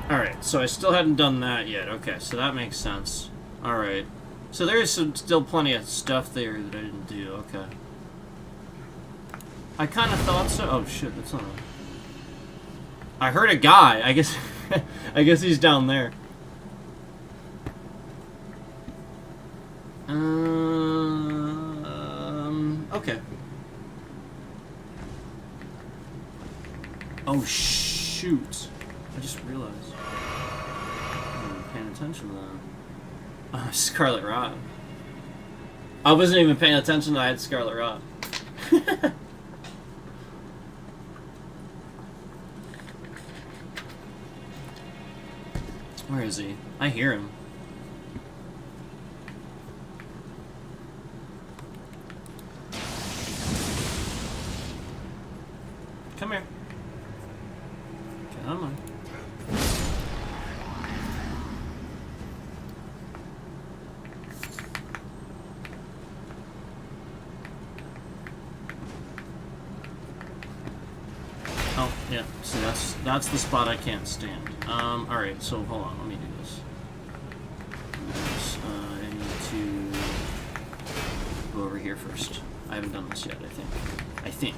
Alright, so I still hadn't done that yet. Okay, so that makes sense. Alright. So there is still plenty of stuff there that I didn't do. Okay. I kind of thought so. Oh shit, that's not... I heard a guy. I guess... I guess he's down there. Okay. Oh shoot. I just realized. I wasn't paying attention to that. Scarlet Rot. I wasn't even paying attention that I had Scarlet Rot. Where is he? I hear him. Come here. Come on. Oh, yeah. See, that's the spot I can't stand. Alright, so hold on, let me do this. I need to go over here first. I haven't done this yet, I think.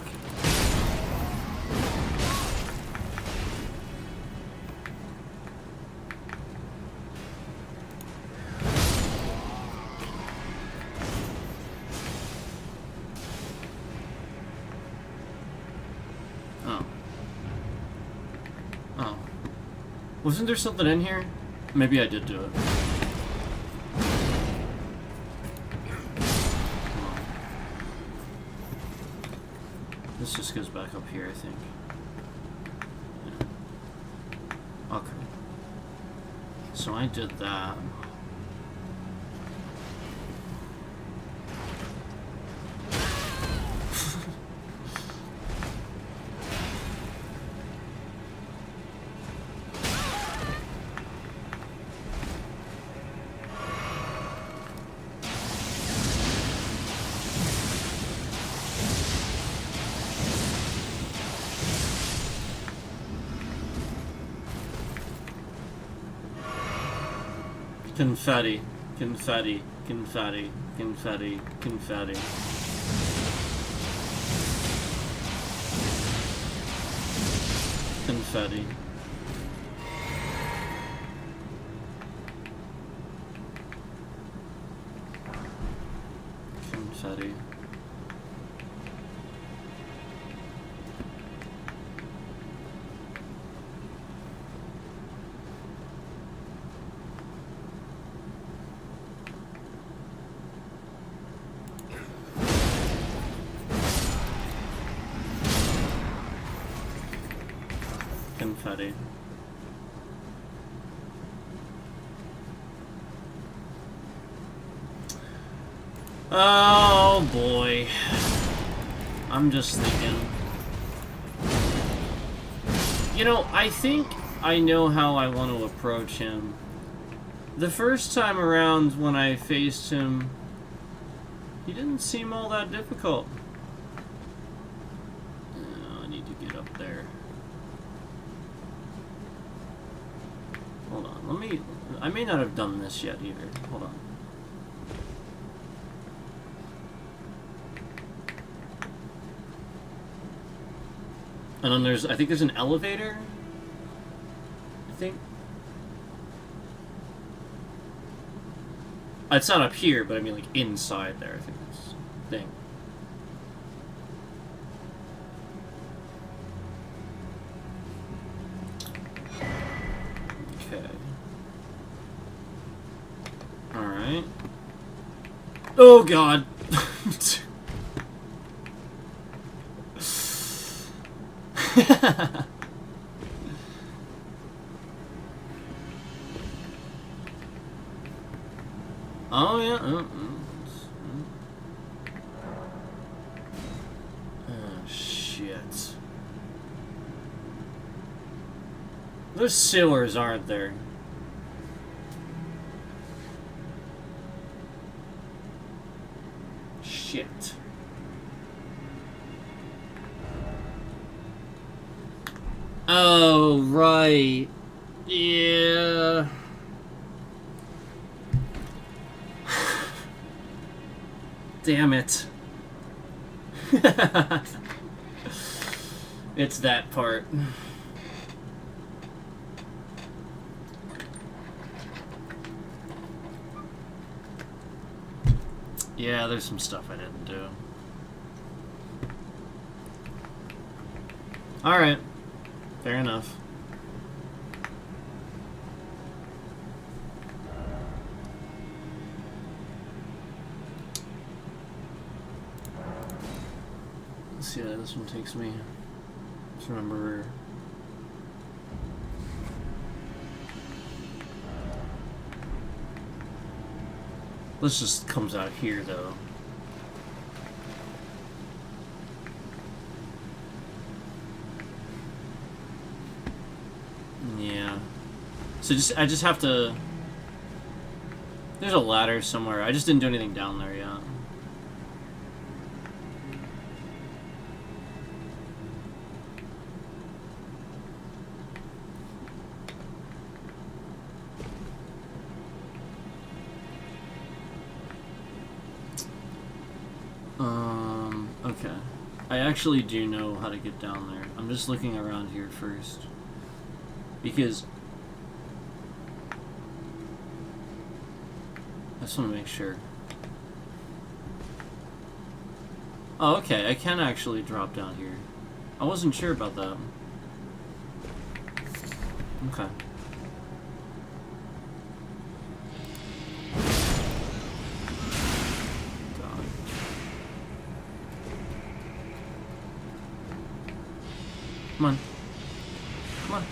Wasn't there something in here? Maybe I did do it. This just goes back up here, I think. Yeah. Okay. So I did that. Confetti, confetti, confetti, confetti, confetti. Confetti. Confetti. Confetti. Oh boy. I'm just thinking. You know, I think I know how I want to approach him. The first time around when I faced him, he didn't seem all that difficult. Oh, I need to get up there. Hold on, let me... I may not have done this yet either. Hold on. And then there's... I think there's an elevator? I think? It's not up here, but I mean like inside there, I think that's the thing. Alright. Oh god! Oh, yeah. Oh, shit. There's sewers, aren't there? Shit. Oh, right. Yeah. Damn it. It's that part. Yeah, there's some stuff I didn't do. Alright. Fair enough. Let's see how this one takes me. Just remember... This just comes out here, though. Yeah. So I just have to... There's a ladder somewhere. I just didn't do anything down there yet. Okay. I actually do know how to get down there. I'm just looking around here first. Because... I just want to make sure. Oh, okay. I can actually drop down here. I wasn't sure about that. Okay. Come on. Come on.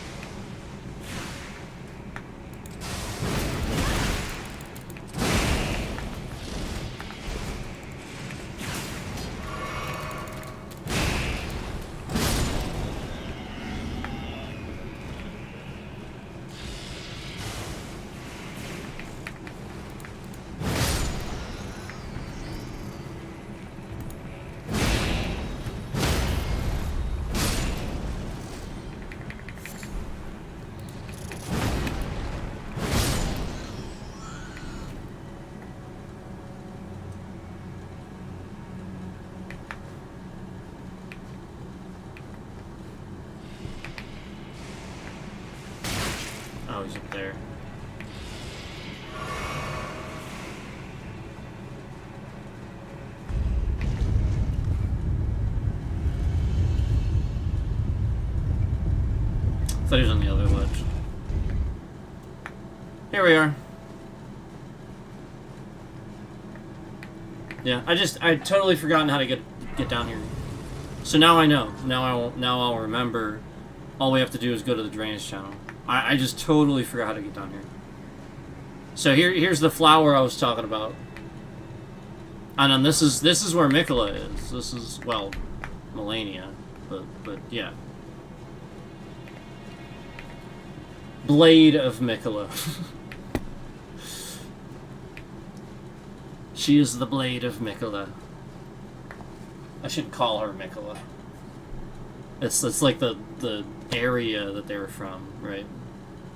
Oh, he's up there. I thought he was on the other ledge. Here we are. Yeah, I totally forgotten how to get down here. So now I know. Now I'll remember. All we have to do is go to the drainage channel. I just totally forgot how to get down here. So here's the flower I was talking about. And then this is where Mikola is. This is, well, Malenia, but yeah. Blade of Mikola. She is the Blade of Mikola. I should call her Mikola. It's like the area that they were from, right?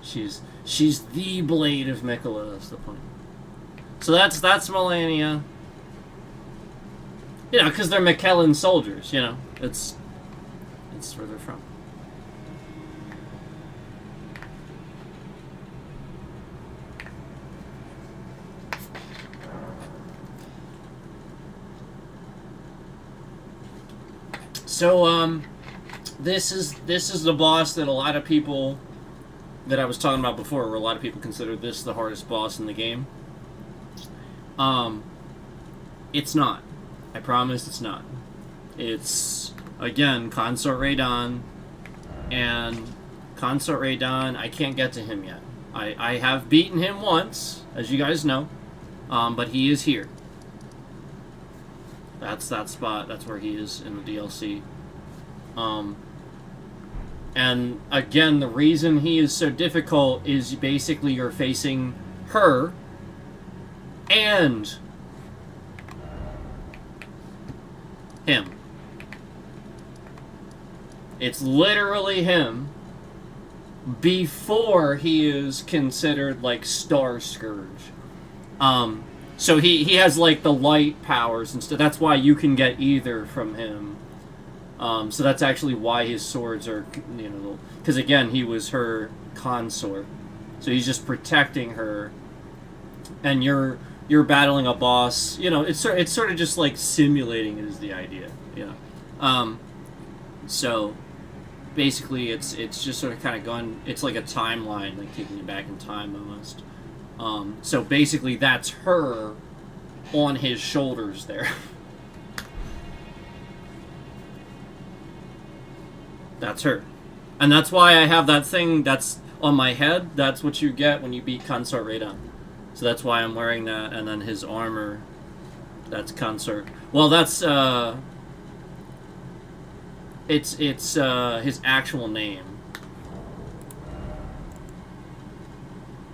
She's the Blade of Mikola. That's the point. So that's Malenia. You know, because they're McKellen soldiers. You know, it's where they're from. So this is the boss that a lot of people that I was talking about before, where a lot of people consider this the hardest boss in the game. It's not. I promise it's not. It's, again, Consort Radon, and Consort Radon, I can't get to him yet. I have beaten him once, as you guys know. But he is here. That's that spot. That's where he is in the DLC. And again, the reason he is so difficult is basically you're facing her and him. It's literally him before he is considered like Star Scourge. So he has like the light powers and stuff. That's why you can get either from him. So that's actually why his swords are, you know, because again, he was her consort. So he's just protecting her, and you're battling a boss. You know, it's sort of just like simulating is the idea. You know, so basically it's just sort of kind of going. It's like a timeline, like taking you back in time almost. So basically, that's her on his shoulders there. That's her. And that's why I have that thing that's on my head. That's what you get when you beat Consort Radon. So that's why I'm wearing that. And then his armor, that's Consort. Well, that's, it's his actual name.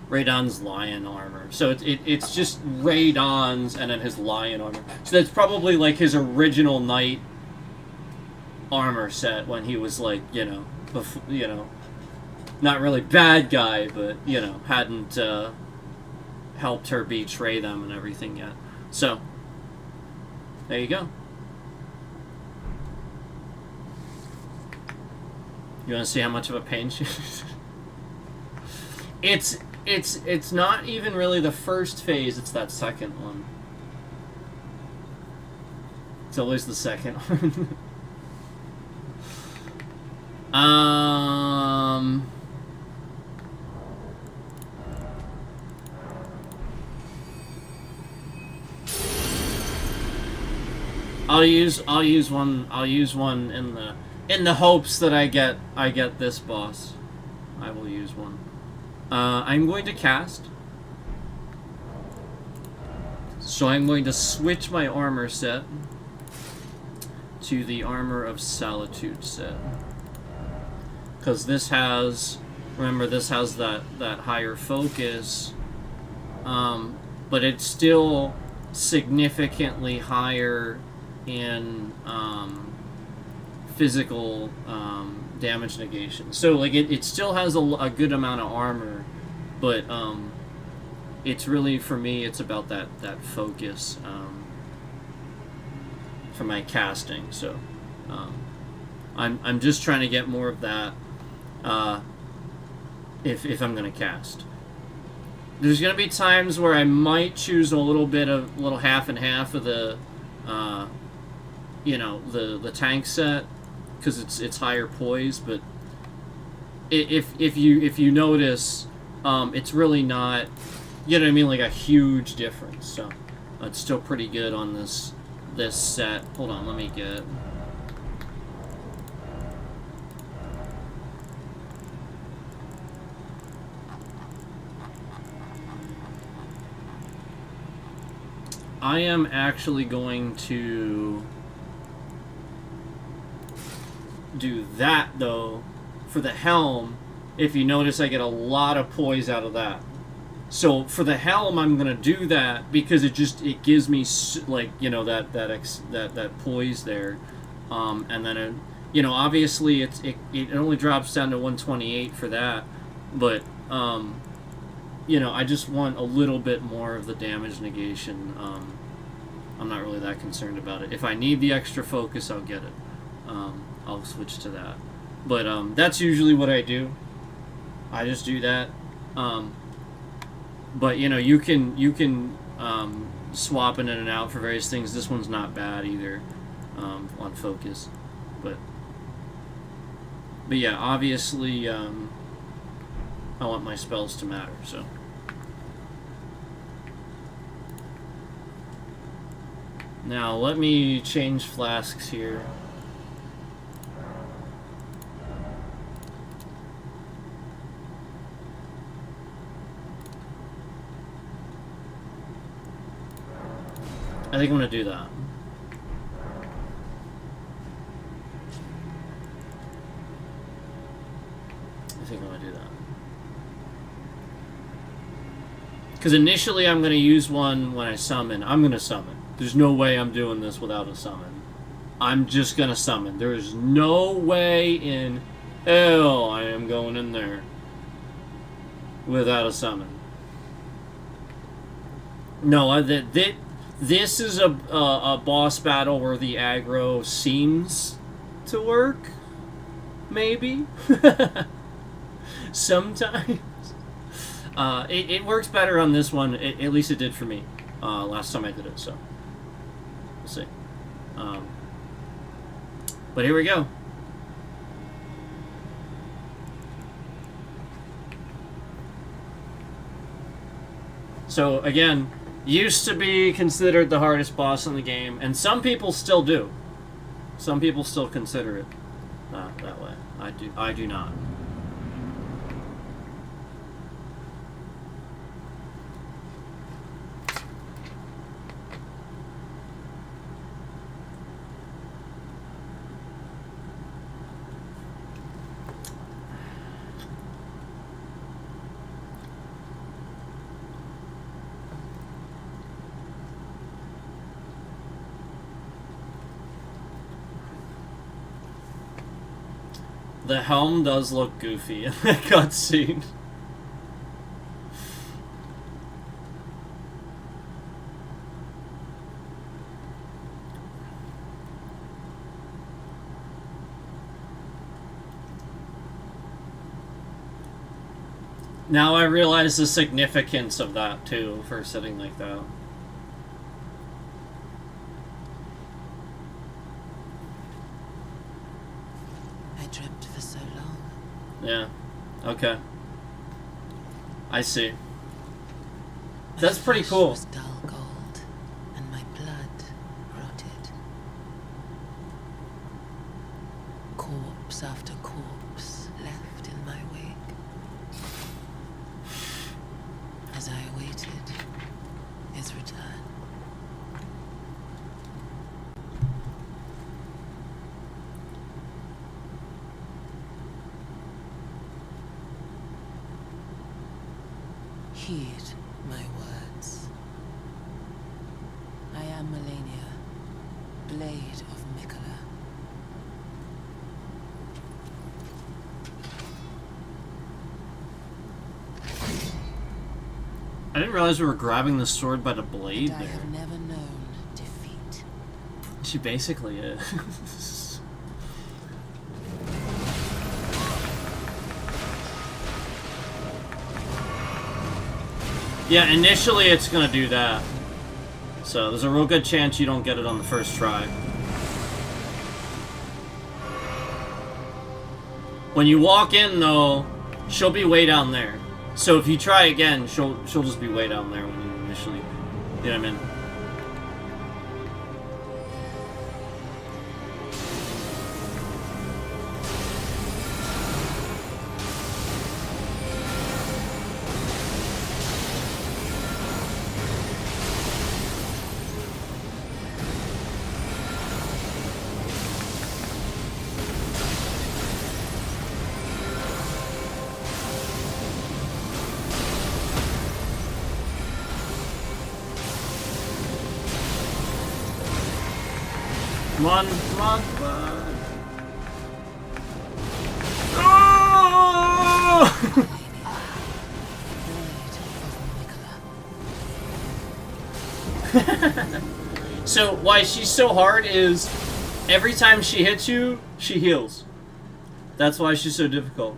Radon's lion armor. So it's just Radon's and then his lion armor. So that's probably like his original knight armor set when he was like, you know, not really bad guy, but, you know, hadn't helped her betray them and everything yet. So, there you go. You want to see how much of a pain she is? It's not even really the first phase, it's that second one. It's always the second one. I'll use one in the hopes that I get this boss. I will use one. I'm going to cast. So I'm going to switch my armor set to the Armor of Solitude set. Because this has, remember, this has that higher focus, but it's still significantly higher in physical damage negation. So like it still has a good amount of armor, but it's really, for me, it's about that focus for my casting. So I'm just trying to get more of that if I'm gonna cast. There's gonna be times where I might choose a little half and half of the you know, the tank set, because it's higher poise, but if you notice, it's really not, you know what I mean, like a huge difference. So it's still pretty good on this set. Hold on, let me get. I am actually going to do that, though, for the helm. If you notice, I get a lot of poise out of that. So for the helm, I'm gonna do that because it gives me, like, you know, that poise there, and then you know, obviously it only drops down to 128 for that, but you know, I just want a little bit more of the damage negation. I'm not really that concerned about it. If I need the extra focus, I'll get it. I'll switch to that. But that's usually what I do. I just do that. But you know, you can swap it in and out for various things. This one's not bad either on focus. But yeah, obviously I want my spells to matter. So. Now let me change flasks here. I think I'm gonna do that. I think I'm gonna do that. Because initially I'm gonna use one when I summon. I'm gonna summon. There's no way I'm doing this without a summon. I'm just gonna summon. There is no way in hell I am going in there without a summon. No, this is a boss battle where the aggro seems to work. Maybe. Sometimes. It works better on this one. At least it did for me last time I did it, so we'll see. But here we go. So again, used to be considered the hardest boss in the game, and some people still do. Some people still consider it that way. I do not. The helm does look goofy in that cutscene. Now I realize the significance of that too, for sitting like that. Yeah. Okay. I see. That's pretty cool. Was dull gold, and my blood rotted. Corpse after corpse left in my wake. As I awaited his return. Heed my words. I am Malenia, Blade of Mikola. I didn't realize we were grabbing the sword by the blade I there. have never known defeat. She basically is. Yeah, initially it's gonna do that. So there's a real good chance you don't get it on the first try. When you walk in though, she'll be way down there. So if you try again, she'll just be way down there when you initially, you know what I mean? Come on, come on, come on. Oh! So why she's so hard is every time she hits you, she heals. That's why she's so difficult.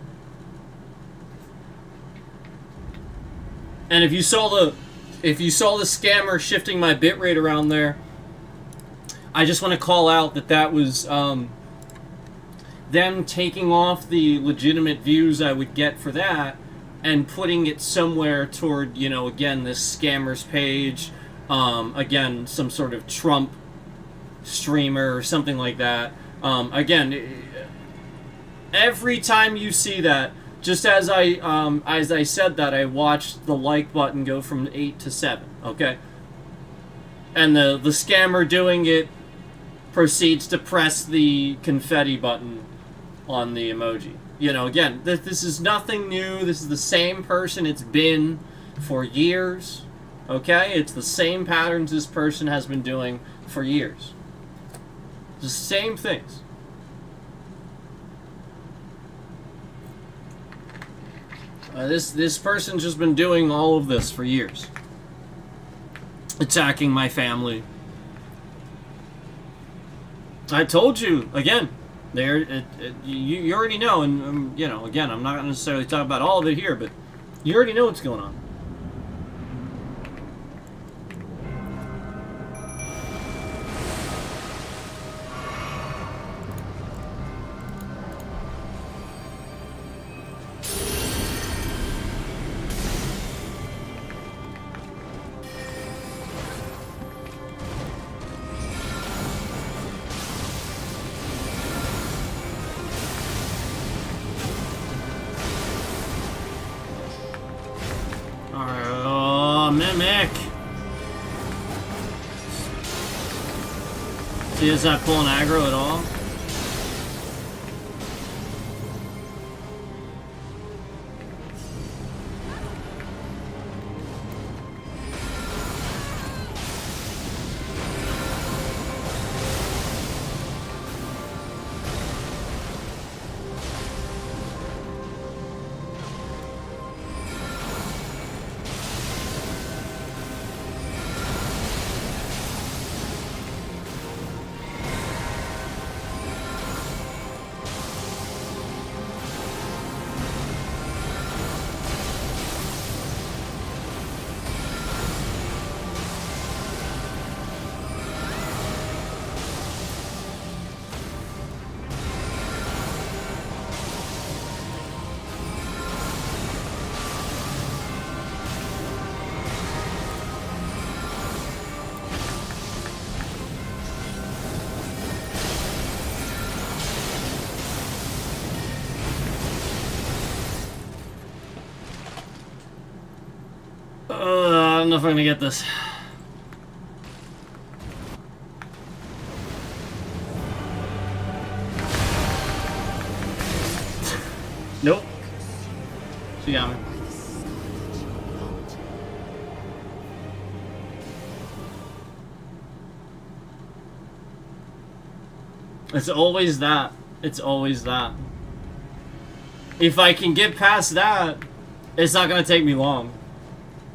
And if you saw the scammer shifting my bitrate around there, I just want to call out that was them taking off the legitimate views I would get for that and putting it somewhere toward, you know, again, this scammer's page, again, some sort of Trump streamer or something like that. Again, every time you see that, just as I said that, I watched the like button go from 8 to 7, okay? And the scammer doing it proceeds to press the confetti button on the emoji. You know, again, this is nothing new. This is the same person it's been for years. Okay? It's the same patterns this person has been doing for years. The same things. This person's just been doing all of this for years. Attacking my family. I told you, again, you already know, and you know, again, I'm not going to necessarily talk about all of it here, but you already know what's going on. Mimic! See, is that pulling aggro at all? I don't know if I'm gonna get this. Nope. She got me. It's always that. It's always that. If I can get past that, it's not gonna take me long.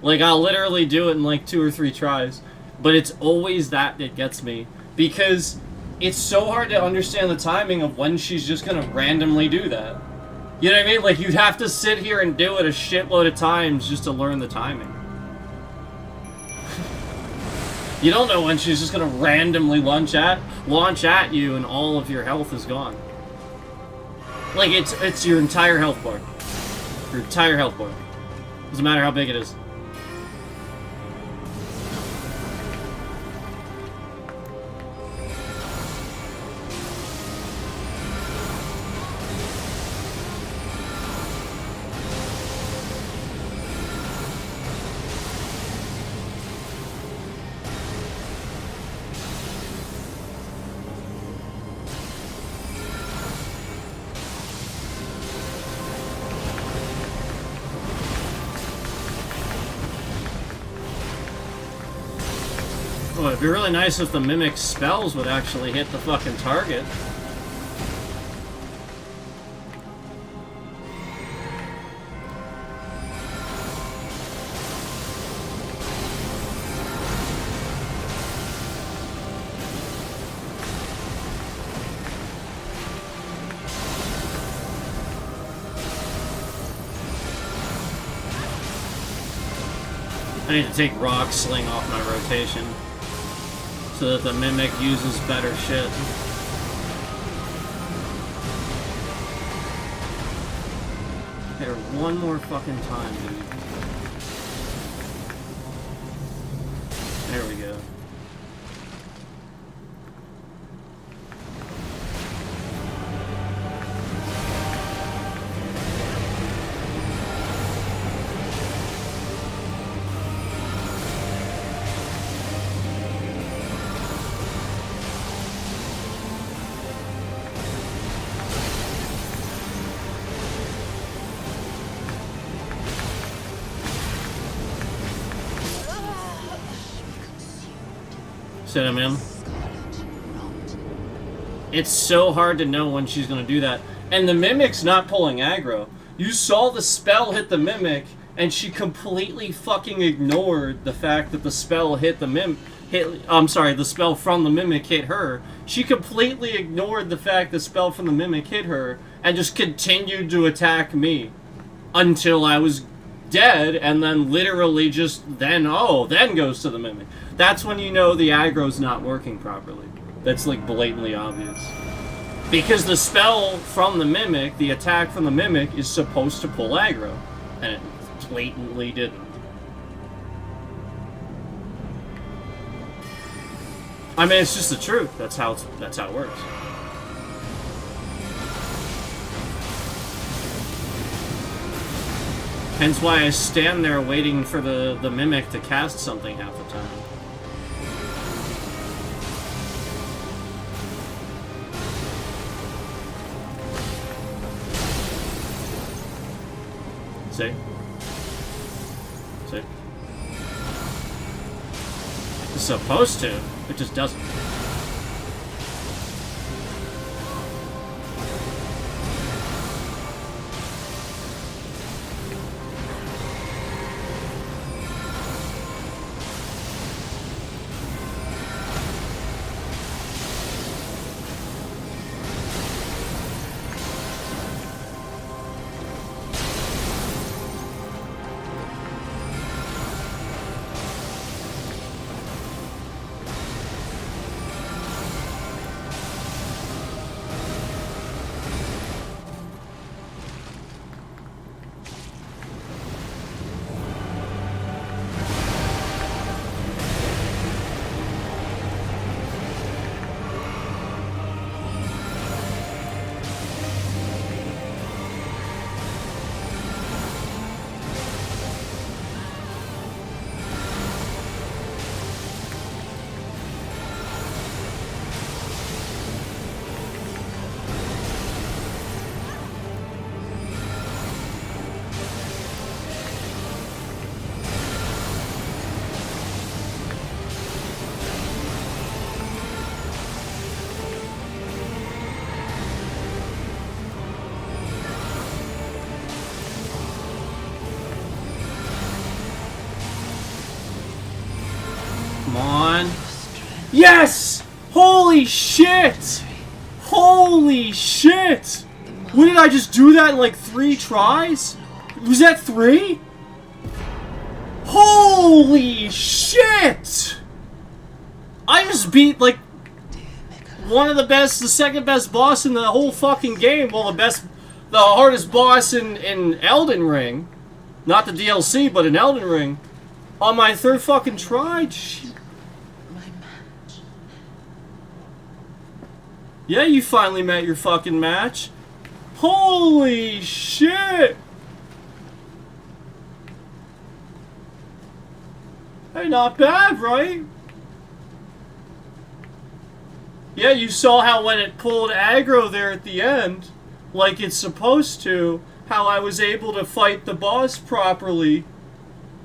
Like, I'll literally do it in like 2 or 3 tries. But it's always that gets me. Because it's so hard to understand the timing of when she's just gonna randomly do that. You know what I mean? Like, you'd have to sit here and do it a shitload of times just to learn the timing. You don't know when she's just gonna randomly launch at you and all of your health is gone. Like, it's your entire health bar. Your entire health bar. Doesn't matter how big it is. Oh, it'd be really nice if the Mimic spells would actually hit the fucking target. I need to take Rock Sling off my rotation so that the Mimic uses better shit. Here, one more fucking time, dude. There we go. Sit him in. scarlet rot. It's so hard to know when she's going to do that. And the Mimic's not pulling aggro. You saw the spell hit the Mimic, and she completely fucking ignored the fact that the spell hit the the spell from the Mimic hit her. She completely ignored the fact the spell from the Mimic hit her, and just continued to attack me. Until I was dead, and then literally then goes to the Mimic. That's when you know the aggro's not working properly. That's like blatantly obvious. Because the spell from the Mimic, the attack from the Mimic, is supposed to pull aggro. And it blatantly didn't. I mean, it's just the truth. That's how it works. Hence why I stand there waiting for the Mimic to cast something half the time. See? See? It's supposed to, it just doesn't. Come on. Yes! Holy shit! Holy shit! What, did I just do that in like 3 tries? Was that 3? Holy shit! I just beat like one of the second best boss in the whole fucking game. Well, the hardest boss in Elden Ring. Not the DLC, but in Elden Ring. On my 3rd fucking try. My match. Yeah, you finally met your fucking match. Holy shit! Hey, not bad, right? Yeah, you saw how when it pulled aggro there at the end, like it's supposed to, how I was able to fight the boss properly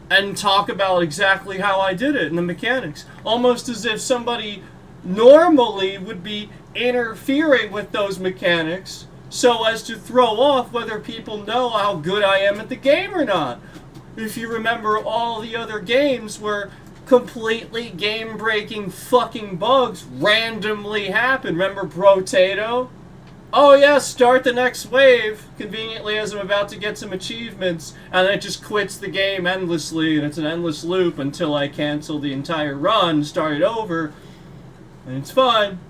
and talk about exactly how I did it and the mechanics. Almost as if somebody normally would be interfering with those mechanics so as to throw off whether people know how good I am at the game or not. If you remember, all the other games where completely game-breaking fucking bugs randomly happen. Remember Brotato? Oh yeah, start the next wave, conveniently as I'm about to get some achievements, and then it just quits the game endlessly, and it's an endless loop until I cancel the entire run, start it over, and it's fine.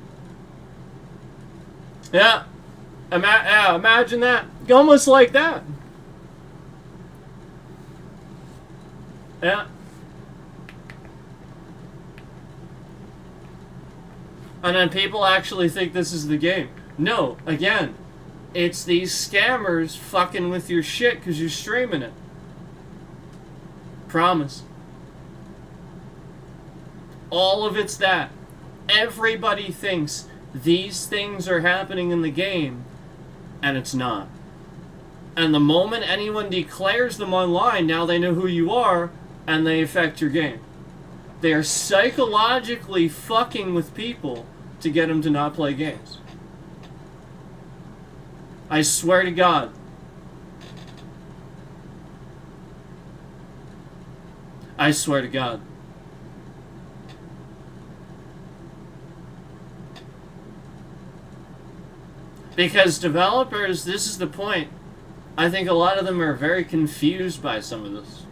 Yeah, imagine that. Almost like that. Yeah. And then people actually think this is the game. No, again, it's these scammers fucking with your shit because you're streaming it. Promise. All of it's that. Everybody thinks these things are happening in the game, and it's not. And the moment anyone declares them online, now they know who you are, and they affect your game. They are psychologically fucking with people to get them to not play games. I swear to God. I swear to God. Because developers, this is the point. I think a lot of them are very confused by some of this.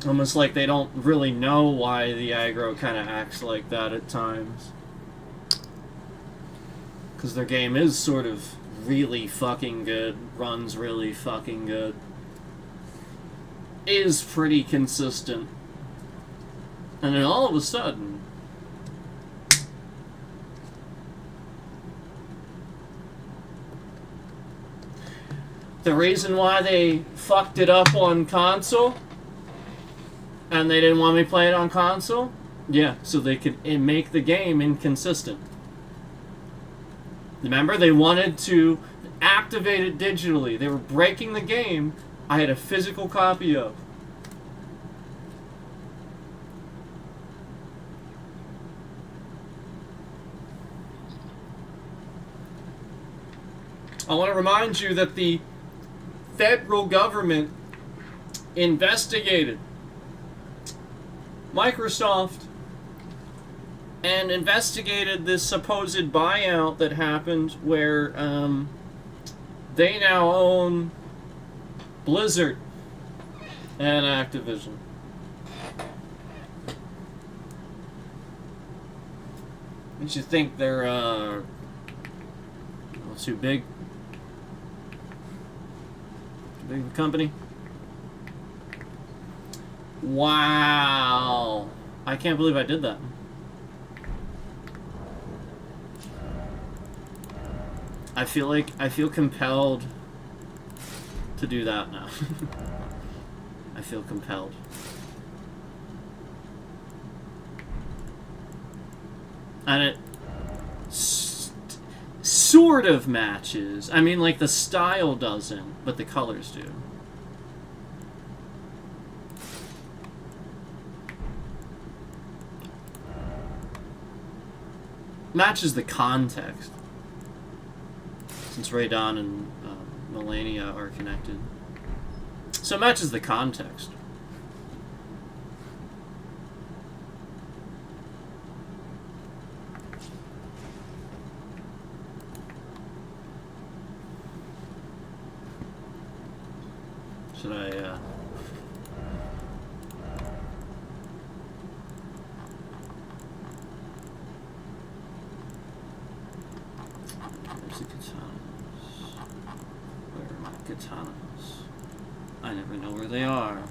Almost like they don't really know why the aggro kind of acts like that at times. Because their game is sort of really fucking good, runs really fucking good, is pretty consistent. And then all of a sudden, the reason why they fucked it up on console and they didn't want me to play it on console, yeah, so they could make the game inconsistent. Remember, they wanted to activate it digitally. They were breaking the game I had a physical copy of. I want to remind you that the federal government investigated Microsoft and investigated this supposed buyout that happened where they now own Blizzard and Activision. Makes you think they're too big. Too big of a company. Wow. I can't believe I did that. I feel compelled to do that now. I feel compelled. And it sort of matches. I mean, like, the style doesn't, but the colors do. Matches the context. Since Radon and Malenia are connected. So it matches the context. Should I, Where's the katanas? Where are my katanas? I never know where they are.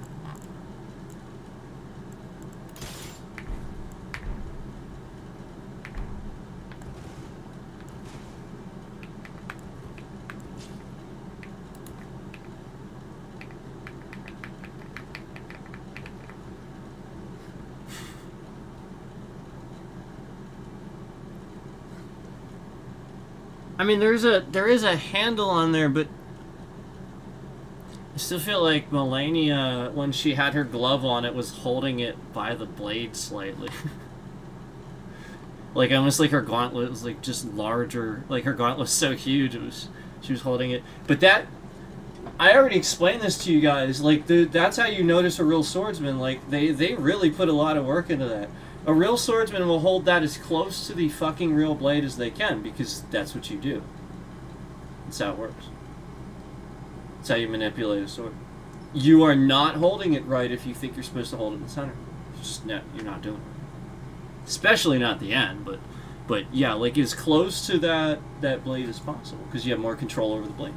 I mean, there is a handle on there, but I still feel like Malenia, when she had her glove on, it was holding it by the blade slightly. Like, almost like her gauntlet was, like, just larger. Like, her gauntlet was so huge, she was holding it. But that, I already explained this to you guys. Like, that's how you notice a real swordsman. Like, they really put a lot of work into that. A real swordsman will hold that as close to the fucking real blade as they can, because that's what you do. That's how it works. That's how you manipulate a sword. You are not holding it right if you think you're supposed to hold it in the center. You're not doing it. Especially not at the end, but yeah, like as close to that blade as possible, because you have more control over the blade.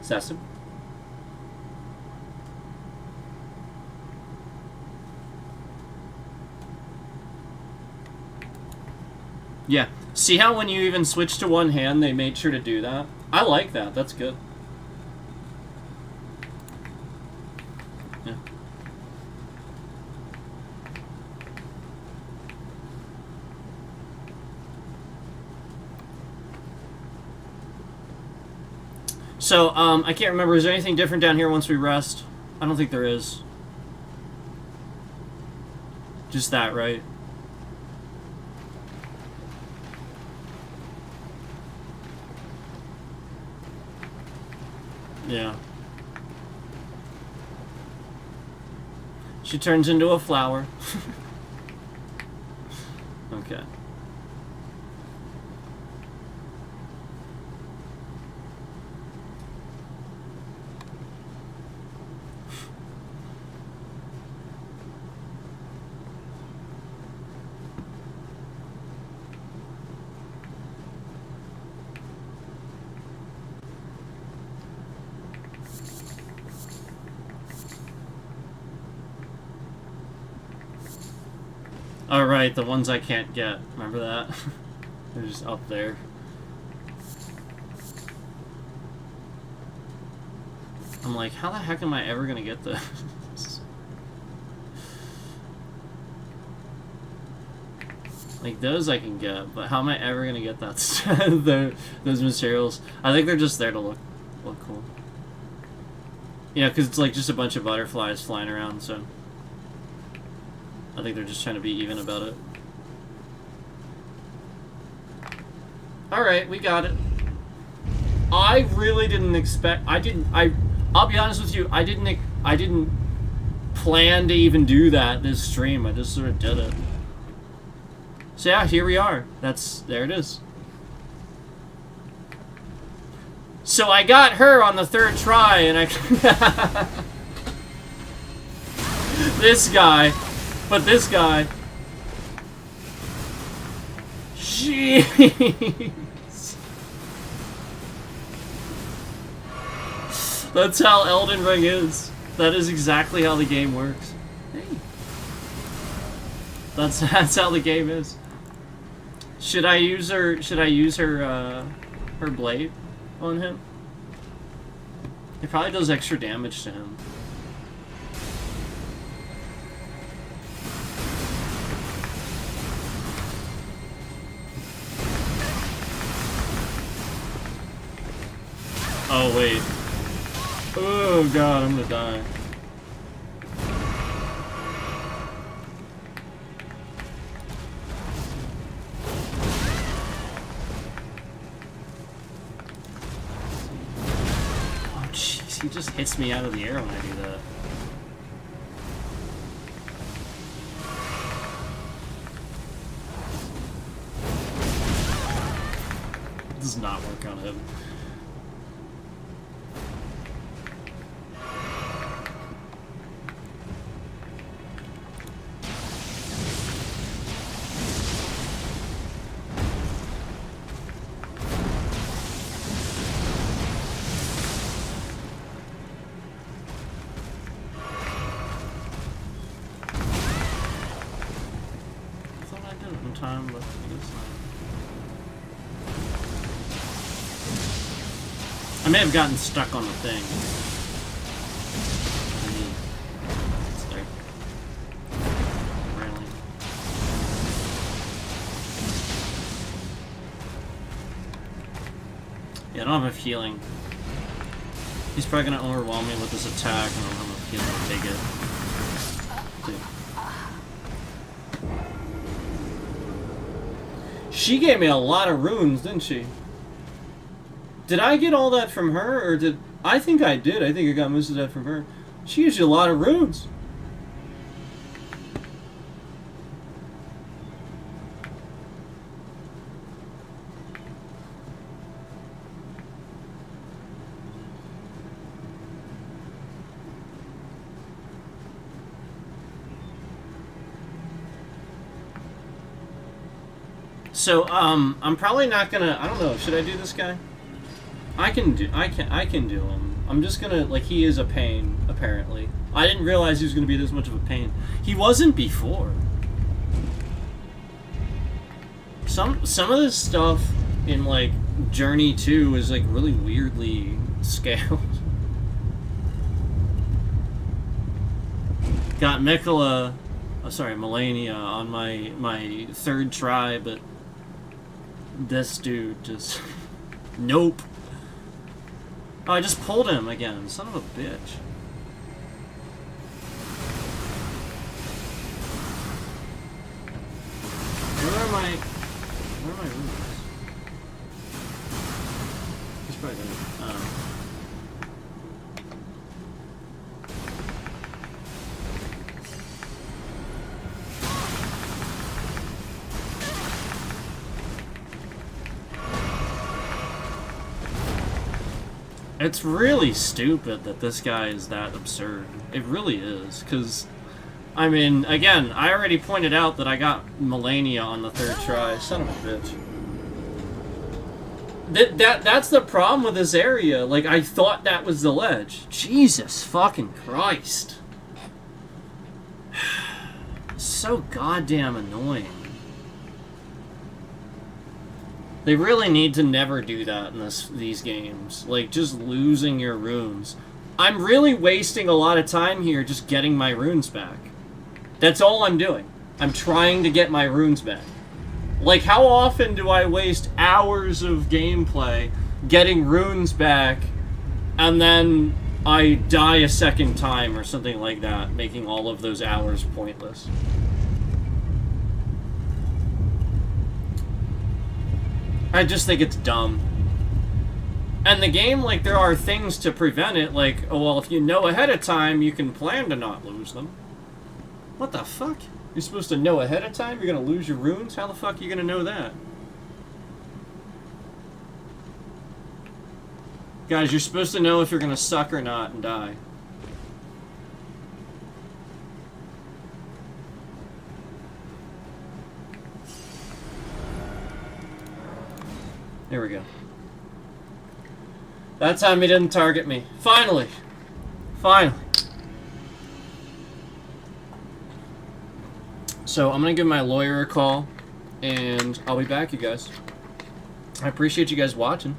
It's that simple. Yeah. See how when you even switch to one hand, they made sure to do that? I like that. That's good. Yeah. So, I can't remember. Is there anything different down here once we rest? I don't think there is. Just that, right? Yeah. She turns into a flower. Okay. Oh, right, the ones I can't get. Remember that? They're just up there. I'm like, how the heck am I ever gonna get this? Like, those I can get, but how am I ever gonna get that those materials? I think they're just there to look cool. Yeah, because it's like just a bunch of butterflies flying around, so... I think they're just trying to be even about it. Alright, we got it. I really didn't expect... I'll be honest with you, I didn't plan to even do that this stream. I just sort of did it. So yeah, here we are. There it is. So I got her on the third try, and I... This guy... But this guy... Jeez. That's how Elden Ring is. That is exactly how the game works. Hey. That's how the game is. Should I use her her blade on him? It probably does extra damage to him. Oh, wait. Oh, God, I'm gonna die. Oh, jeez, he just hits me out of the air when I do that. It does not work on him. I may have gotten stuck on the thing. It's there. Really. Yeah, I don't have enough healing. He's probably gonna overwhelm me with this attack, and I don't have enough healing to take it. Dude. She gave me a lot of runes, didn't she? Did I get all that from her, or did... I think I did. I think I got most of that from her. She gives you a lot of runes. So, I'm probably not gonna... I don't know. Should I do this guy? I can do him. I'm just gonna, like, he is a pain, apparently. I didn't realize he was gonna be this much of a pain. He wasn't before. Some of this stuff in, like, Journey 2 is, like, really weirdly scaled. Got Malenia on my third try, but this dude just... Nope. Oh, I just pulled him again. Son of a bitch. Where are my runes? He's probably gonna. It's really stupid that this guy is that absurd. It really is, because, I mean, again, I already pointed out that I got Malenia on the 3rd try. Son of a bitch. That's the problem with this area. Like, I thought that was the ledge. Jesus fucking Christ. So goddamn annoying. They really need to never do that in these games. Like, just losing your runes. I'm really wasting a lot of time here just getting my runes back. That's all I'm doing. I'm trying to get my runes back. Like, how often do I waste hours of gameplay getting runes back, and then I die a second time or something like that, making all of those hours pointless? I just think it's dumb. And the game, like, there are things to prevent it, like, oh, well, if you know ahead of time, you can plan to not lose them. What the fuck? You're supposed to know ahead of time you're gonna lose your runes? How the fuck are you gonna know that? Guys, you're supposed to know if you're gonna suck or not and die. There we go. That time he didn't target me. Finally! Finally! So, I'm gonna give my lawyer a call, and I'll be back, you guys. I appreciate you guys watching.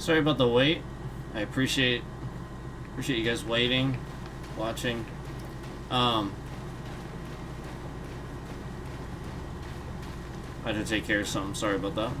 Sorry about the wait. I appreciate you guys waiting, watching. I had to take care of something. Sorry about that.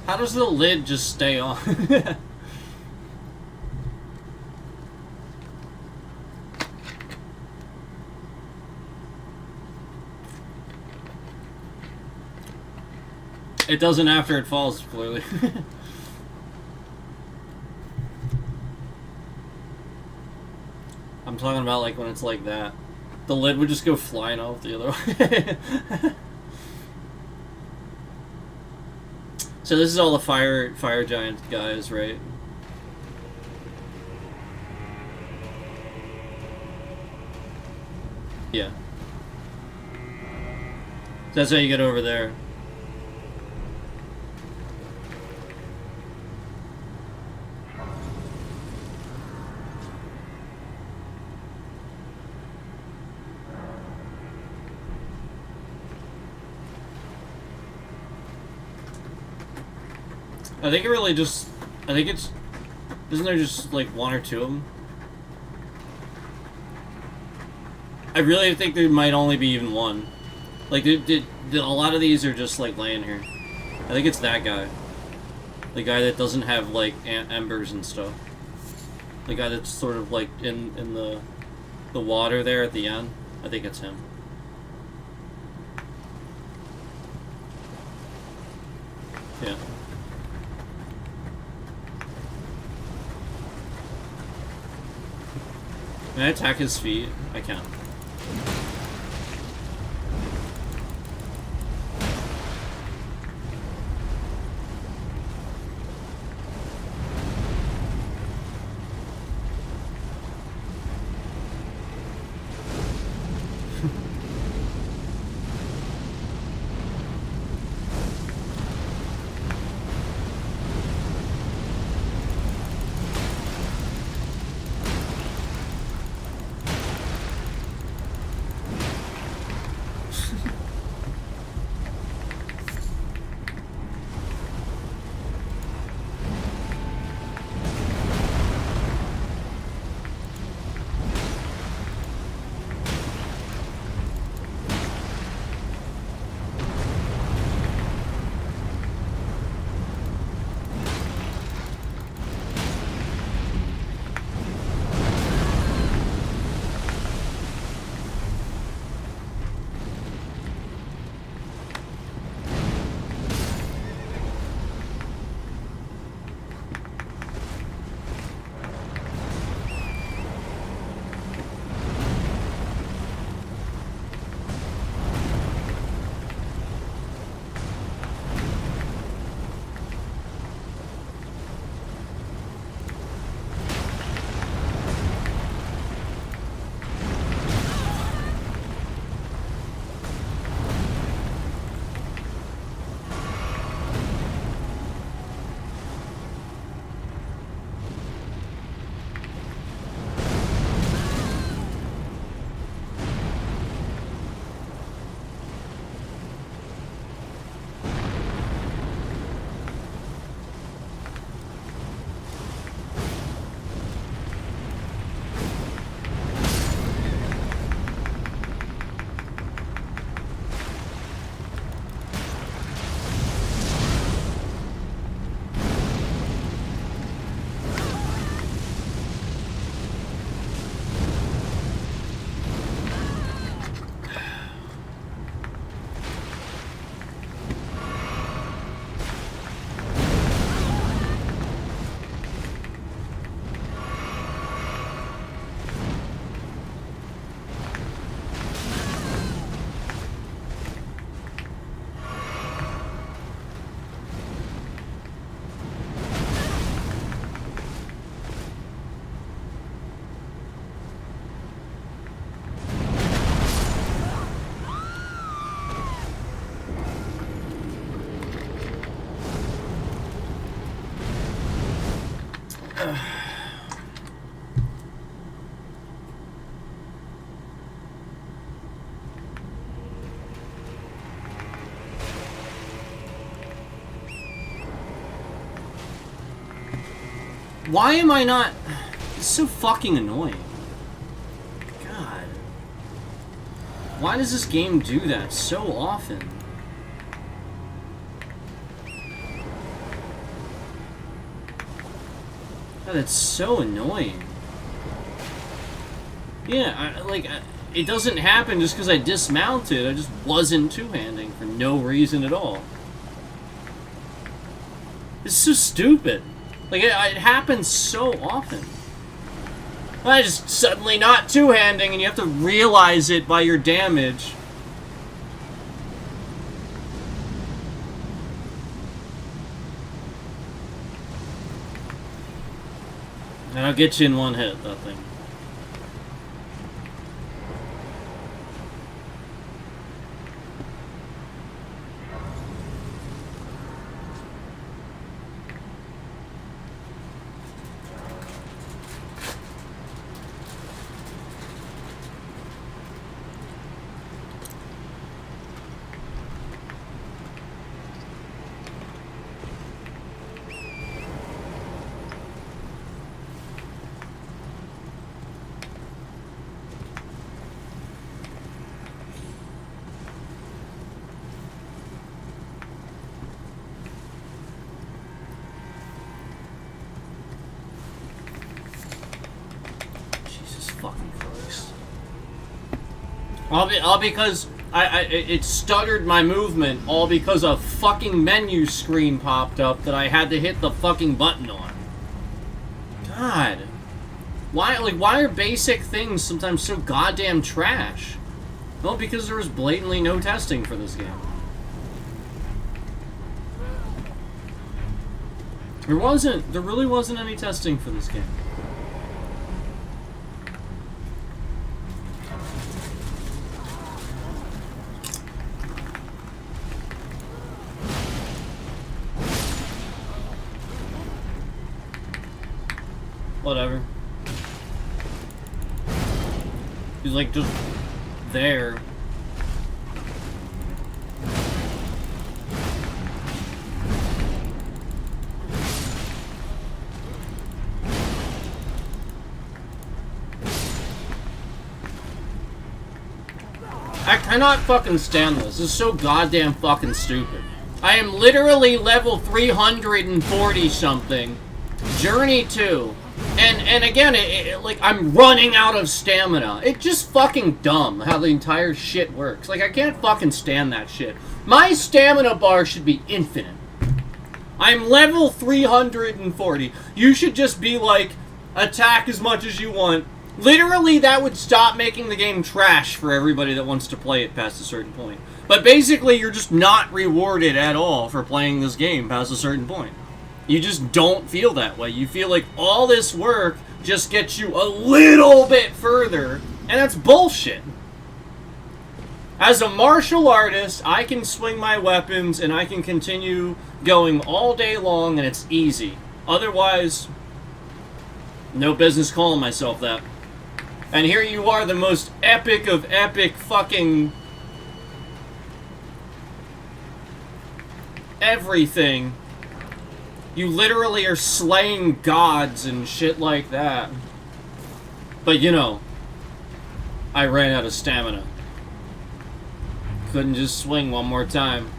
How does the lid just stay on? It doesn't after it falls, clearly. I'm talking about like when it's like that. The lid would just go flying off the other way. So this is all the fire giant guys, right? Yeah. That's how you get over there. I think it really just... I think it's... Isn't there just, like, one or two of them? I really think there might only be even one. Like, a lot of these are just, like, laying here. I think it's that guy. The guy that doesn't have, like, embers and stuff. The guy that's sort of, like, in the water there at the end. I think it's him. Yeah. Can I attack his feet? I can. Why am I not... It's so fucking annoying. God. Why does this game do that so often? God, it's so annoying. Yeah, it doesn't happen just because I dismounted. I just wasn't two-handing for no reason at all. It's so stupid. Like, it happens so often. I just suddenly not two-handing, and you have to realize it by your damage. And I'll get you in one hit, that thing. All because it stuttered my movement, all because a fucking menu screen popped up that I had to hit the fucking button on. God. Why are basic things sometimes so goddamn trash? Well, because there was blatantly no testing for this game. There really wasn't any testing for this game. Whatever. He's like just there. I cannot fucking stand this. This is so goddamn fucking stupid. I am literally level 340 something. Journey 2. And again, like, I'm running out of stamina. It's just fucking dumb how the entire shit works. Like, I can't fucking stand that shit. My stamina bar should be infinite. I'm level 340. You should just be like, attack as much as you want. Literally, that would stop making the game trash for everybody that wants to play it past a certain point. But basically, you're just not rewarded at all for playing this game past a certain point. You just don't feel that way. You feel like all this work just gets you a little bit further, and that's bullshit. As a martial artist, I can swing my weapons and I can continue going all day long, and it's easy. Otherwise, no business calling myself that. And here you are, the most epic of epic fucking everything. You literally are slaying gods and shit like that. But you know, I ran out of stamina. Couldn't just swing one more time.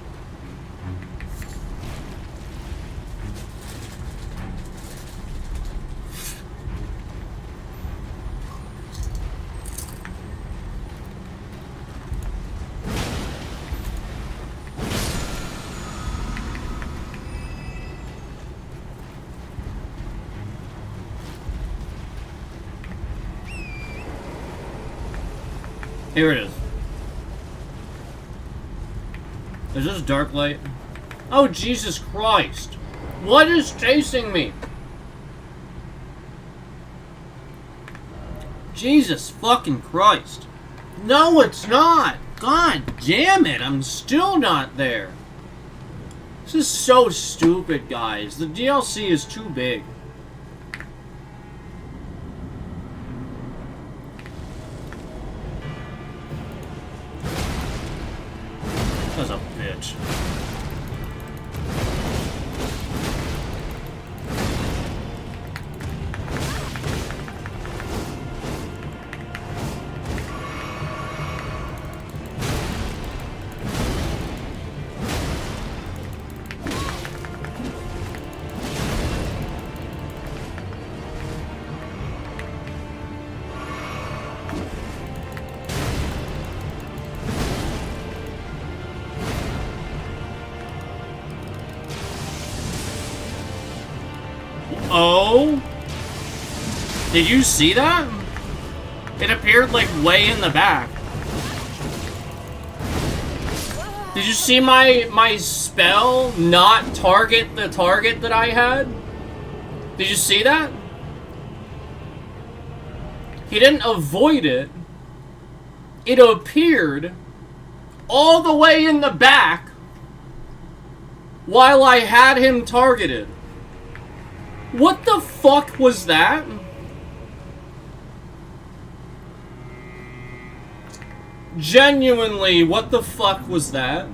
Here it is. Is this dark light? Oh, Jesus Christ. What is chasing me? Jesus fucking Christ. No, it's not. God damn it. I'm still not there. This is so stupid, guys. The DLC is too big. That's a bitch. Oh? Did you see that? It appeared like way in the back. Did you see my spell not target the target that I had? Did you see that? He didn't avoid it. It appeared all the way in the back while I had him targeted. What the fuck was that? Genuinely, what the fuck was that?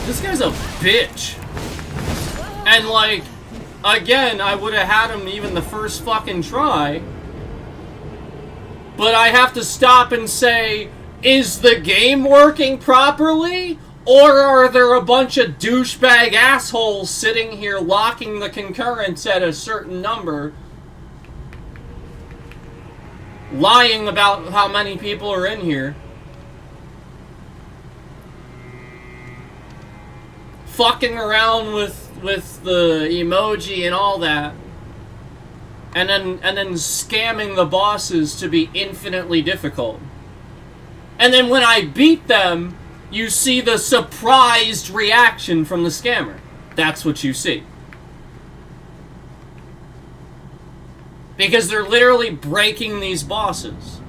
This guy's a bitch. And like, again, I would have had him even the first fucking try. But I have to stop and say, is the game working properly? Or are there a bunch of douchebag assholes sitting here locking the concurrence at a certain number, lying about how many people are in here, fucking around with the emoji and all that, and then scamming the bosses to be infinitely difficult. And then when I beat them, you see the surprised reaction from the scammer. That's what you see. Because they're literally breaking these bosses.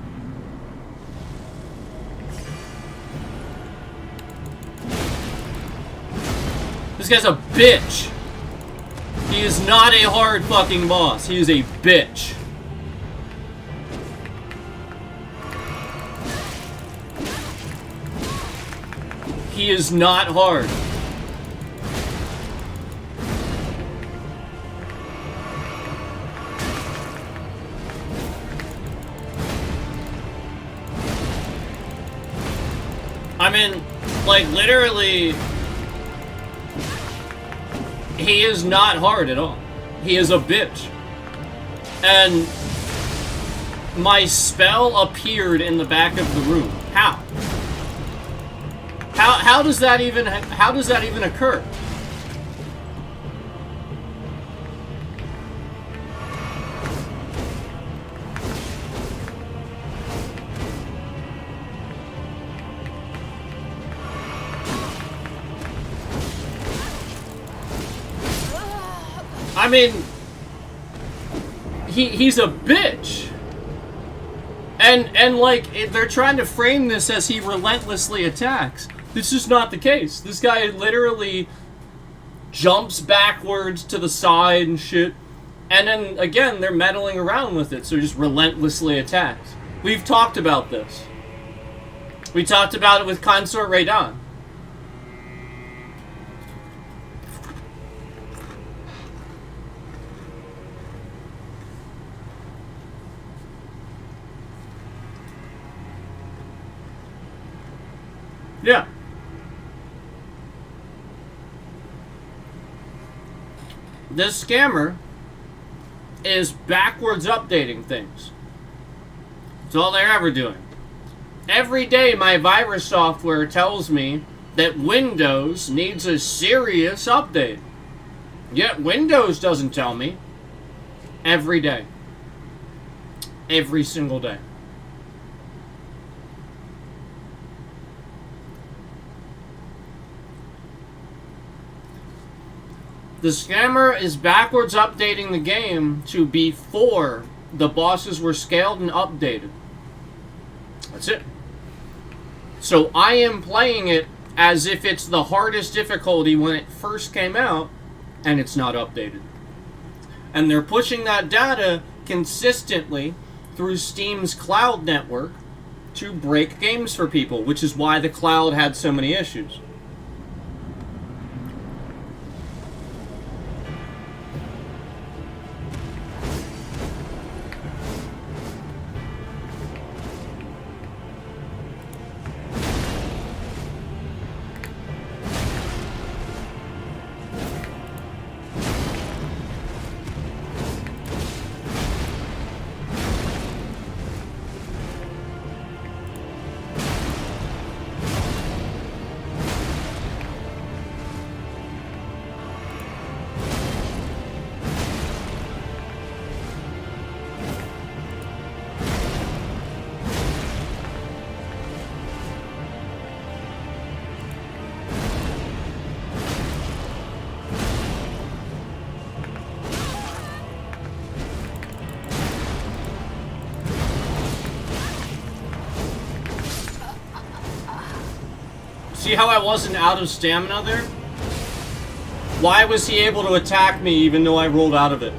This guy's a bitch. He is not a hard fucking boss. He is a bitch. He is not hard. I mean, like, literally, he is not hard at all. He is a bitch. And my spell appeared in the back of the room. How? How does that even occur? I mean, he's a bitch. And like, they're trying to frame this as he relentlessly attacks. This is not the case. This guy literally jumps backwards to the side and shit. And then, again, they're meddling around with it, so he just relentlessly attacks. We've talked about this. We talked about it with Consort Radan. Yeah. This scammer is backwards updating things. That's all they're ever doing. Every day my virus software tells me that Windows needs a serious update. Yet Windows doesn't tell me. Every day. Every single day. The scammer is backwards updating the game to before the bosses were scaled and updated. That's it. So I am playing it as if it's the hardest difficulty when it first came out, and it's not updated. And they're pushing that data consistently through Steam's cloud network to break games for people, which is why the cloud had so many issues. See how I wasn't out of stamina there? Why was he able to attack me even though I rolled out of it?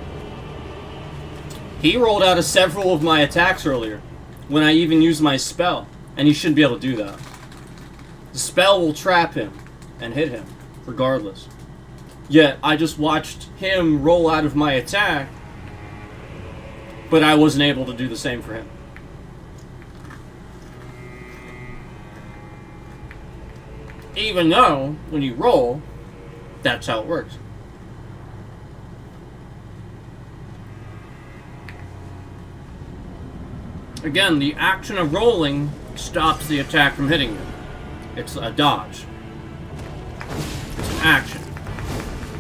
He rolled out of several of my attacks earlier, when I even used my spell, and he shouldn't be able to do that. The spell will trap him and hit him, regardless. Yet, I just watched him roll out of my attack, but I wasn't able to do the same for him. Even though, when you roll, that's how it works. Again, the action of rolling stops the attack from hitting you. It's a dodge. It's an action.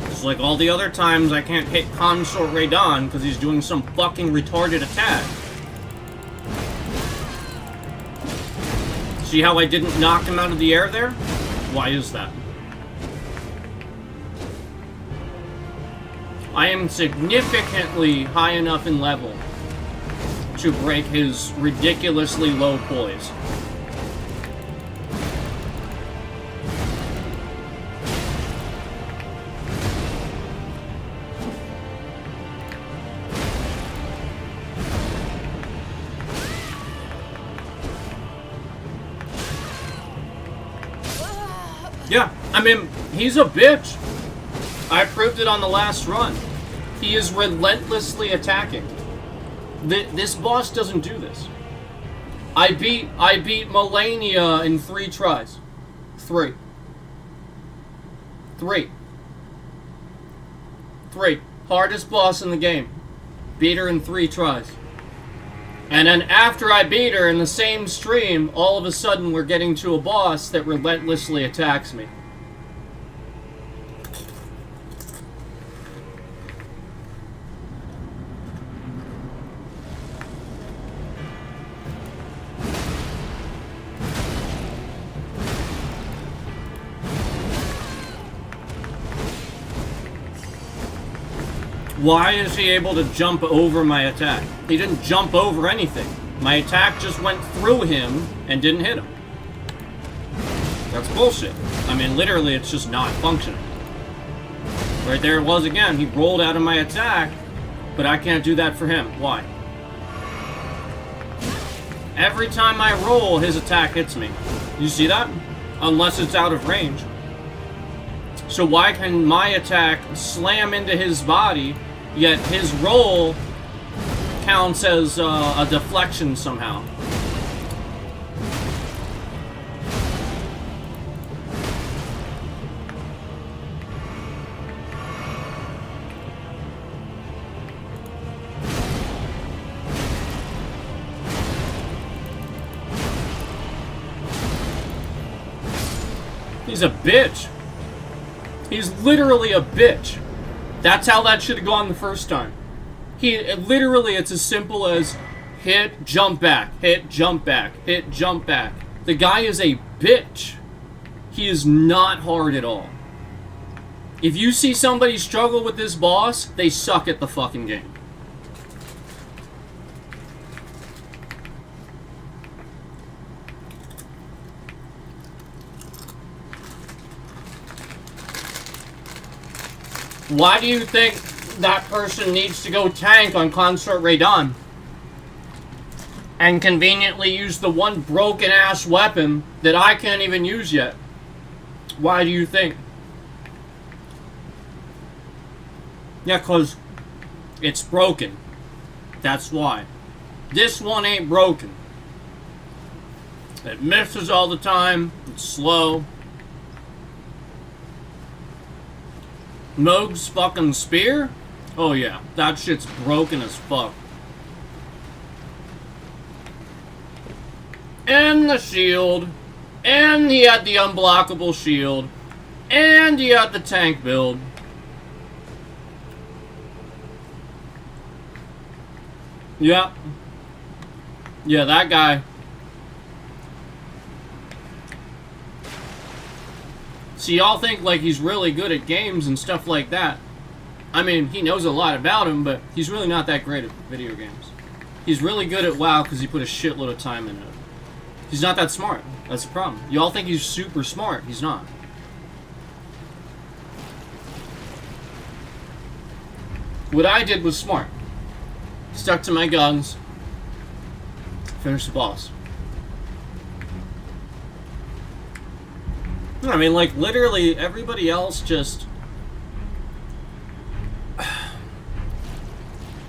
Just like all the other times I can't hit Consort Radon because he's doing some fucking retarded attack. See how I didn't knock him out of the air there? Why is that? I am significantly high enough in level to break his ridiculously low poise. Yeah, I mean, he's a bitch. I proved it on the last run. He is relentlessly attacking. This boss doesn't do this. I beat Malenia in 3 tries. 3. Hardest boss in the game. Beat her in 3 tries. And then after I beat her in the same stream, all of a sudden we're getting to a boss that relentlessly attacks me. Why is he able to jump over my attack? He didn't jump over anything. My attack just went through him and didn't hit him. That's bullshit. I mean, literally, it's just not functioning. Right there it was again. He rolled out of my attack, but I can't do that for him. Why? Every time I roll, his attack hits me. You see that? Unless it's out of range. So why can my attack slam into his body, yet his roll counts as a deflection somehow? He's a bitch. He's literally a bitch. That's how that should have gone the first time. Literally, it's as simple as hit, jump back, hit, jump back, hit, jump back. The guy is a bitch. He is not hard at all. If you see somebody struggle with this boss, they suck at the fucking game. Why do you think that person needs to go tank on Consort Radon and conveniently use the one broken ass weapon that I can't even use yet? Why do you think? Yeah, 'cause it's broken. That's why. This one ain't broken. It misses all the time. It's slow. Moog's fucking spear? Oh yeah, that shit's broken as fuck. And the shield. And he had the unblockable shield. And he had the tank build. Yep. Yeah, that guy. See, y'all think like he's really good at games and stuff like that. I mean, he knows a lot about him, but he's really not that great at video games. He's really good at WoW because he put a shitload of time into it. He's not that smart. That's the problem. Y'all think he's super smart. He's not. What I did was smart. Stuck to my guns. Finished the boss. I mean, like, literally, everybody else just...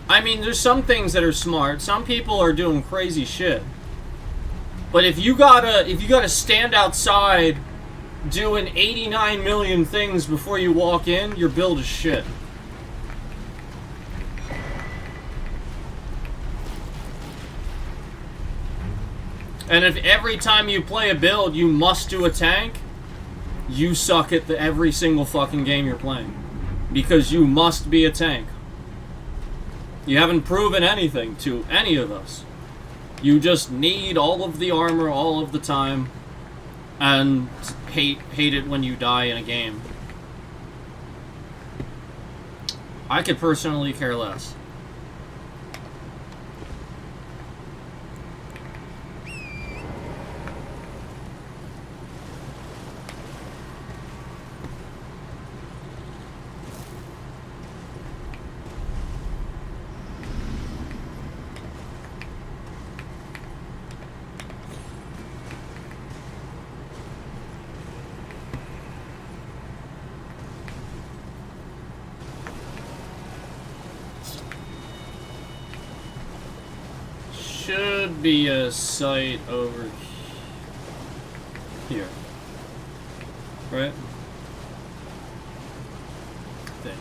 I mean, there's some things that are smart. Some people are doing crazy shit. But if you gotta stand outside doing 89 million things before you walk in, your build is shit. And if every time you play a build you must do a tank, you suck at every single fucking game you're playing. Because you must be a tank. You haven't proven anything to any of us. You just need all of the armor all of the time, and hate it when you die in a game. I could personally care less. Should be a site over here, right? I think.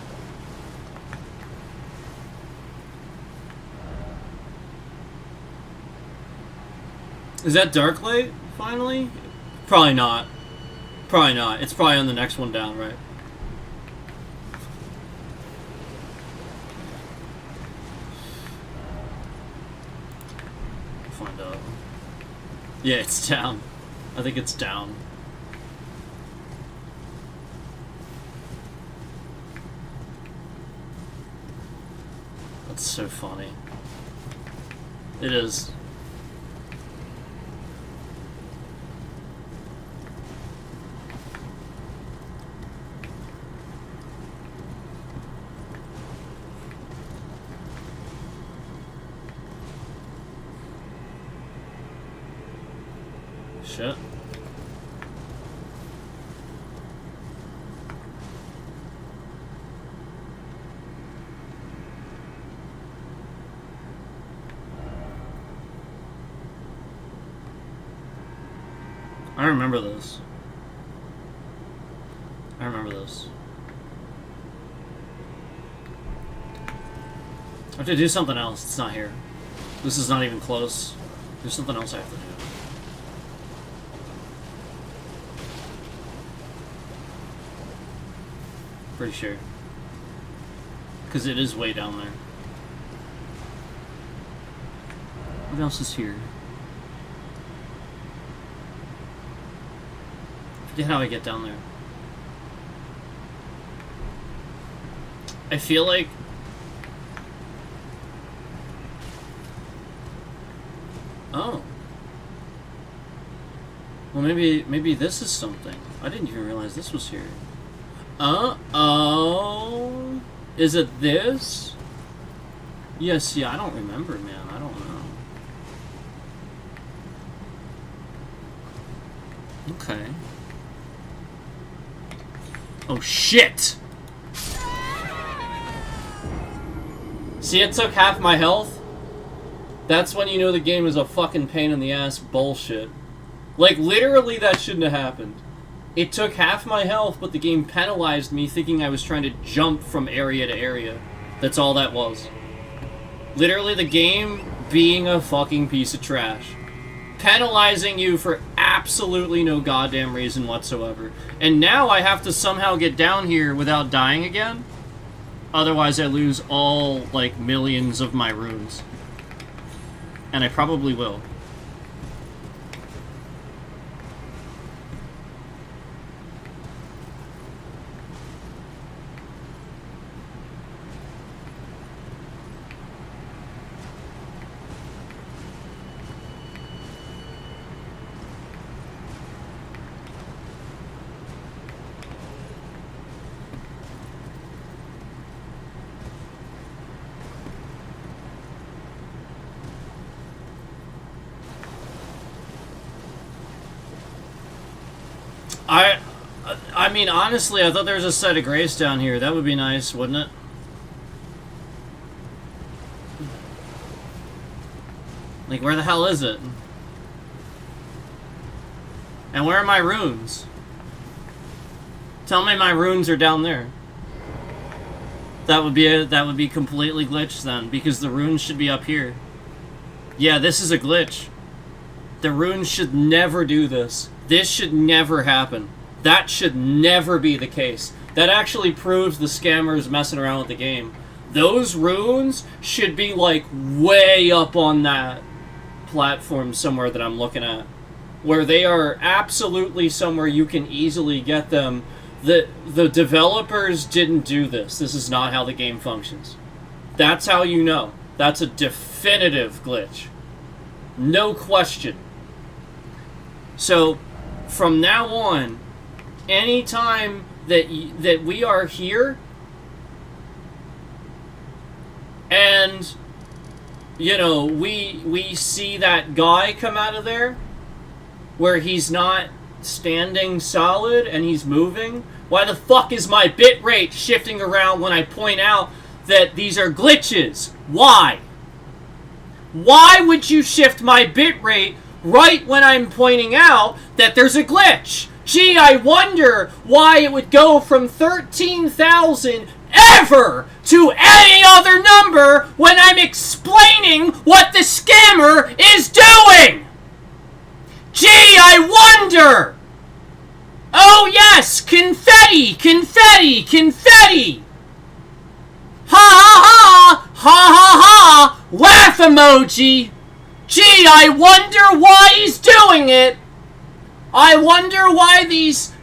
Is that Darklight finally? Probably not. Probably not. It's probably on the next one down, right? Find out. Yeah, it's down. I think it's down. That's so funny. It is. Shit. I remember this. I remember this. I have to do something else. It's not here. This is not even close. There's something else I have to do. Pretty sure. Because it is way down there. What else is here? I forget how I get down there. I feel like... Oh. Well, maybe this is something. I didn't even realize this was here. Uh-oh. Is it this? Yes, yeah, I don't remember, man. I don't know. Okay. Oh, shit! See, it took half my health? That's when you know the game is a fucking pain in the ass bullshit. Like, literally, that shouldn't have happened. It took half my health, but the game penalized me thinking I was trying to jump from area to area. That's all that was. Literally, the game being a fucking piece of trash. Penalizing you for absolutely no goddamn reason whatsoever. And now I have to somehow get down here without dying again? Otherwise I lose all, like, millions of my runes. And I probably will. I mean, honestly, I thought there was a site of grace down here. That would be nice, wouldn't it? Like, where the hell is it? And where are my runes? Tell me my runes are down there. That would be completely glitched then, because the runes should be up here. Yeah, this is a glitch. The runes should never do this. This should never happen. That should never be the case. That actually proves the scammers messing around with the game. Those runes should be like way up on that platform somewhere that I'm looking at, where they are absolutely somewhere you can easily get them. The developers didn't do this. This is not how the game functions. That's how you know. That's a definitive glitch. No question. So, from now on, anytime that we are here, and, you know, we see that guy come out of there, where he's not standing solid and he's moving, why the fuck is my bitrate shifting around when I point out that these are glitches? Why? Why would you shift my bitrate right when I'm pointing out that there's a glitch? Gee, I wonder why it would go from 13,000 ever to any other number when I'm explaining what the scammer is doing. Gee, I wonder! Oh yes, confetti, confetti, confetti! Ha ha ha! Ha ha ha! Laugh emoji! Gee, I wonder why he's doing it! I wonder why these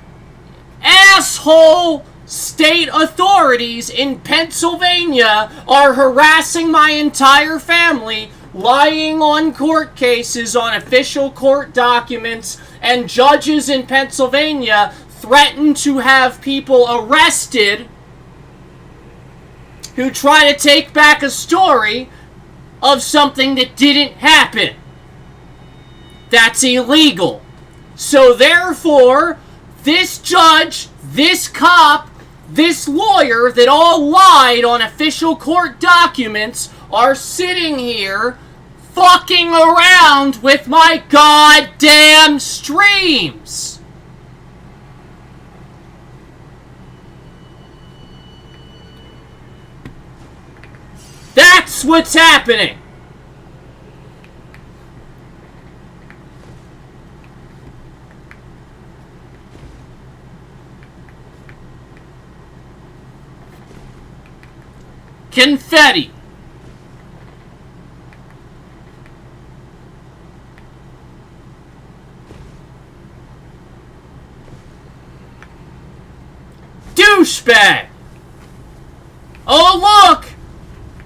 asshole state authorities in Pennsylvania are harassing my entire family, lying on court cases, on official court documents, and judges in Pennsylvania threaten to have people arrested who try to take back a story of something that didn't happen. That's illegal. So therefore, this judge, this cop, this lawyer that all lied on official court documents are sitting here fucking around with my goddamn streams. That's what's happening. Confetti. Douchebag. Oh look!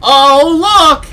Oh look!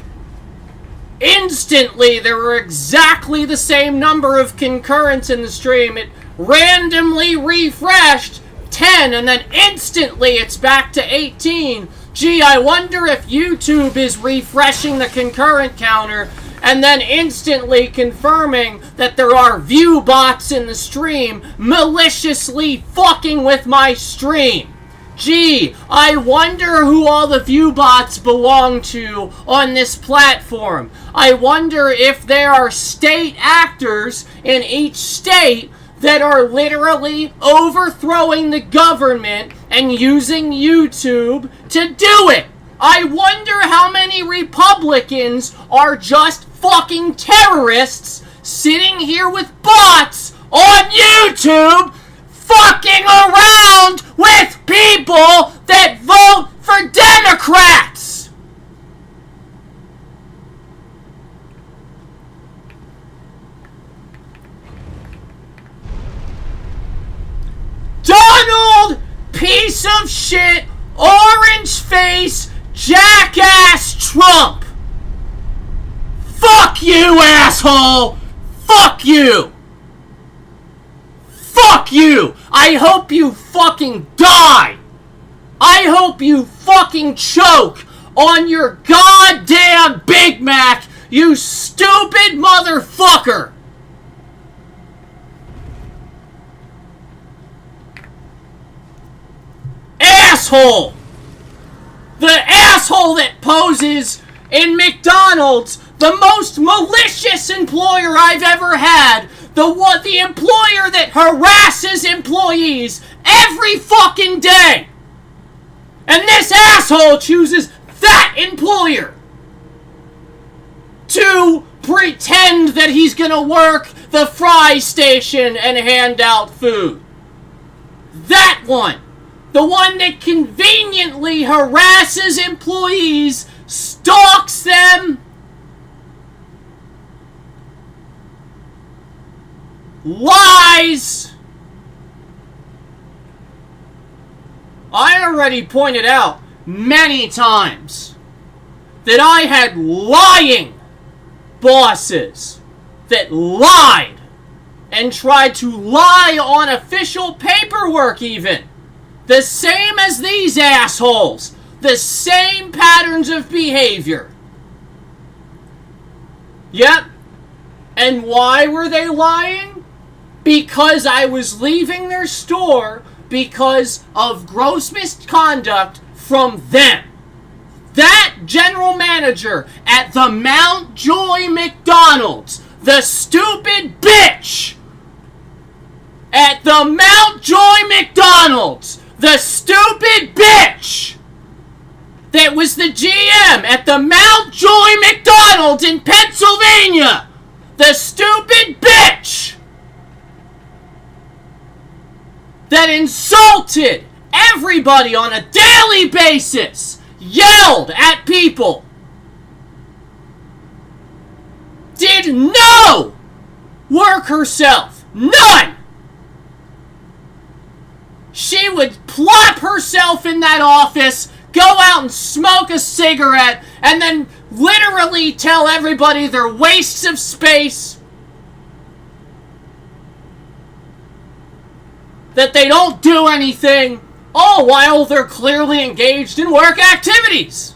Instantly there were exactly the same number of concurrents in the stream. It randomly refreshed 10 and then instantly it's back to 18. Gee, I wonder if YouTube is refreshing the concurrent counter and then instantly confirming that there are view bots in the stream maliciously fucking with my stream. Gee, I wonder who all the view bots belong to on this platform. I wonder if there are state actors in each state that are literally overthrowing the government and using YouTube to do it. I wonder how many Republicans are just fucking terrorists sitting here with bots on YouTube fucking around with people that vote for Democrats. Donald, piece of shit, orange face, jackass Trump. Fuck you, asshole. Fuck you. Fuck you. I hope you fucking die. I hope you fucking choke on your goddamn Big Mac, you stupid motherfucker. Asshole! The asshole that poses in McDonald's, the most malicious employer I've ever had, The employer that harasses employees every fucking day. And this asshole chooses that employer to pretend that he's gonna work the fry station and hand out food. That one. The one that conveniently harasses employees, stalks them, lies. I already pointed out many times that I had lying bosses that lied and tried to lie on official paperwork even. The same as these assholes. The same patterns of behavior. Yep. And why were they lying? Because I was leaving their store because of gross misconduct from them. That general manager at the Mountjoy McDonald's, the stupid bitch at the Mountjoy McDonald's, the stupid bitch that was the GM at the Mountjoy McDonald's in Pennsylvania, the stupid bitch that insulted everybody on a daily basis, yelled at people, did no work herself. None! She would plop herself in that office, go out and smoke a cigarette, and then literally tell everybody they're wastes of space, that they don't do anything, all while they're clearly engaged in work activities.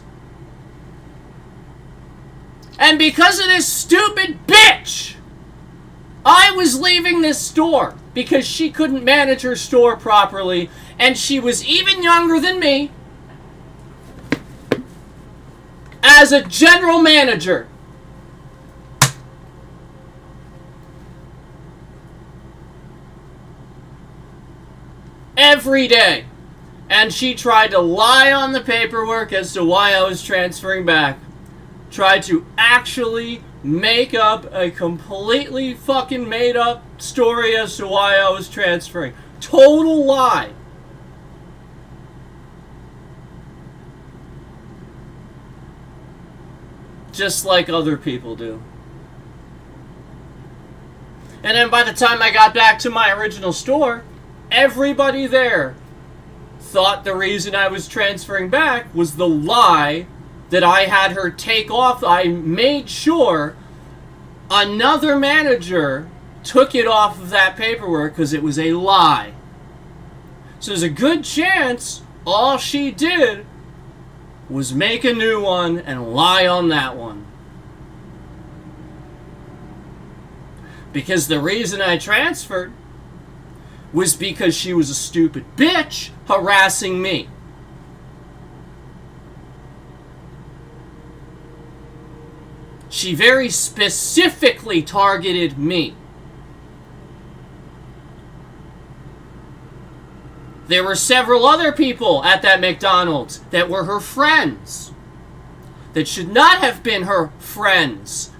And because of this stupid bitch, I was leaving this store because she couldn't manage her store properly, and she was even younger than me as a general manager. Every day. And she tried to lie on the paperwork as to why I was transferring back. Tried to actually make up a completely fucking made up story as to why I was transferring. Total lie. Just like other people do. And then by the time I got back to my original store, everybody there thought the reason I was transferring back was the lie that I had her take off. I made sure another manager took it off of that paperwork because it was a lie. So there's a good chance all she did was make a new one and lie on that one. Because the reason I transferred was because she was a stupid bitch harassing me. She very specifically targeted me. There were several other people at that McDonald's that were her friends, that should not have been her friends,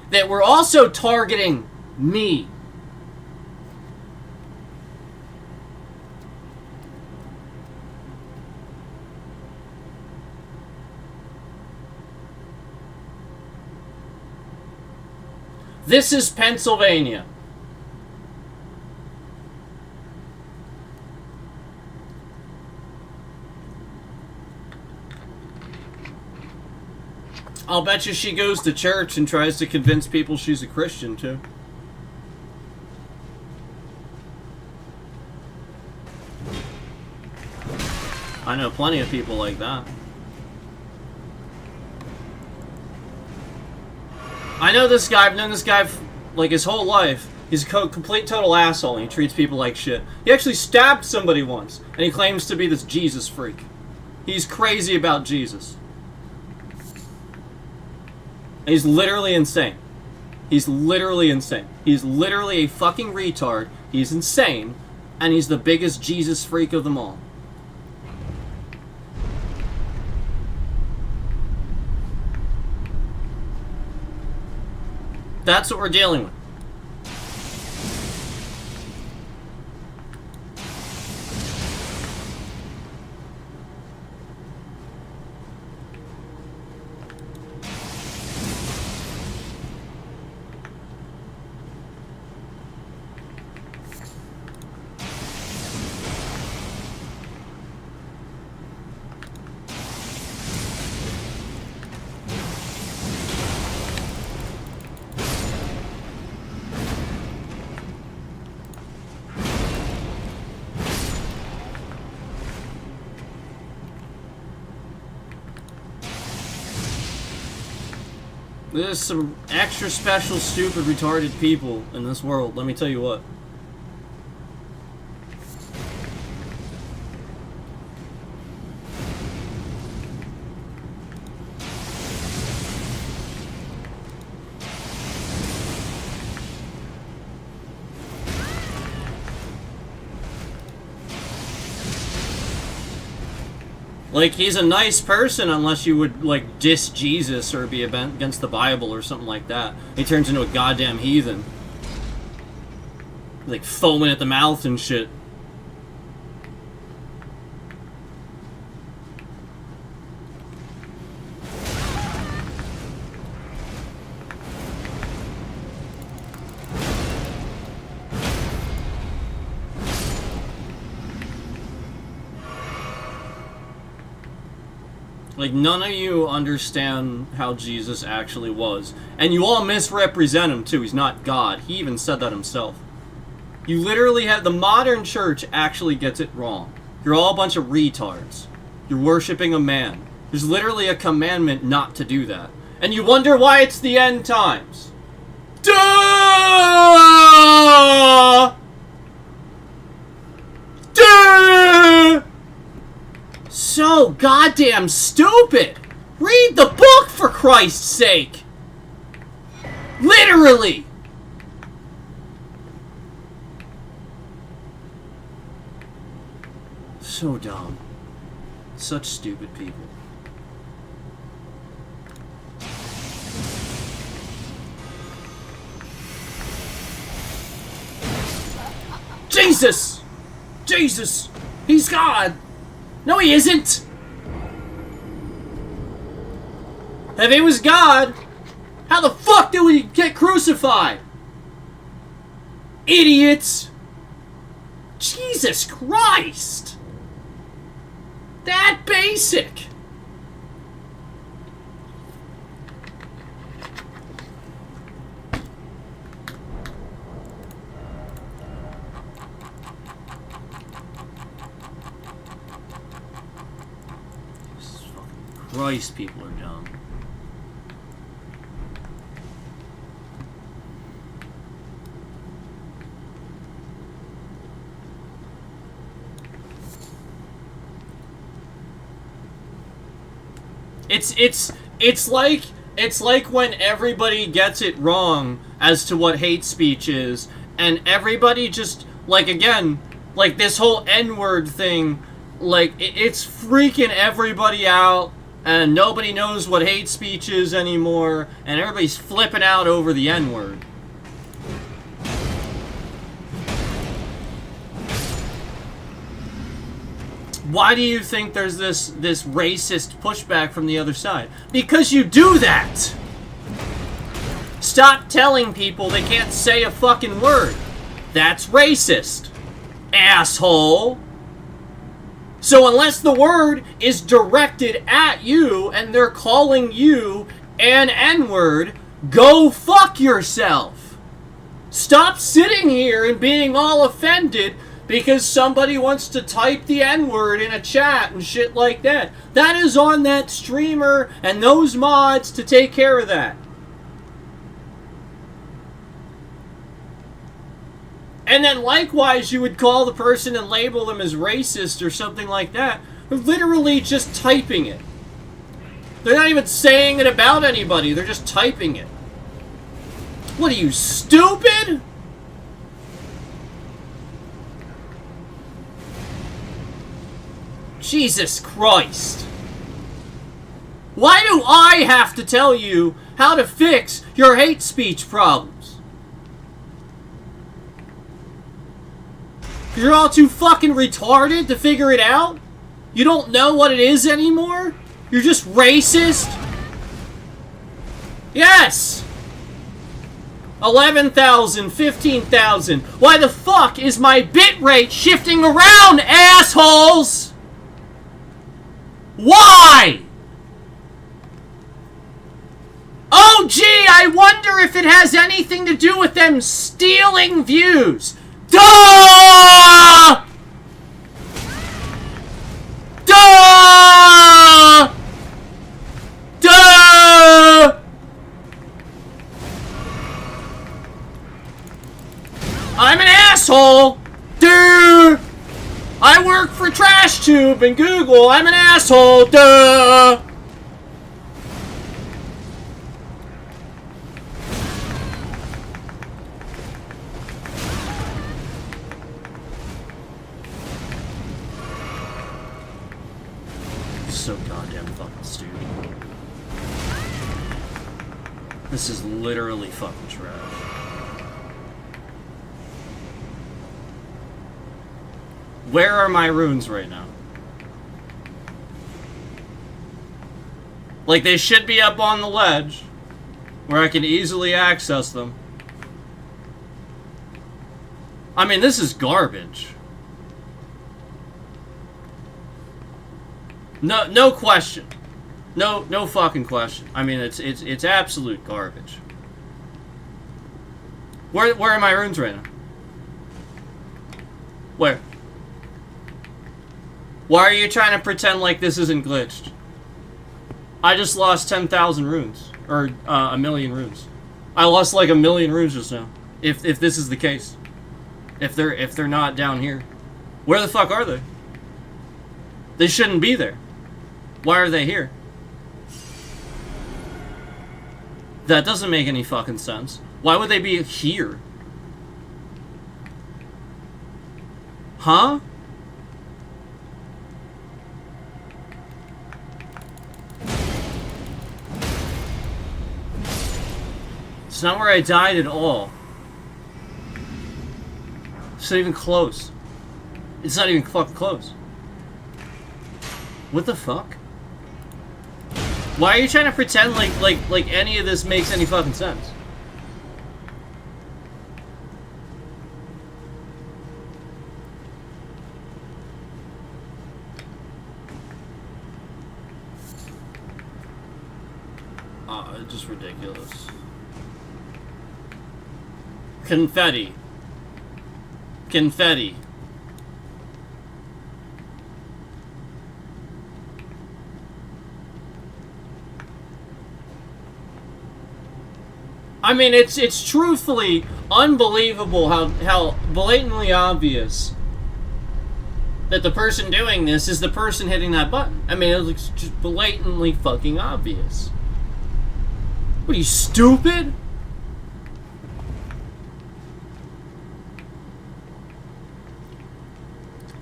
that were also targeting me. This is Pennsylvania. I'll bet you she goes to church and tries to convince people she's a Christian, too. I know plenty of people like that. I know this guy. I've known this guy like his whole life. He's a complete total asshole, and he treats people like shit. He actually stabbed somebody once, and he claims to be this Jesus freak. He's crazy about Jesus. He's literally insane. He's literally insane. He's literally a fucking retard. He's insane. And he's the biggest Jesus freak of them all. That's what we're dealing with. There's some extra special, stupid, retarded people in this world, let me tell you what. Like, he's a nice person unless you would, like, diss Jesus or be against the Bible or something like that. He turns into a goddamn heathen. Like, foaming at the mouth and shit. Like, none of you understand how Jesus actually was. And you all misrepresent him, too. He's not God. He even said that himself. You literally have... The modern church actually gets it wrong. You're all a bunch of retards. You're worshipping a man. There's literally a commandment not to do that. And you wonder why it's the end times. Duh! Duh! So goddamn stupid! Read the book, for Christ's sake! Literally! So dumb. Such stupid people. Jesus! Jesus! He's God! No, he isn't! If he was God, how the fuck did we get crucified? Idiots! Jesus Christ! That basic! Christ, people are dumb. It's like when everybody gets it wrong as to what hate speech is, and everybody just, like, again, like this whole N-word thing, like it's freaking everybody out. And nobody knows what hate speech is anymore, and everybody's flipping out over the N-word. Why do you think there's this racist pushback from the other side? Because you do that! Stop telling people they can't say a fucking word. That's racist. Asshole! So unless the word is directed at you and they're calling you an N-word, go fuck yourself. Stop sitting here and being all offended because somebody wants to type the N-word in a chat and shit like that. That is on that streamer and those mods to take care of that. And then likewise, you would call the person and label them as racist or something like that. They're literally just typing it. They're not even saying it about anybody. They're just typing it. What are you, stupid? Jesus Christ. Why do I have to tell you how to fix your hate speech problems? You're all too fucking retarded to figure it out? You don't know what it is anymore? You're just racist? Yes! 11,000, 15,000. Why the fuck is my bitrate shifting around, assholes? Why? Oh gee, I wonder if it has anything to do with them stealing views. Duh! Duh! Duh! I'm an asshole! Duh! I work for TrashTube and Google. I'm an asshole. Duh! So goddamn fucking stupid. This is literally fucking trash. Where are my runes right now? Like, they should be up on the ledge, where I can easily access them. I mean, this is garbage. No question. No fucking question. I mean, it's absolute garbage. Where are my runes right now? Where? Why are you trying to pretend like this isn't glitched? I just lost 10,000 runes. Or, a million runes. I lost like a million runes just now. If this is the case. If they're not down here. Where the fuck are they? They shouldn't be there. Why are they here? That doesn't make any fucking sense. Why would they be here? Huh? It's not where I died at all. It's not even close. It's not even fucking close. What the fuck? Why are you trying to pretend like any of this makes any fucking sense? It's just ridiculous. Confetti. Confetti. I mean, it's truthfully unbelievable how blatantly obvious that the person doing this is the person hitting that button. I mean, it looks just blatantly fucking obvious. What are you, stupid?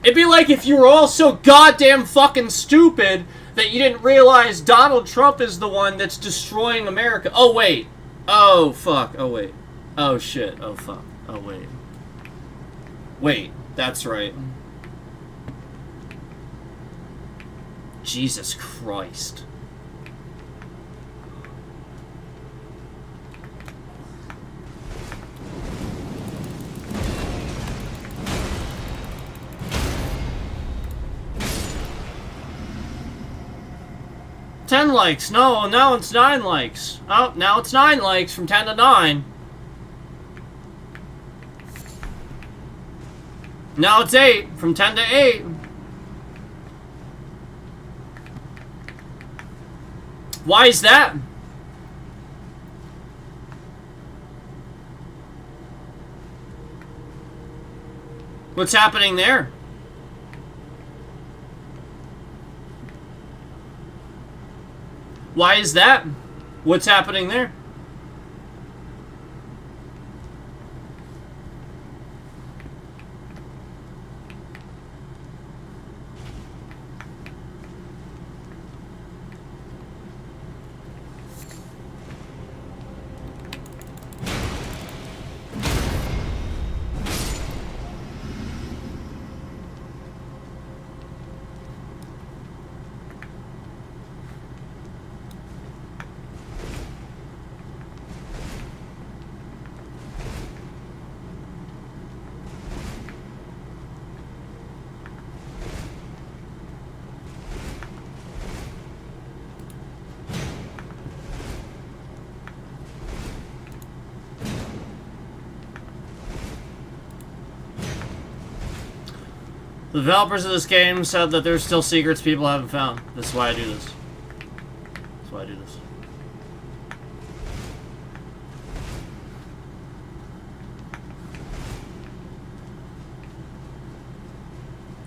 It'd be like if you were all so goddamn fucking stupid that you didn't realize Donald Trump is the one that's destroying America. Oh, wait. Oh, fuck. Oh, wait. Oh, shit. Oh, fuck. Oh, wait. Wait. That's right. Jesus Christ. Ten likes. No, now it's 9 likes. Oh, now it's 9 likes from 10 to 9. Now it's 8 from 10 to 8. Why is that? What's happening there? Why is that? What's happening there? The developers of this game said that there's still secrets people haven't found. That's why I do this. That's why I do this.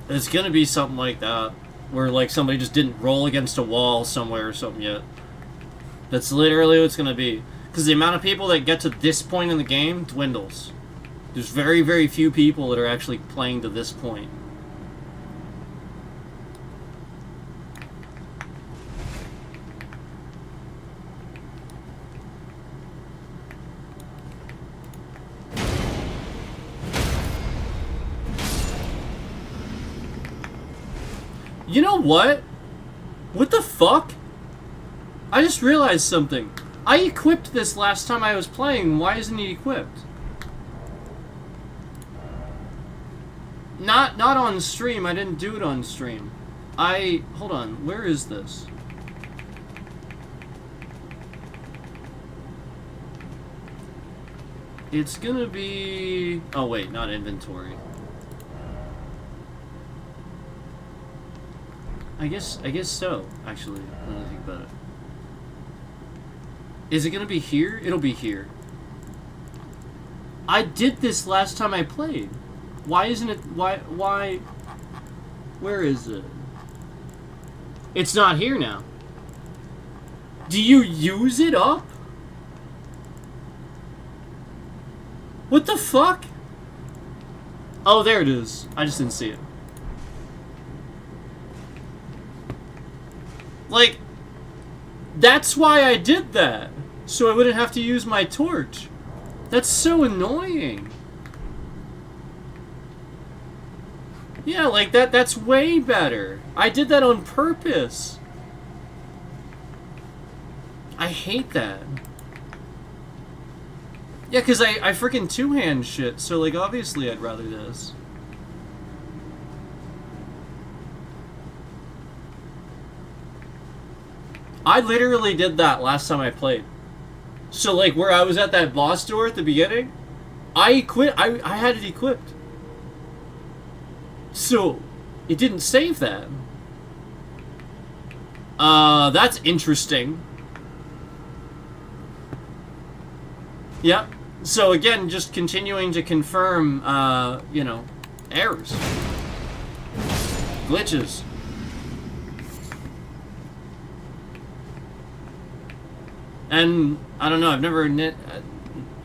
It's gonna be something like that, where like somebody just didn't roll against a wall somewhere or something yet. That's literally what it's gonna be. Because the amount of people that get to this point in the game dwindles. There's very, very few people that are actually playing to this point. You know what? What the fuck? I just realized something. I equipped this last time I was playing. Why isn't it equipped? Not on stream. I didn't do it on stream. Hold on. Where is this? It's gonna be... Oh wait, not inventory. I guess so, actually, when I think about it. Is it gonna be here? It'll be here. I did this last time I played. Why isn't it... Why... Where is it? It's not here now. Do you use it up? What the fuck? Oh, there it is. I just didn't see it. Like, that's why I did that. So I wouldn't have to use my torch. That's so annoying. Yeah, like that's way better. I did that on purpose. I hate that. Yeah, because I freaking two-hand shit, so like obviously I'd rather this. I literally did that last time I played. So, like, where I was at that boss door at the beginning, I had it equipped. So, it didn't save that. That's interesting. Yep. So, again, just continuing to confirm, you know, errors. Glitches. And, I don't know, I've never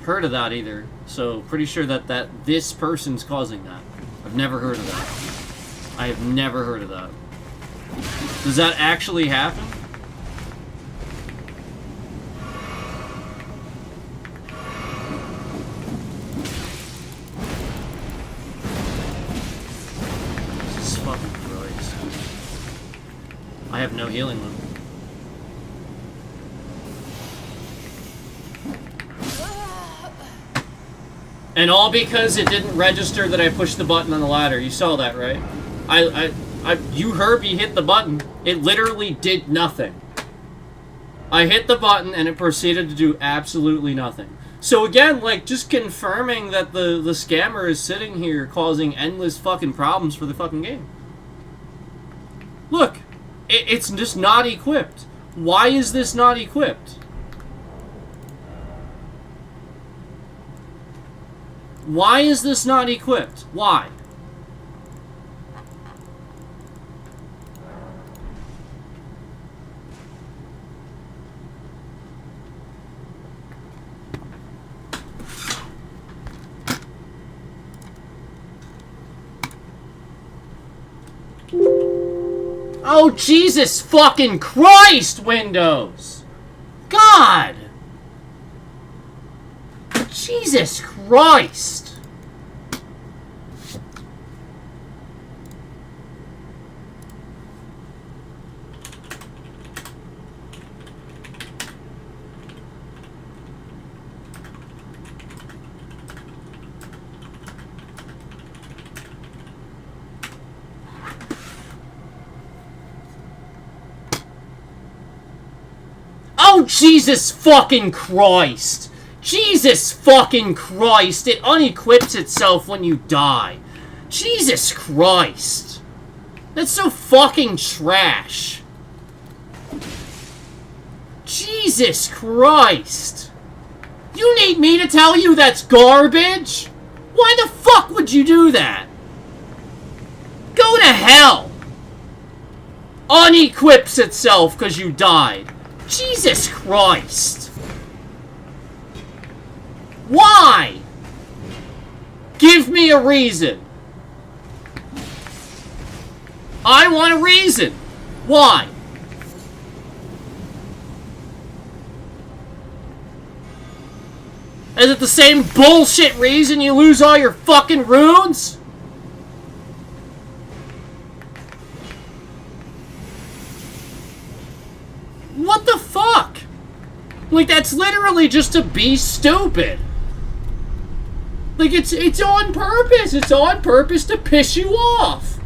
heard of that either. So, pretty sure that this person's causing that. I've never heard of that. I have never heard of that. Does that actually happen? Jesus fucking Christ. I have no healing limit. And all because it didn't register that I pushed the button on the ladder. You saw that, right? You heard me hit the button. It literally did nothing. I hit the button and it proceeded to do absolutely nothing. So again, like, just confirming that the scammer is sitting here causing endless fucking problems for the fucking game. Look, it's just not equipped. Why is this not equipped? Why is this not equipped? Why? Oh, Jesus fucking Christ, Windows! God! Jesus Christ! Oh, Jesus fucking Christ! Jesus fucking Christ! It unequips itself when you die. Jesus Christ. That's so fucking trash. Jesus Christ. You need me to tell you that's garbage? Why the fuck would you do that? Go to hell. Unequips itself because you died. Jesus Christ. Why? Give me a reason. I want a reason. Why? Is it the same bullshit reason you lose all your fucking runes? What the fuck? Like, that's literally just to be stupid. Like, it's on purpose. It's on purpose to piss you off.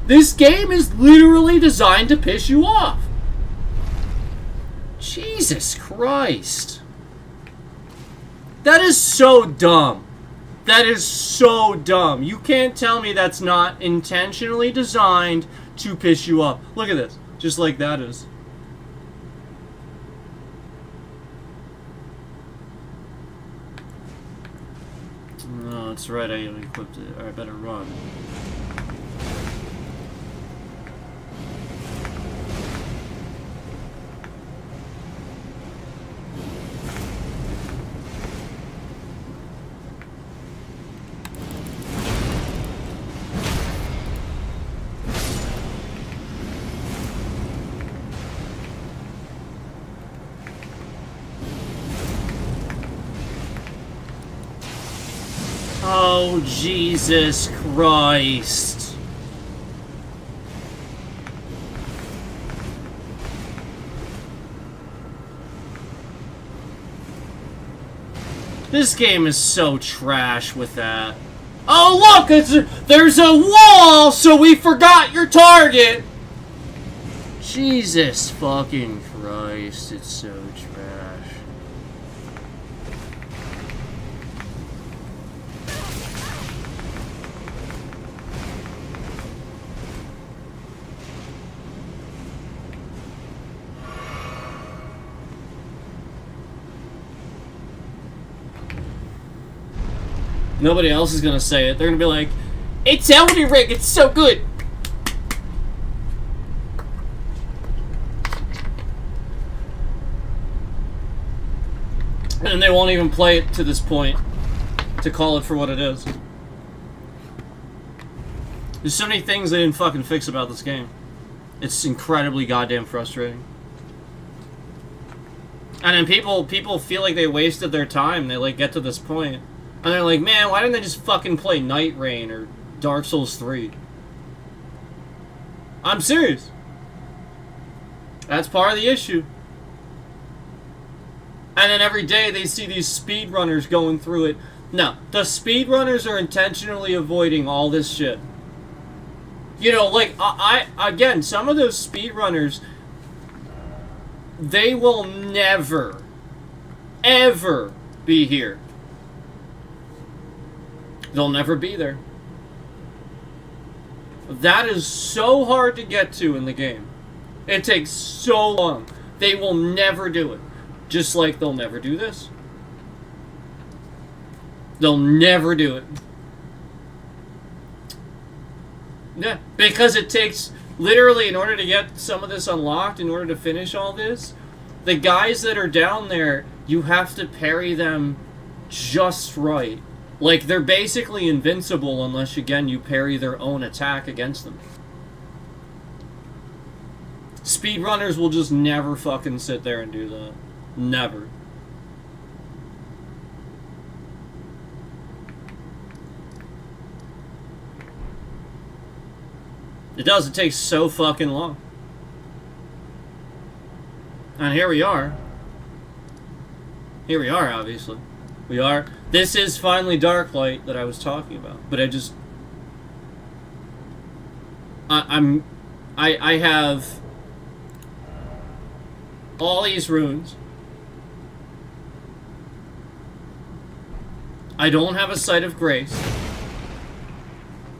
This game is literally designed to piss you off. Jesus Christ. That is so dumb. That is so dumb. You can't tell me that's not intentionally designed to piss you off. Look at this. Just like that is. No, that's right. I equipped it. Alright, better run. Oh, Jesus Christ. This game is so trash with that. Oh, look! There's a wall, so we forgot your target! Jesus fucking Christ, it's so trash. Nobody else is gonna say it. They're gonna be like, it's Elden Ring, it's so good! And they won't even play it to this point to call it for what it is. There's so many things they didn't fucking fix about this game. It's incredibly goddamn frustrating. And then people feel like they wasted their time. They like get to this point. And they're like, man, why didn't they just fucking play Night Rain or Dark Souls 3? I'm serious. That's part of the issue. And then every day they see these speedrunners going through it. No, the speedrunners are intentionally avoiding all this shit. You know, like, again, some of those speedrunners, they will never, ever be here. They'll never be there. That is so hard to get to in the game. It takes so long. They will never do it. Just like they'll never do this. They'll never do it. Yeah, because it takes, literally, in order to get some of this unlocked, in order to finish all this, the guys that are down there, you have to parry them just right. Like, they're basically invincible unless, again, you parry their own attack against them. Speedrunners will just never fucking sit there and do that. Never. It does. It takes so fucking long. And here we are. Here we are, obviously. We are. This is finally Darklight that I was talking about. But I just... I have all these runes. I don't have a Sight of Grace.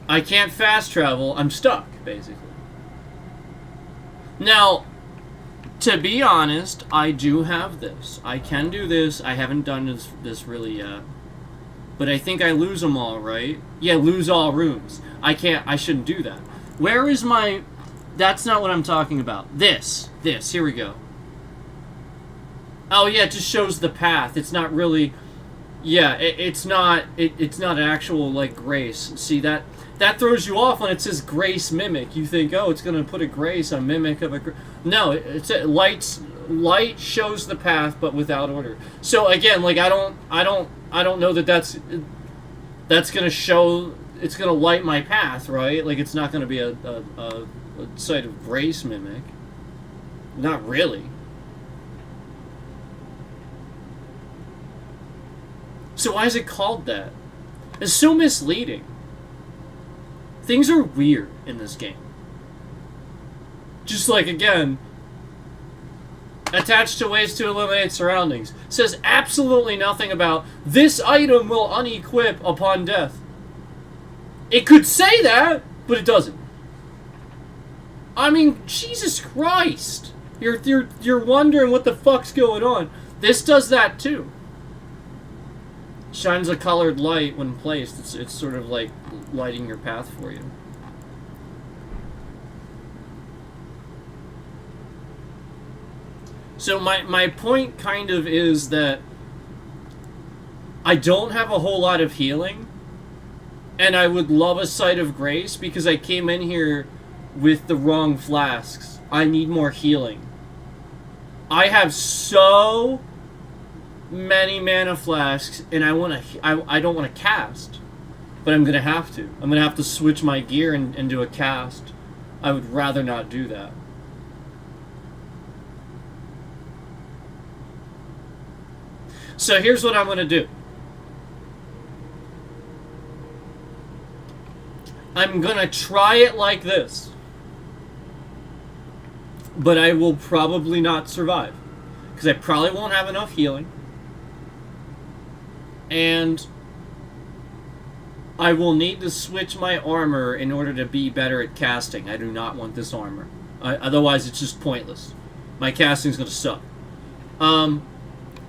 I can't fast travel. I'm stuck, basically. Now, to be honest, I do have this. I can do this. I haven't done this really yet. But I think I lose them all, right? Yeah, lose all rooms. I shouldn't do that. Where is my... That's not what I'm talking about. This. Here we go. Oh, yeah, it just shows the path. It's not really... Yeah, it's not an actual, like, grace. See, that throws you off when it says grace mimic. You think, oh, it's going to put a grace, a mimic of a... No, light shows the path, but without order. So, again, like, I don't know that's going to show... It's going to light my path, right? Like, it's not going to be a site of grace mimic. Not really. So why is it called that? It's so misleading. Things are weird in this game. Just like, again, attached to ways to eliminate surroundings. Says absolutely nothing about this item will unequip upon death. It could say that, but it doesn't. I mean, Jesus Christ. You're wondering what the fuck's going on. This does that too. Shines a colored light when placed. It's sort of like lighting your path for you. So my point kind of is that I don't have a whole lot of healing, and I would love a site of grace because I came in here with the wrong flasks. I need more healing. I have so many mana flasks, and I don't want to cast, but I'm gonna have to. I'm gonna have to switch my gear and do a cast. I would rather not do that. So here's what I'm gonna do. I'm gonna try it like this, but I will probably not survive because I probably won't have enough healing. And I will need to switch my armor in order to be better at casting. I do not want this armor. Otherwise, it's just pointless. My casting's going to suck.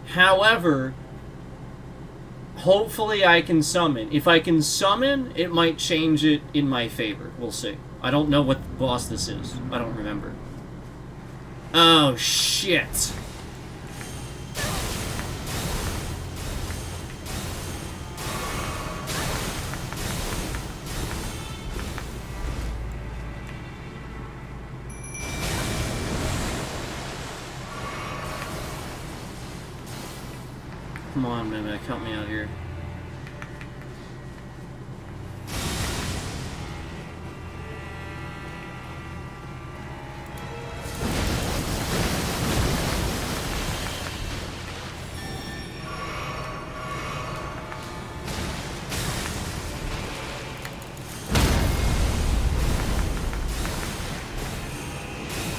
However, hopefully I can summon. If I can summon, it might change it in my favor. We'll see. I don't know what boss this is. I don't remember. Oh, shit. Come on, Mimic, help me out here.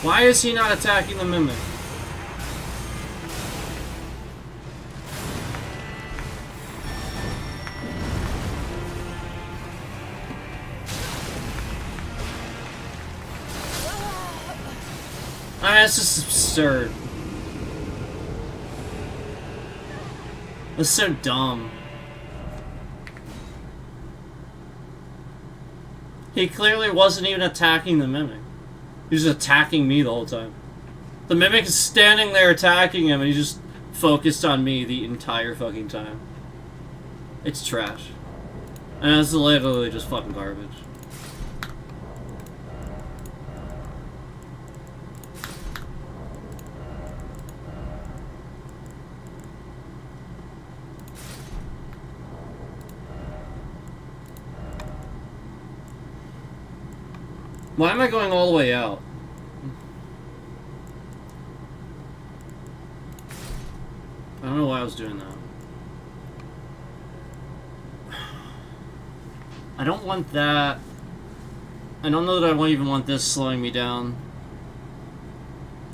Why is he not attacking the Mimic? That's just absurd. That's so dumb. He clearly wasn't even attacking the Mimic. He was just attacking me the whole time. The Mimic is standing there attacking him, and he's just focused on me the entire fucking time. It's trash. And it's literally just fucking garbage. Why am I going all the way out? I don't know why I was doing that. I don't want that. I don't know that I won't even want this slowing me down.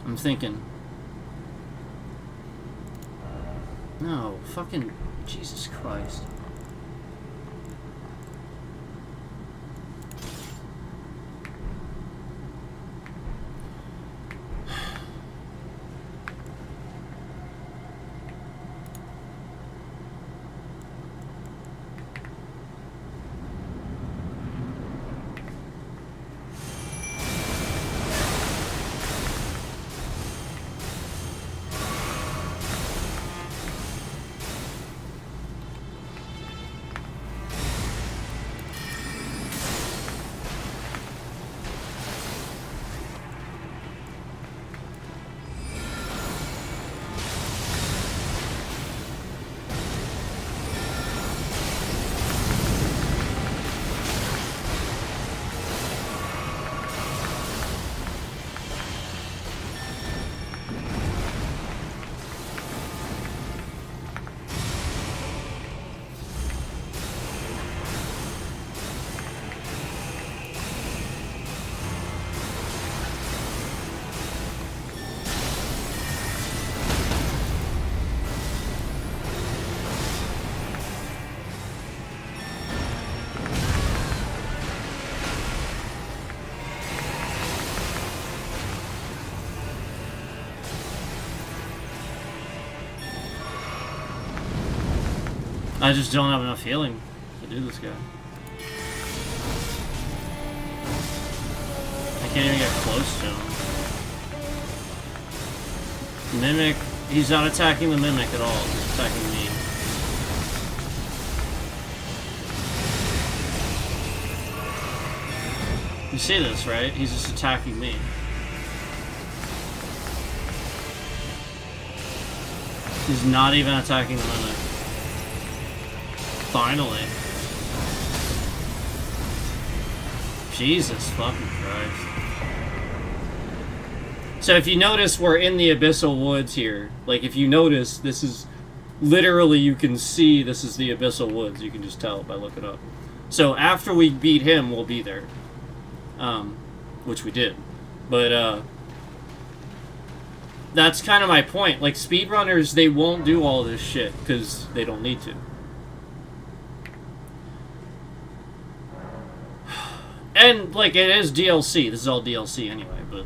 I'm thinking. No, fucking Jesus Christ. I just don't have enough healing to do this guy. I can't even get close to him. Mimic, he's not attacking the Mimic at all, he's attacking me. You see this, right? He's just attacking me. He's not even attacking the Mimic. Finally. Jesus fucking Christ. So if you notice, we're in the Abyssal Woods here. Like, if you notice, this is... Literally, you can see this is the Abyssal Woods. You can just tell by looking up. So after we beat him, we'll be there. Which we did. But, that's kind of my point. Like, speedrunners, they won't do all this shit, because they don't need to. And, like, it is DLC. This is all DLC anyway, but...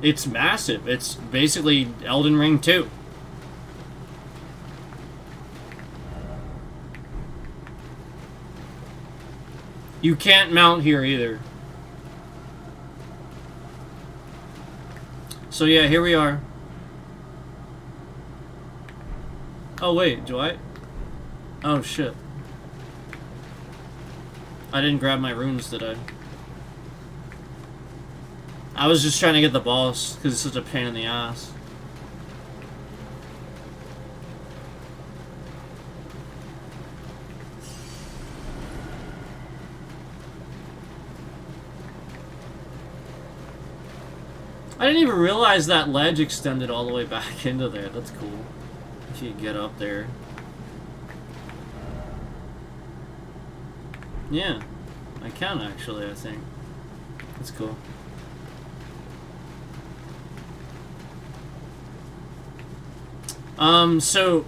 It's massive. It's basically Elden Ring 2. You can't mount here either. So yeah, here we are. Oh wait, do I? Oh shit. I didn't grab my runes, did I? I was just trying to get the boss, because it's such a pain in the ass. I didn't even realize that ledge extended all the way back into there. That's cool. If you get up there. Yeah. I can actually, I think. That's cool. So,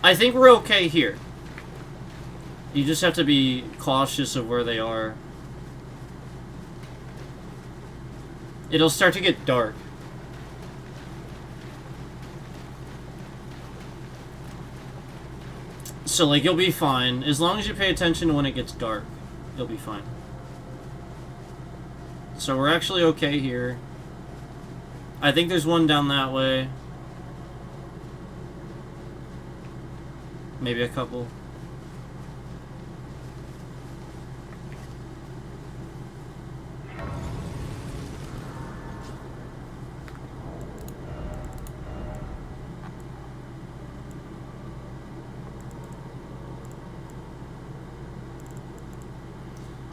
I think we're okay here. You just have to be cautious of where they are. It'll start to get dark. So, like, you'll be fine. As long as you pay attention to when it gets dark, you'll be fine. So, we're actually okay here. I think there's one down that way. Maybe a couple.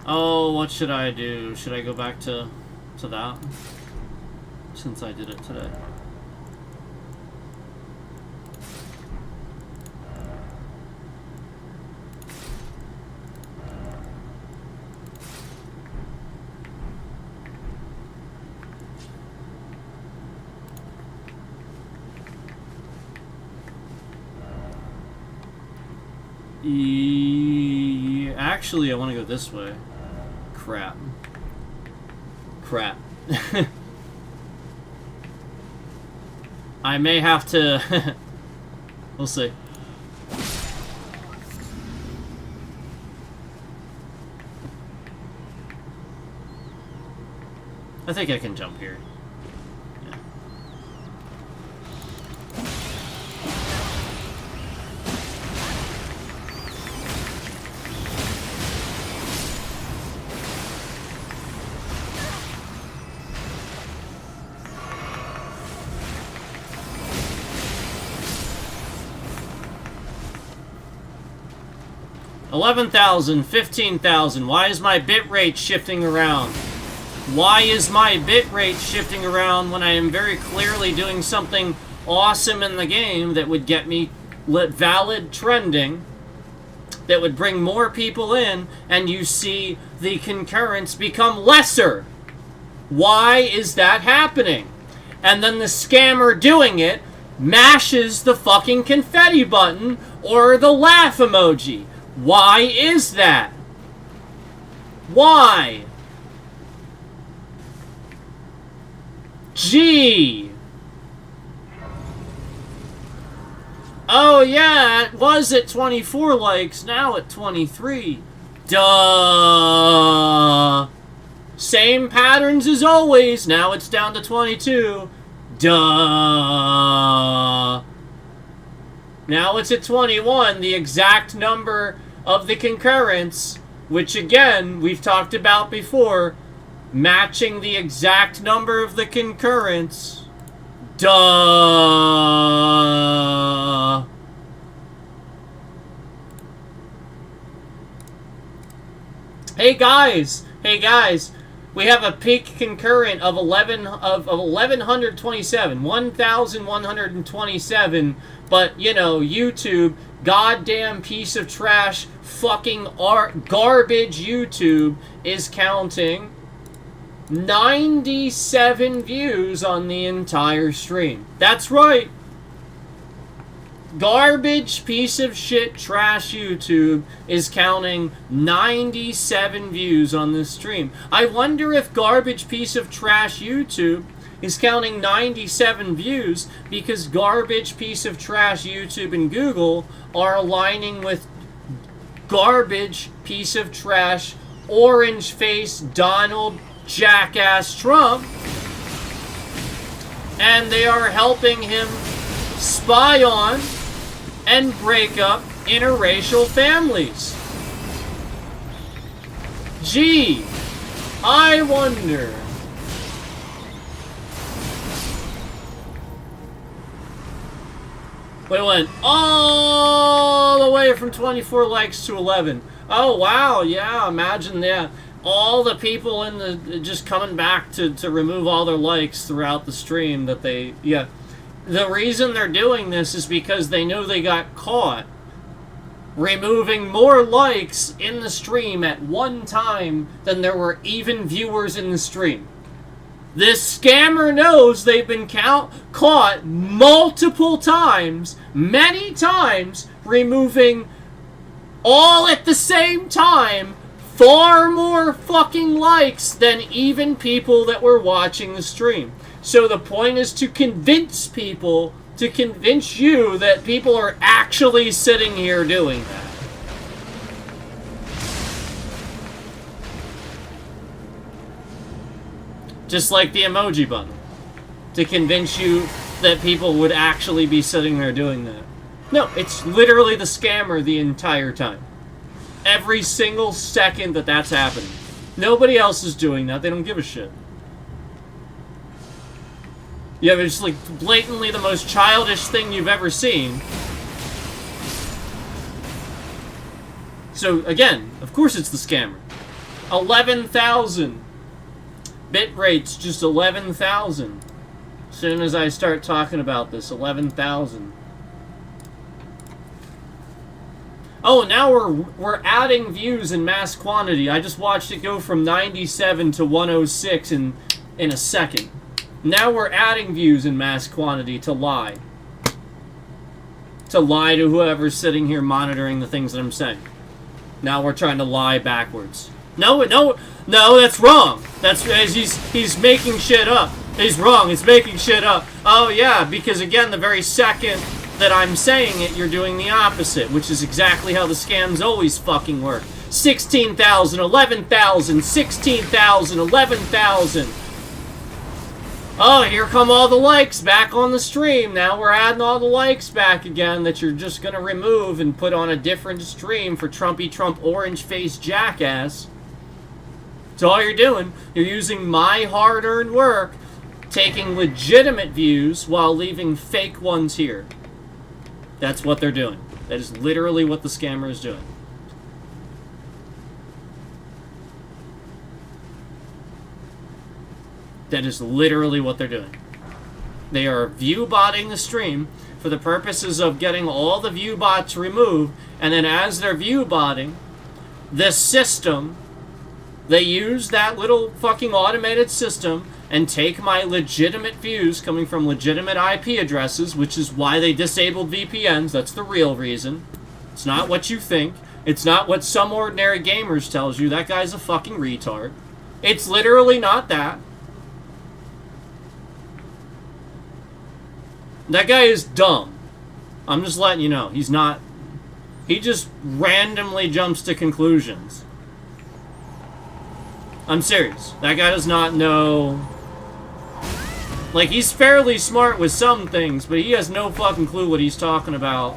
Oh, what should I do? Should I go back to that? Since I did it today. Actually, I want to go this way. Crap. Crap. I may have to... We'll see. I think I can jump here. Yeah. 11,000, 15,000. Why is my bitrate shifting around? Why is my bitrate shifting around when I am very clearly doing something awesome in the game that would get me valid trending, that would bring more people in, and you see the concurrence become lesser? Why is that happening? And then the scammer doing it mashes the fucking confetti button or the laugh emoji. Why is that? Why? Gee. Oh yeah, it was at 24 likes, now at 23. Duh. Same patterns as always, now it's down to 22. Duh. Now it's at 21, the exact number of the concurrence, which again, we've talked about before, matching the exact number of the concurrence. Duh. Hey guys, we have a peak concurrent of 1127, but you know, YouTube, goddamn piece of trash, fucking garbage YouTube is counting 97 views on the entire stream. That's right. Garbage piece of shit trash YouTube is counting 97 views on this stream. I wonder if garbage piece of trash YouTube is counting 97 views because garbage piece of trash YouTube and Google are aligning with garbage piece of trash orange face Donald jackass Trump, and they are helping him spy on and break up interracial families. Gee, I wonder. We went all the way from 24 likes to 11. Oh wow, yeah, imagine that. All the people in the just coming back to remove all their likes throughout the stream that they, yeah. The reason they're doing this is because they know they got caught removing more likes in the stream at one time than there were even viewers in the stream. This scammer knows they've been caught multiple times, many times, removing all at the same time far more fucking likes than even people that were watching the stream. So the point is to convince people, to convince you that people are actually sitting here doing that. Just like the emoji button. To convince you that people would actually be sitting there doing that. No, it's literally the scammer the entire time. Every single second that that's happening. Nobody else is doing that. They don't give a shit. Yeah, it's like blatantly the most childish thing you've ever seen. So, again, of course it's the scammer. 11,000. Bit rate's just 11,000. As soon as I start talking about this, 11,000. Oh, now we're adding views in mass quantity. I just watched it go from 97 to 106 in a second. Now we're adding views in mass quantity to lie. To lie to whoever's sitting here monitoring the things that I'm saying. Now we're trying to lie backwards. No, that's wrong. That's he's making shit up. He's wrong. He's making shit up. Oh yeah, because again, the very second that I'm saying it, you're doing the opposite, which is exactly how the scams always fucking work. 16,000, 11,000, 16,000, 11,000. Oh, here come all the likes back on the stream. Now we're adding all the likes back again that you're just going to remove and put on a different stream for Trumpy Trump orange-faced jackass. That's all you're doing. You're using my hard-earned work, taking legitimate views while leaving fake ones here. That's what they're doing. That is literally what the scammer is doing. That is literally what they're doing. They are view botting the stream for the purposes of getting all the view bots removed, and then as they're view botting, the system, they use that little fucking automated system and take my legitimate views coming from legitimate IP addresses, which is why they disabled VPNs. That's the real reason. It's not what you think. It's not what some ordinary gamers tells you. That guy's a fucking retard. It's literally not that. That guy is dumb. I'm just letting you know. He's not... He just randomly jumps to conclusions. I'm serious. That guy does not know... Like, he's fairly smart with some things, but he has no fucking clue what he's talking about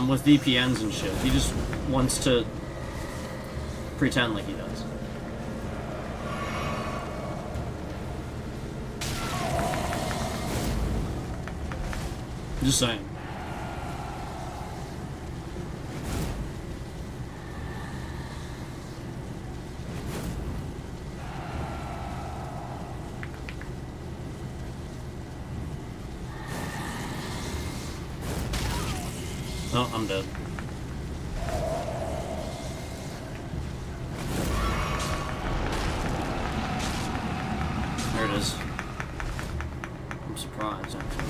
with VPNs and shit. He just wants to pretend like he does. Just saying. Oh, I'm dead. There it is. I'm surprised, actually.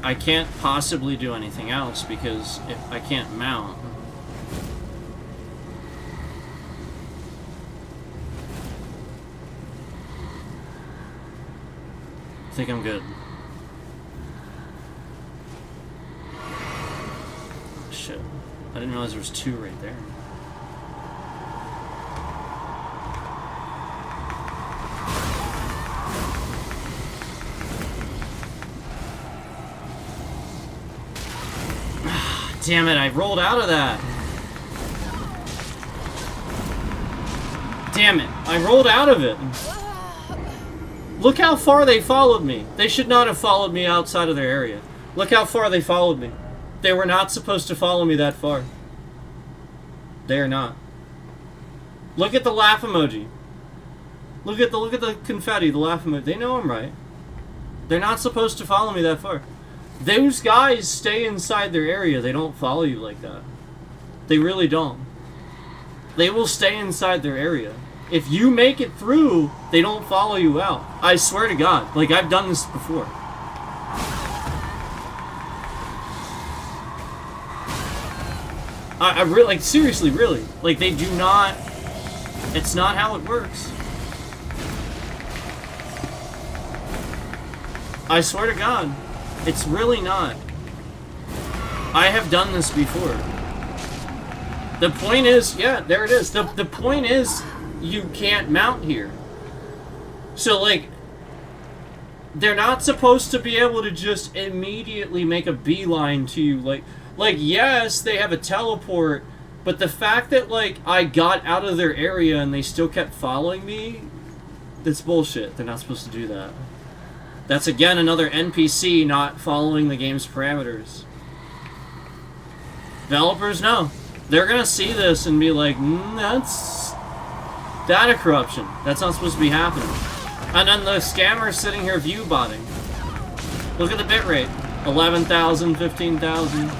I can't possibly do anything else because if I can't mount. I think I'm good. Shit. I didn't realize there was two right there. Damn it, I rolled out of that. Damn it, I rolled out of it. Look how far they followed me. They should not have followed me outside of their area. Look how far they followed me. They were not supposed to follow me that far. They are not. Look at the laugh emoji. Look at the confetti, the laugh emoji. They know I'm right. They're not supposed to follow me that far. Those guys stay inside their area. They don't follow you like that. They really don't. They will stay inside their area. If you make it through, they don't follow you out. I swear to God. Like, I've done this before. I really, like, seriously, really. Like, they do not... It's not how it works. I swear to God. It's really not. I have done this before. The point is, yeah, there it is. The point is, you can't mount here. So, like, they're not supposed to be able to just immediately make a beeline to you. Like, yes, they have a teleport, but the fact that, like, I got out of their area and they still kept following me, that's bullshit. They're not supposed to do that. That's, again, another NPC not following the game's parameters. Developers know. They're gonna see this and be like, that's data corruption. That's not supposed to be happening. And then the scammer's sitting here view-botting. Look at the bitrate. 11,000, 15,000.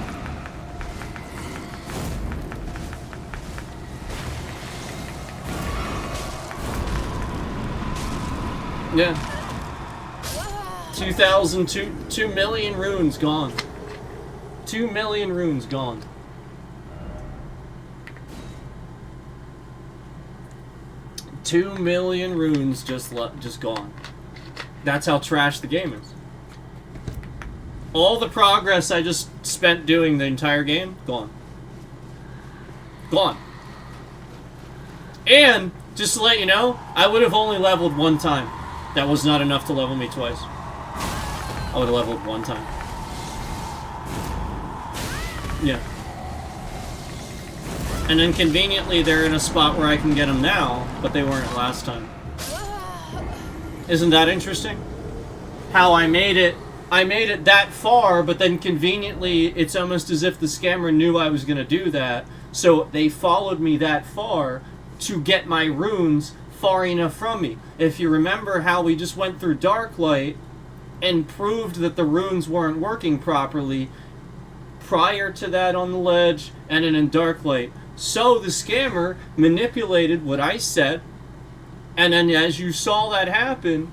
Yeah. 2 million runes gone. 2 million runes gone. $2 million runes just gone. That's how trash the game is. All the progress I just spent doing the entire game, gone. Gone. And, just to let you know, I would have only leveled one time. That was not enough to level me twice. I would have leveled one time. Yeah. And then conveniently they're in a spot where I can get them now, but they weren't last time. Isn't that interesting? How I made it that far, but then conveniently it's almost as if the scammer knew I was going to do that, so they followed me that far to get my runes far enough from me. If you remember how we just went through Darklight and proved that the runes weren't working properly prior to that on the ledge and then in Darklight. So the scammer manipulated what I said, and then as you saw that happen,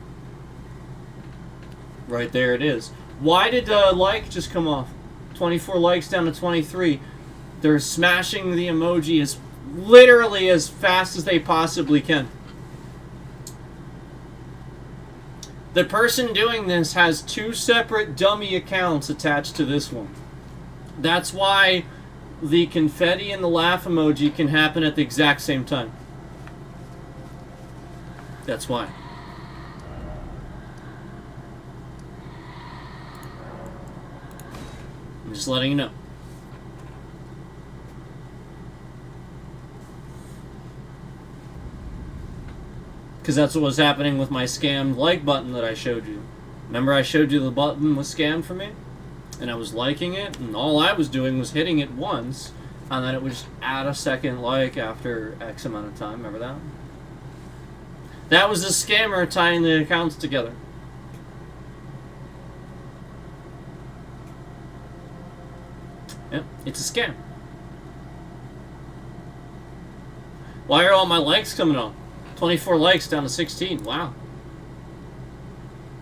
right there it is. Why did like just come off? 24 likes down to 23. They're smashing the emoji as literally as fast as they possibly can. The person doing this has 2 separate dummy accounts attached to this one. That's why the confetti and the laugh emoji can happen at the exact same time. That's why. I'm just letting you know. Because that's what was happening with my scammed like button that I showed you. Remember I showed you the button was scammed for me? And I was liking it, and all I was doing was hitting it once, and then it would just add a second like after X amount of time. Remember that? That was the scammer tying the accounts together. Yep, it's a scam. Why are all my likes coming on? 24 likes down to 16. Wow.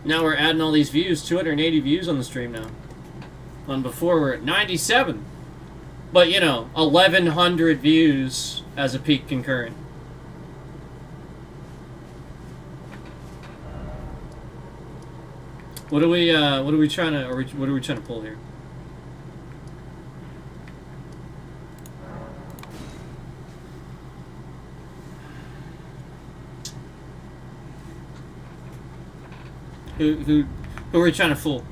Now we're adding all these views. 280 views on the stream now. When before we're at 97. But, you know, 1,100 views as a peak concurrent. What are we trying to pull here? Who are we trying to fool?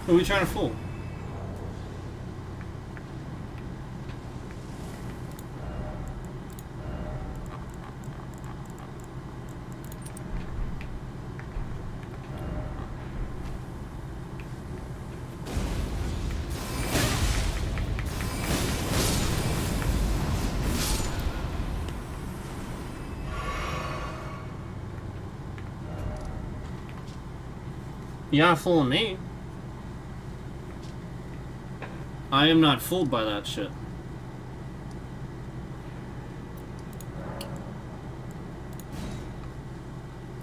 Who are we trying to fool? You're not fooling me. I am not fooled by that shit.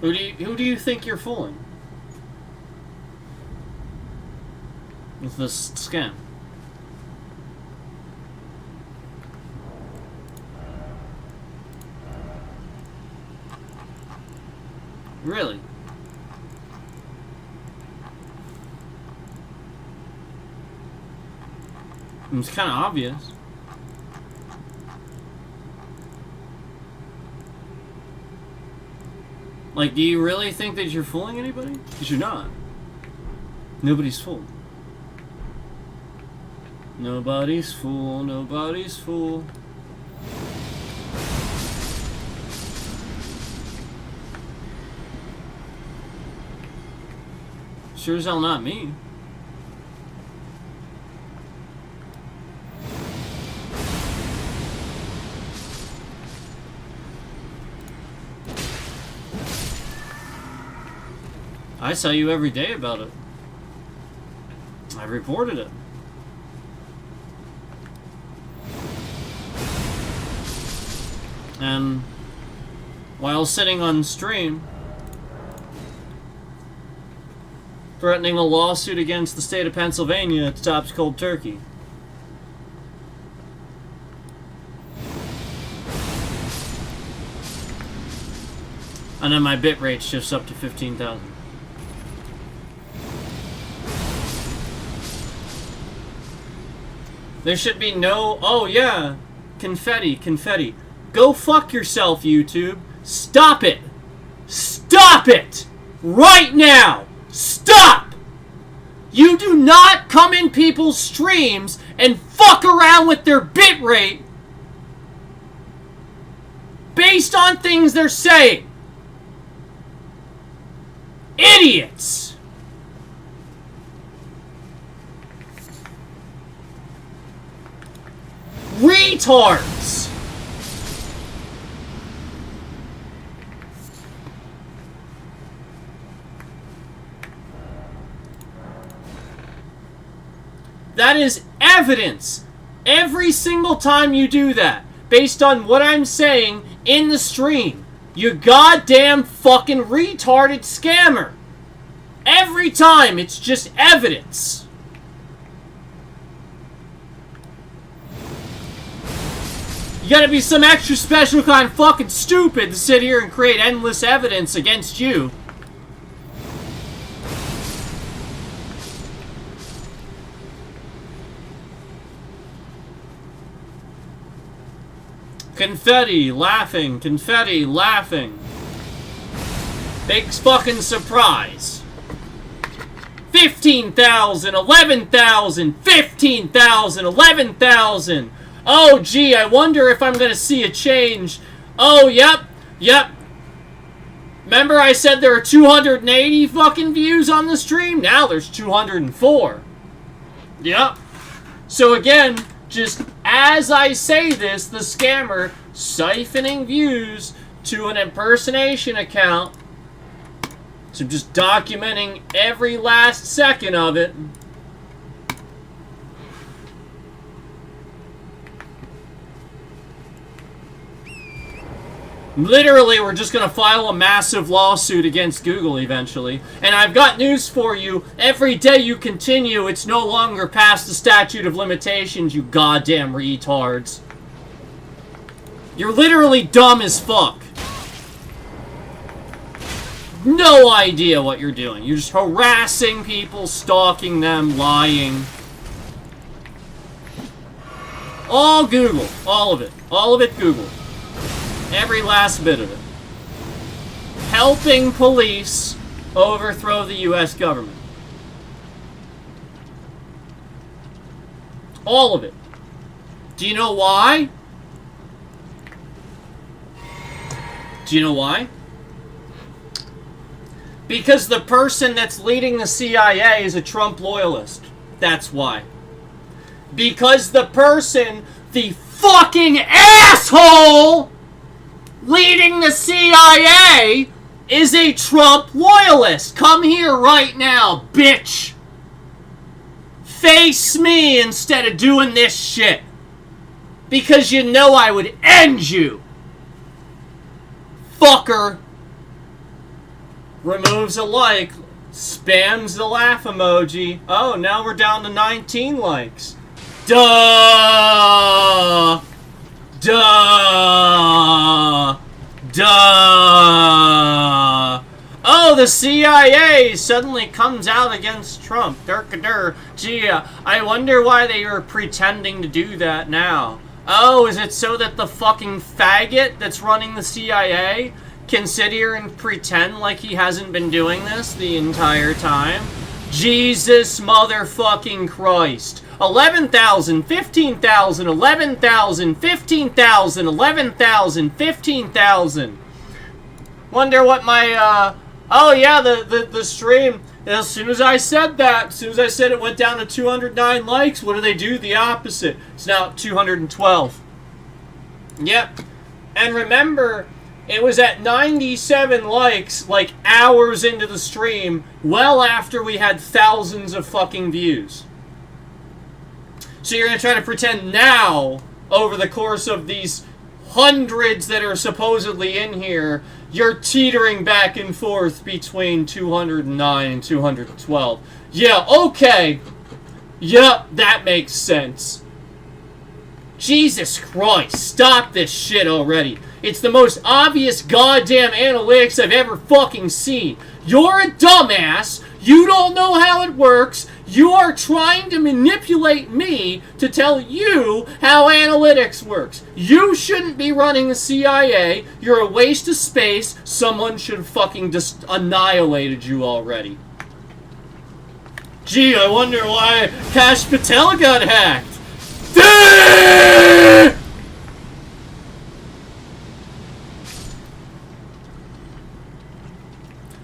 Who do you think you're fooling? With this scam? Really? It's kind of obvious. Like, do you really think that you're fooling anybody? Because you're not. Nobody's fooled. Nobody's fool, nobody's fool. Sure as hell not me. I tell you every day about it. I reported it. And while sitting on stream, threatening a lawsuit against the state of Pennsylvania to stop cold turkey. And then my bitrate shifts up to 15,000. There should be no... Oh, yeah. Confetti, confetti. Go fuck yourself, YouTube. Stop it. Stop it. Right now. Stop. You do not come in people's streams and fuck around with their bitrate based on things they're saying. Idiots. Retards! That is evidence. Every single time you do that, based on what I'm saying in the stream, You goddamn fucking retarded scammer. Every time, it's just evidence. You gotta be some extra special kind of fucking stupid to sit here and create endless evidence against you. Confetti, laughing, confetti, laughing. Big fucking surprise. 15,000, 11,000, 15,000, 11,000. Oh, gee, I wonder if I'm gonna see a change. Oh, yep. Remember I said there are 280 fucking views on the stream? Now there's 204. Yep. So again, just as I say this, the scammer siphoning views to an impersonation account. So just documenting every last second of it. Literally, we're just going to file a massive lawsuit against Google eventually. And I've got news for you. Every day you continue, it's no longer past the statute of limitations, you goddamn retards. You're literally dumb as fuck. No idea what you're doing. You're just harassing people, stalking them, lying. All Google. All of it. All of it Google. Every last bit of it. Helping police overthrow the U.S. government. All of it. Do you know why? Do you know why? Because the person that's leading the CIA is a Trump loyalist. That's why. Because the person, the fucking asshole leading the CIA is a Trump loyalist. Come here right now, bitch. Face me instead of doing this shit. Because you know I would end you. Fucker. Removes a like. Spams the laugh emoji. Oh, now we're down to 19 likes. Duh! Duh! Duh! Oh, the CIA suddenly comes out against Trump. Durkadur. Gee, I wonder why they are pretending to do that now. Oh, is it so that the fucking faggot that's running the CIA can sit here and pretend like he hasn't been doing this the entire time? Jesus motherfucking Christ. 11,000, 15,000, 11,000, 15,000, 11,000, 15,000. Wonder what my, oh yeah, the stream, as soon as I said that, as soon as I said it went down to 209 likes, what do they do? The opposite. It's now at 212. Yep. And remember, it was at 97 likes, like, hours into the stream, well after we had thousands of fucking views. So you're going to try to pretend now, over the course of these hundreds that are supposedly in here, you're teetering back and forth between 209 and 212. Yeah, okay. Yep, that makes sense. Jesus Christ, stop this shit already. It's the most obvious goddamn analytics I've ever fucking seen. You're a dumbass. You don't know how it works. You are trying to manipulate me to tell you how analytics works. You shouldn't be running the CIA. You're a waste of space. Someone should have fucking just annihilated you already. Gee, I wonder why Kash Patel got hacked.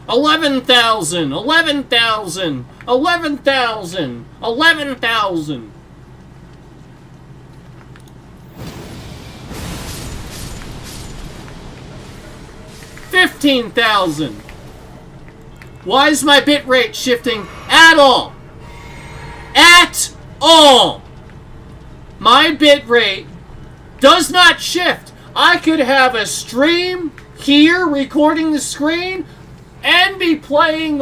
11,000, 11,000, 11,000, 11,000. 15,000. Why is my bitrate shifting at all? At all. My bitrate does not shift. I could have a stream here recording the screen and be playing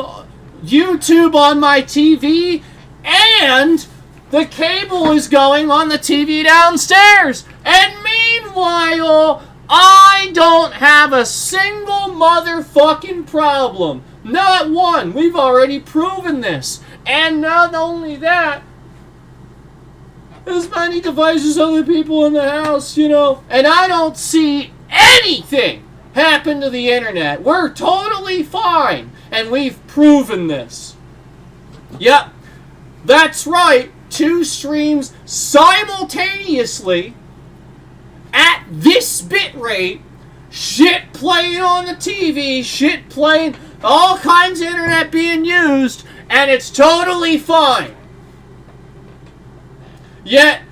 YouTube on my TV, and the cable is going on the TV downstairs. And meanwhile, I don't have a single motherfucking problem. Not one. We've already proven this. And not only that, as many devices other people in the house, you know, and I don't see anything happen to the internet. We're totally fine, and we've proven this. Yep, that's right. 2 streams simultaneously at this bit rate, shit playing on the TV, shit playing, all kinds of internet being used, and it's totally fine. Yet,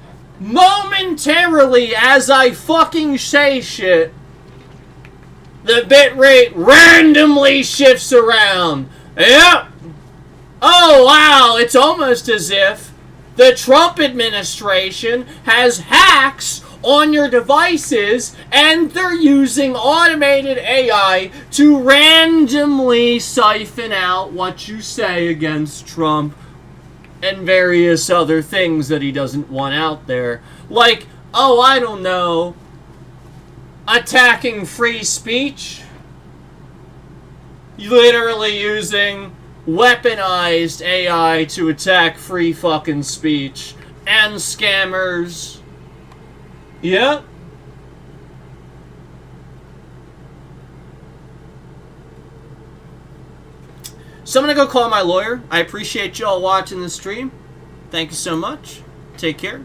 momentarily, as I fucking say shit, the bitrate randomly shifts around. Yep. Oh, wow, it's almost as if the Trump administration has hacks on your devices, and they're using automated AI to randomly siphon out what you say against Trump and various other things that he doesn't want out there. Like, oh, I don't know, attacking free speech? Literally using weaponized AI to attack free fucking speech. And scammers. Yep. So I'm gonna go call my lawyer. I appreciate y'all watching the stream. Thank you so much. Take care.